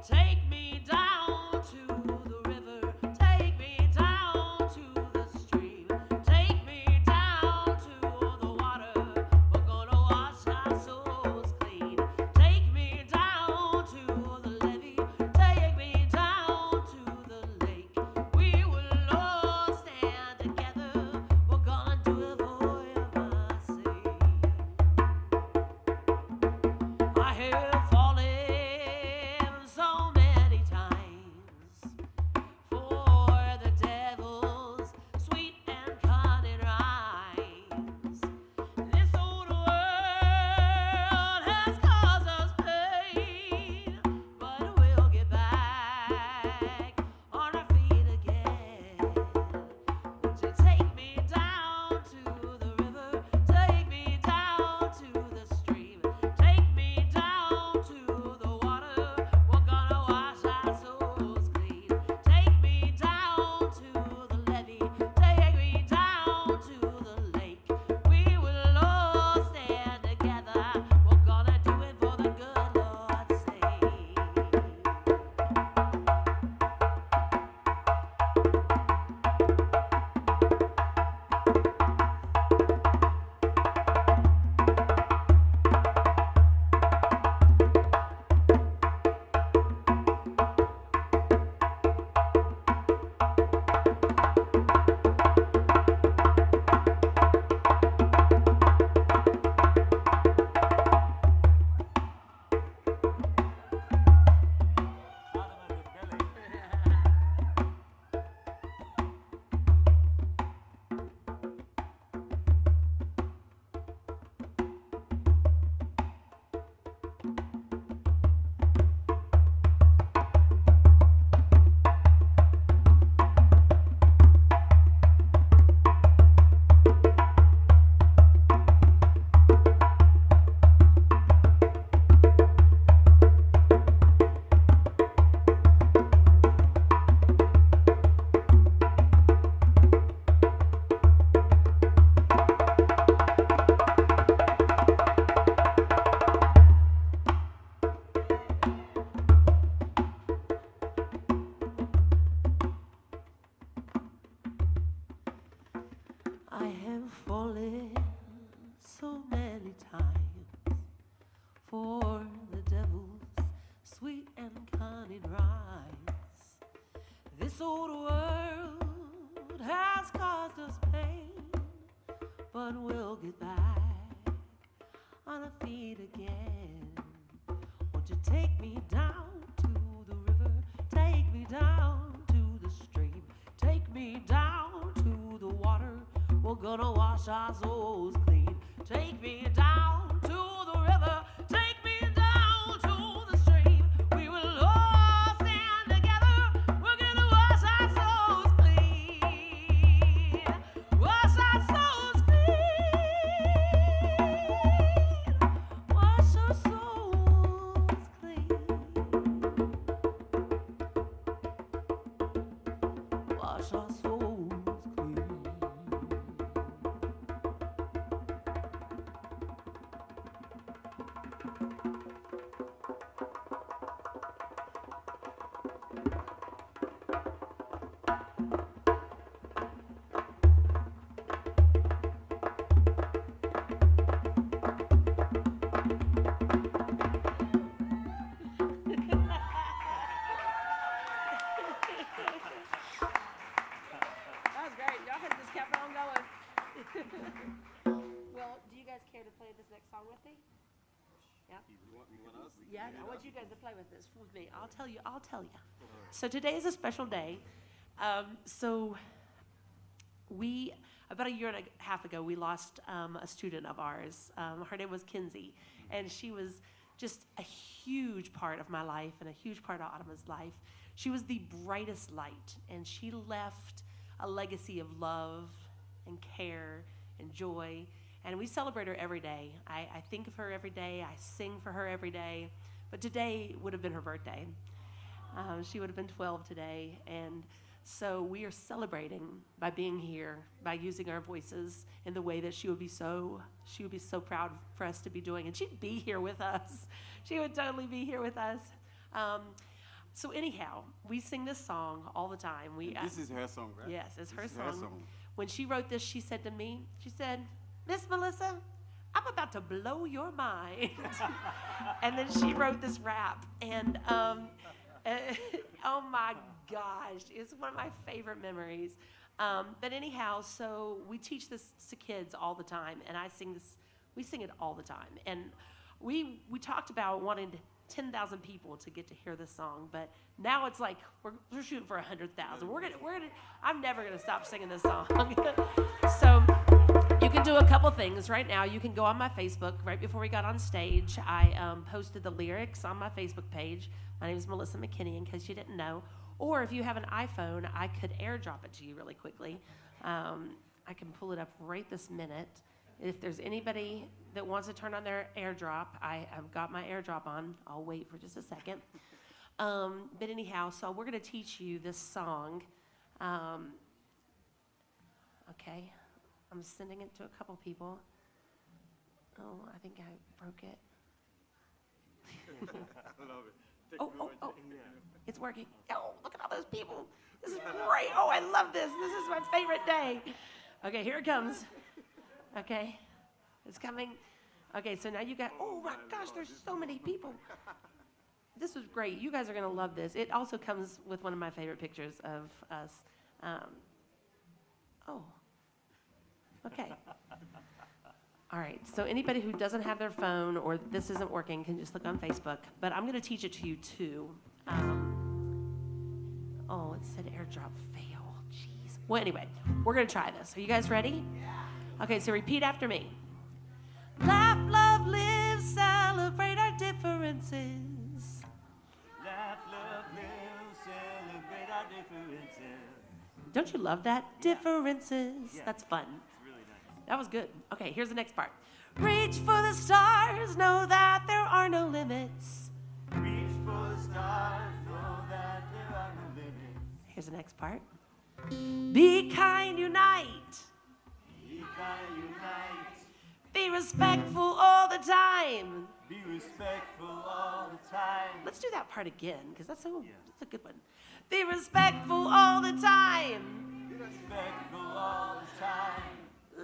Take me down to the river, take me down to the stream, take me down to the water. We're gonna wash our souls clean. Take me down to the levee, take me down to the lake. We will all stand together. We're gonna do it for my sake. I have fallen so many times for the devil's sweet and cunning rhymes. This old world has caused us pain, but we'll get back on our feet again. Would you take me down to the river, take me down to the stream, take me down to the water. We're gonna wash our souls clean. Take me down to the levee, take me down to the lake. We will all stand together. We're gonna do it for the good Lord's sake. I have fallen so many times for the devil's sweet and cunning rhymes. This old world has caused us pain, but we'll get back on our feet again. Won't you take me down to the river, take me down to the stream, take me down to the water. We're gonna wash our souls clean. Take me down to the river, take me down to the stream. We will all stand together. We're gonna wash our souls clean. Wash our souls clean. Wash our souls clean. Wash our souls clean. That was great. Y'all have just kept on going. Well, do you guys care to play this next song with me? Yeah? Yeah, I want you guys to play with this with me. I'll tell you. So today is a special day. So we, about a year and a half ago, we lost a student of ours. Her name was Kinsey, and she was just a huge part of my life and a huge part of Adama's life. She was the brightest light, and she left a legacy of love and care and joy. And we celebrate her every day. I think of her every day. I sing for her every day. But today would have been her birthday. She would have been 12 today. And so we are celebrating by being here, by using our voices in the way that she would be so proud for us to be doing. And she'd be here with us. She would totally be here with us. So anyhow, we sing this song all the time. This is her song, right? Yes, it's her This is song. her song. When she wrote this, she said to me, she said, "Miss Melissa, I'm about to blow your mind." And then she wrote this rap. And oh my gosh, it's one of my favorite memories. But anyhow, so we teach this to kids all the time, and we sing it all the time. And we talked about wanting 10,000 people to get to hear this song, but now it's like we're shooting for 100,000. I'm never gonna stop singing this song. So you can do a couple things right now. You can go on my Facebook. Right before we got on stage, I posted the lyrics on my Facebook page. My name is Melissa McKinney, in case you didn't know. Or if you have an iPhone, I could airdrop it to you really quickly. I can pull it up right this minute. If there's anybody that wants to turn on their airdrop, I have got my airdrop on. I'll wait for just a second. But anyhow, so we're going to teach you this song. Okay, I'm sending it to a couple people. Oh, I think I broke it. I love it. Oh, it's working. Oh, look at all those people. This is great. Oh, I love this. This is my favorite day. Okay, here it comes. Okay, it's coming. Okay, so now you got, oh my gosh, there's so many people. This was great. You guys are going to love this. It also comes with one of my favorite pictures of us. Okay. All right, so anybody who doesn't have their phone or this isn't working can just look on Facebook. But I'm going to teach it to you too. Oh, it said airdrop fail. Jeez. Well, anyway, we're going to try this. Are you guys ready? Yeah. Okay, so repeat after me. Laugh, love, live, celebrate our differences. Laugh, love, live, celebrate our differences. Don't you love that? Differences. Yeah. That's fun. It's really nice. That was good. Okay, here's the next part. Reach for the stars, know that there are no limits. Reach for the stars, know that there are no limits. Here's the next part. Be kind, unite. Be kind, unite. Be respectful all the time. Be respectful all the time. Let's do that part again, because that's a good one. Be respectful all the time. Be respectful all the time.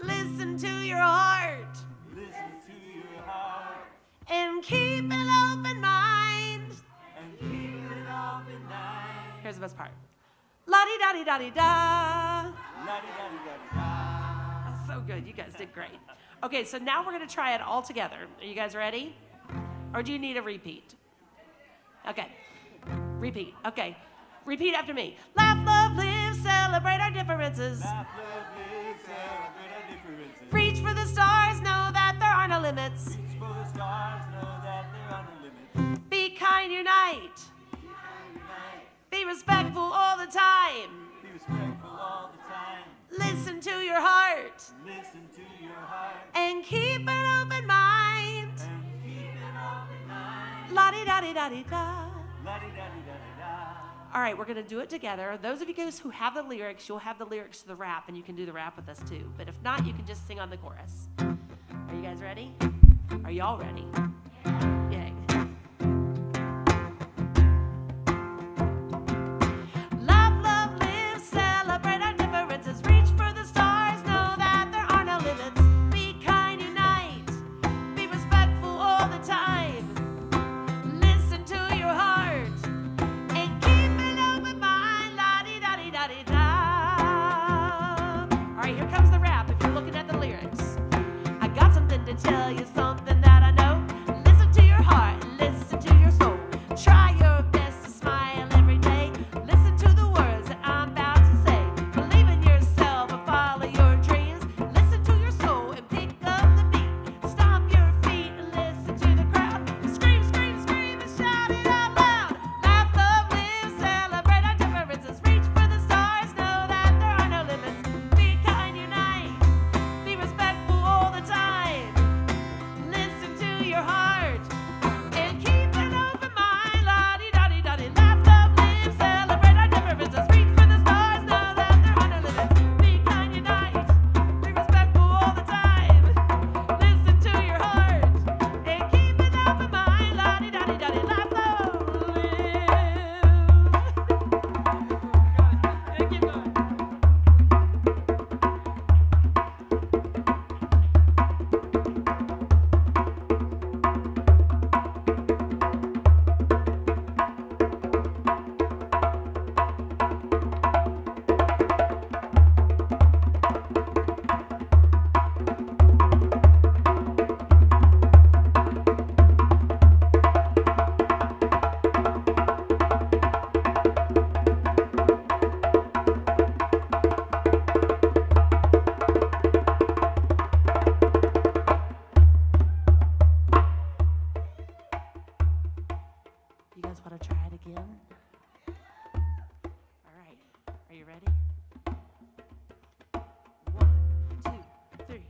Listen to your heart. Listen to your heart. And keep an open mind. And keep an open mind. Here's the best part. La-di-da-di-da-di-da. La-di-da-di-da-di-da. That's so good. You guys did great. Okay, so now we're going to try it all together. Are you guys ready? Or do you need a repeat? Okay. Repeat. Okay. Repeat after me. Laugh, love, live, celebrate our differences. Laugh, love, live, celebrate our differences. Reach for the stars, know that there are no limits. Reach for the stars, know that there are no limits. Be kind, unite. Be respectful all the time. Be respectful all the time. Listen to your heart. Listen to your heart. And keep an open mind. And keep an open mind. La-di-da-di-da-di-da. La-di-da-di-da-di-da. All right, we're going to do it together. Those of you guys who have the lyrics, you'll have the lyrics to the rap, and you can do the rap with us too. But if not, you can just sing on the chorus. Are you guys ready? Are y'all ready? Yay. Love, love, live, celebrate our differences. Reach for the stars, know that there are no limits. Be kind, unite. Be respectful all the time. Listen to your heart. And keep an open mind. La-di-da-di-da-di-da. All right, here comes the rap if you're looking at the lyrics. I got something to tell you, something that I know. Listen to your You guys want to try it again? All right. Are you ready? 1, 2, 3,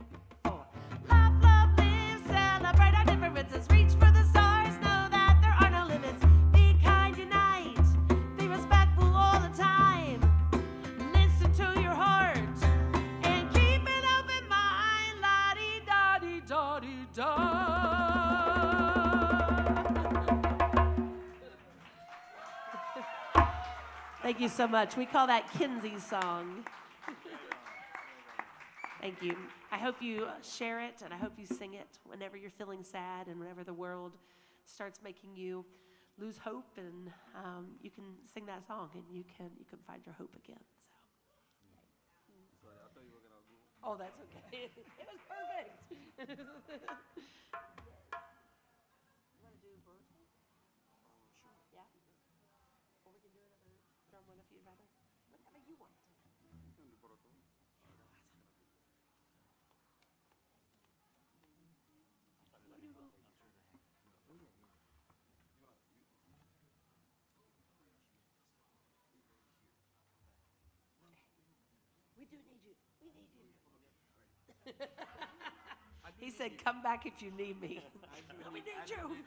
4. Laugh, love, live, celebrate our differences. Reach for the stars. Know that there are no limits. Be kind, unite. Be respectful all the time. Listen to your heart and keep an open mind. La-dee-da-dee-da-dee-da. Thank you so much. We call that Kinsey's song. Thank you. I hope you share it and I hope you sing it whenever you're feeling sad and whenever the world starts making you lose hope, and you can sing that song and you can find your hope again. So. Oh, that's okay. It was perfect. You want to do both? Sure. Yeah. Or we can do another drum one if you'd rather. Whatever you want. We do need you. We need you. He said, come back if you need me. We need you.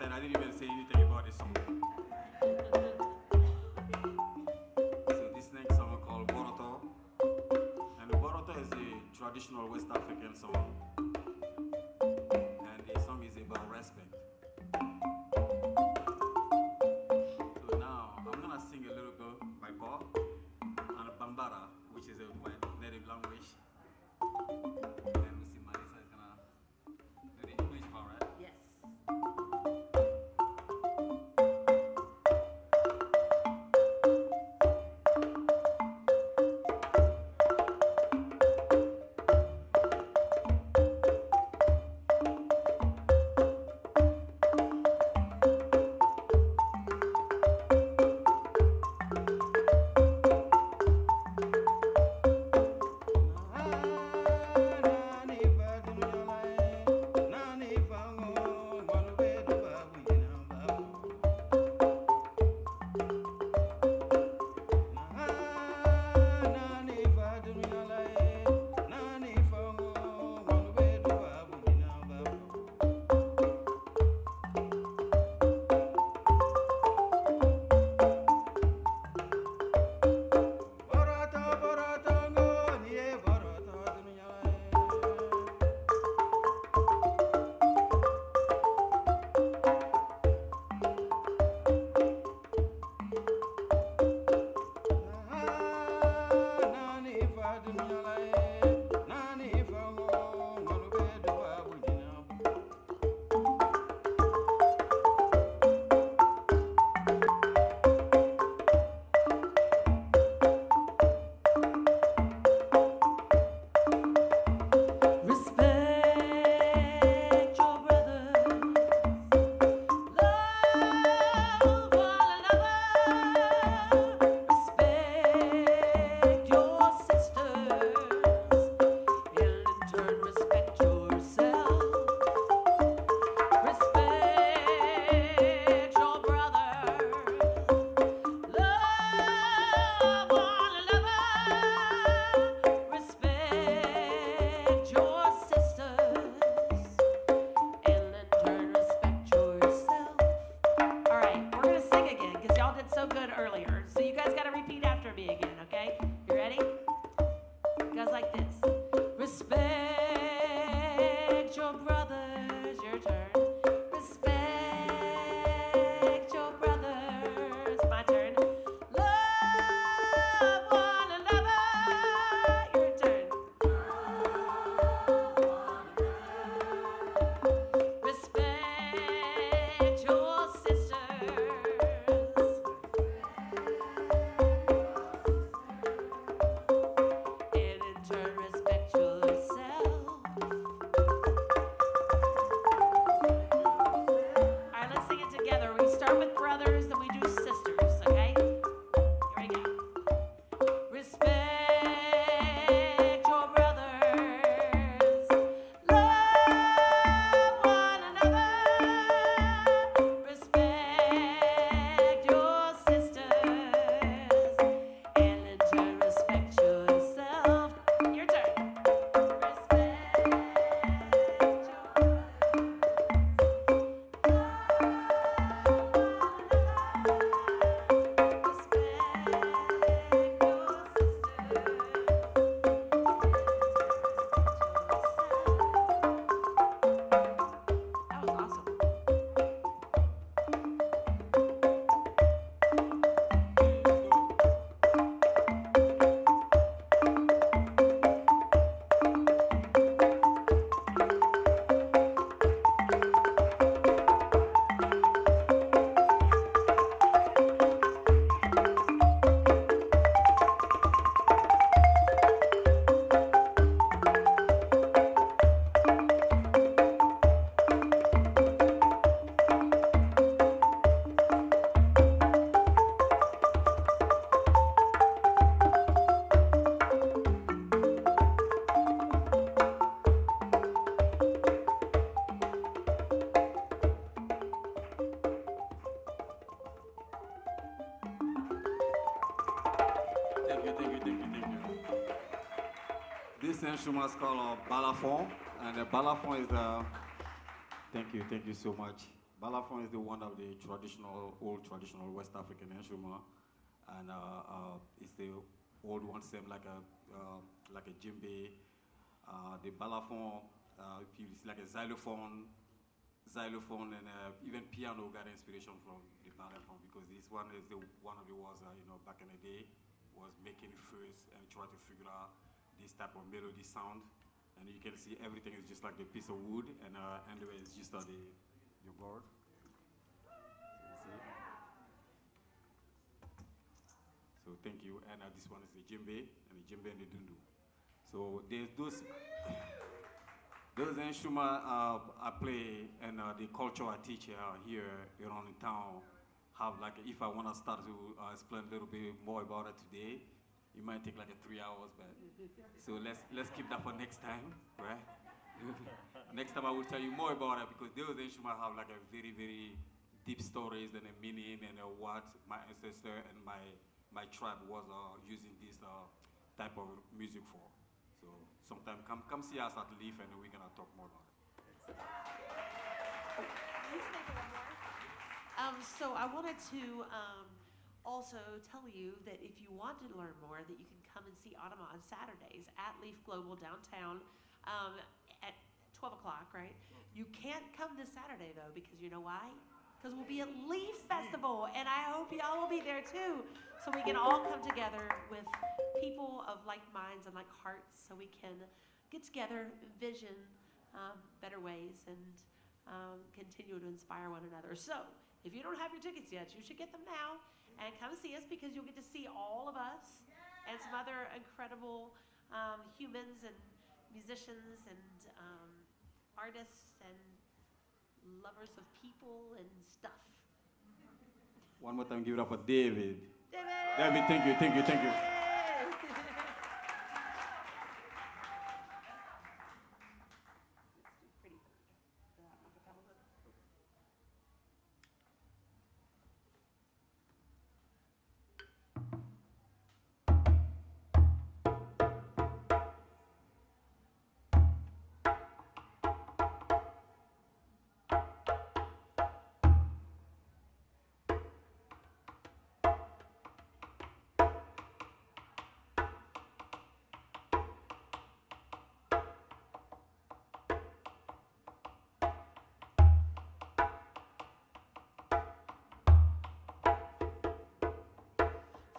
I didn't even say anything about this song. So this next song is called Boroto. And Boroto is a traditional West African song. And the song is about respect. So now I'm gonna sing a little bit by Bob and Bambara, which is my native language. And we see Marisa is gonna do the English part, right? Yes. this instrument is called balafon, and the balafon is the. Thank you so much. Balafon is one of the old traditional West African instrument, and it's the old one, same like a djembe. The balafon, it's like a xylophone, and even piano got inspiration from the balafon, because this one is one of the ones back in the day was making first and try to figure out this type of melody sound. And you can see everything is just like a piece of wood, and anyway, it's just the board. So thank you. And this one is the djembe, and the dundu. So there's those instruments I play, and the culture I teach here around in town. If I want to start to explain a little bit more about it today, it might take like 3 hours, but so let's keep that for next time, right? Next time I will tell you more about it, because those instruments have like a very, very deep stories and a meaning, and what my ancestor and my tribe was using this type of music for. So sometime come see us at Leaf, and we're gonna talk more about it. So I wanted to also tell you that if you want to learn more, that you can come and see ADAMA on Saturdays at Leaf Global downtown at 12 o'clock, right? You can't come this Saturday, though, because you know why? Because we'll be at Leaf Festival, and I hope y'all will be there, too, so we can all come together with people of like minds and like hearts, so we can get together, vision better ways, and continue to inspire one another. So if you don't have your tickets yet, you should get them now and come see us, because you'll get to see all of us and some other incredible humans and musicians and artists and lovers of people and stuff. One more time, give it up for David. David! David, thank you.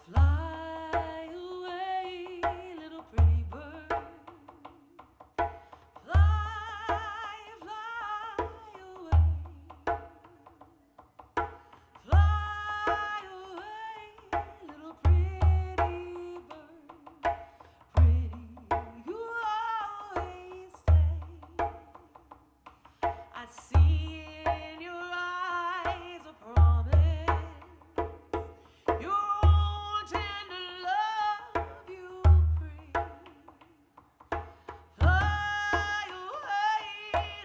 Fly away, little pretty bird. Fly, fly away. Fly away, little pretty bird. Pretty, you always stay. I see in your eyes a promise. Your own tender love you bring. Fly away,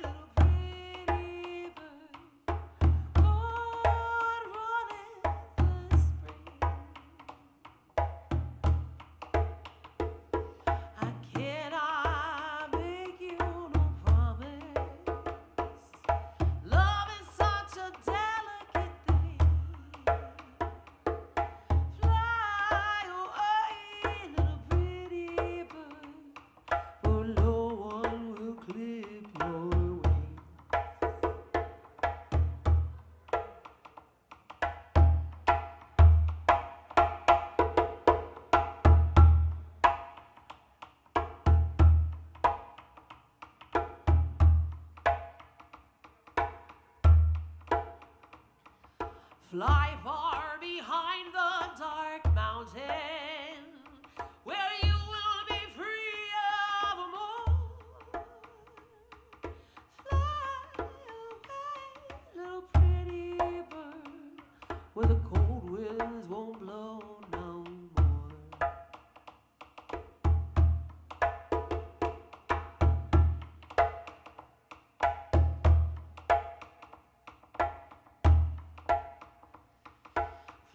little pretty bird. Lord, runneth the spring. I cannot make you no promise. Love is such a delicate thing. Fly away, little pretty bird, for no one will clip your wings. Fly far behind the dark mountain, where you will be free evermore. Fly away, little pretty bird, where the cold winds won't blow no more.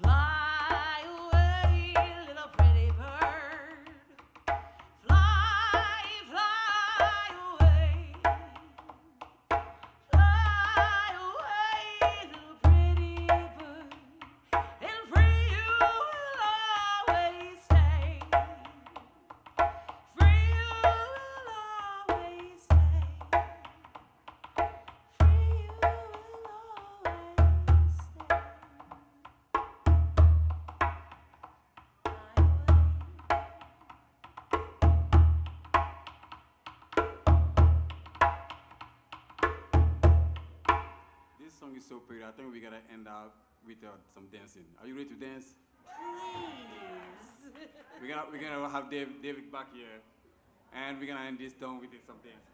Fly away, little pretty bird. Fly, fly song is so pretty. I think we gotta end up with some dancing. Are you ready to dance? Please. We're gonna have David back here, and we're gonna end this down with some dance.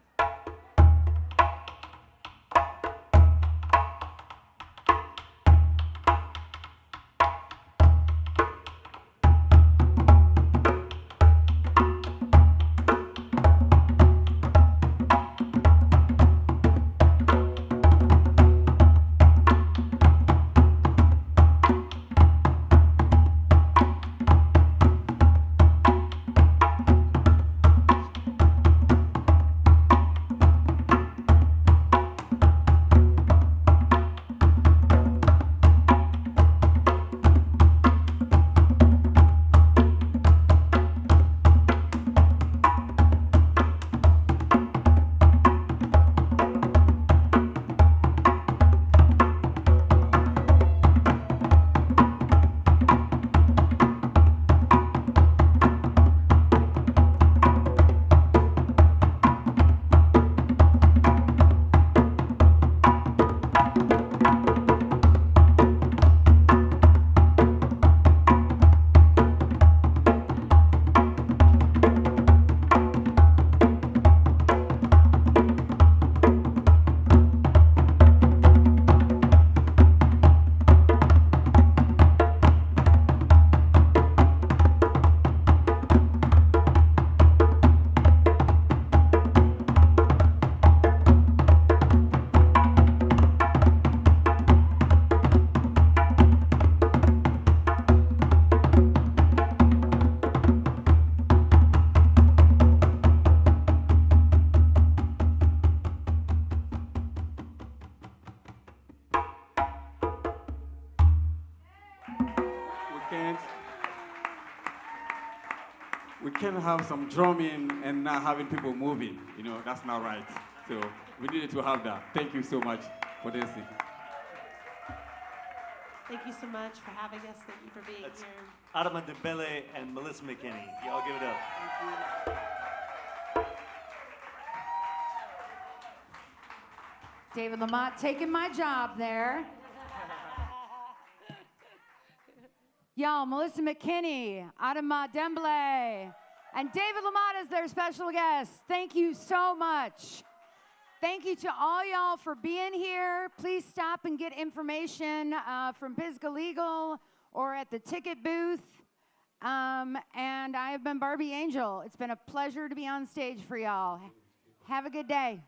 We can't have some drumming and not having people moving. You know, that's not right. So we needed to have that. Thank you so much for dancing. Thank you so much for having us. Thank you for being That's here. ADAMA DEMBELE and Melissa McKINNey. Y'all give it up. David LaMOTTE taking my job there. Y'all, Melissa McKinney, ADAMA DEMBELE, and David LaMOTTE as their special guest. Thank you so much. Thank you to all y'all for being here. Please stop and get information from Pisgah Legal or at the ticket booth. And I have been Barbie Angel. It's been a pleasure to be on stage for y'all. Have a good day.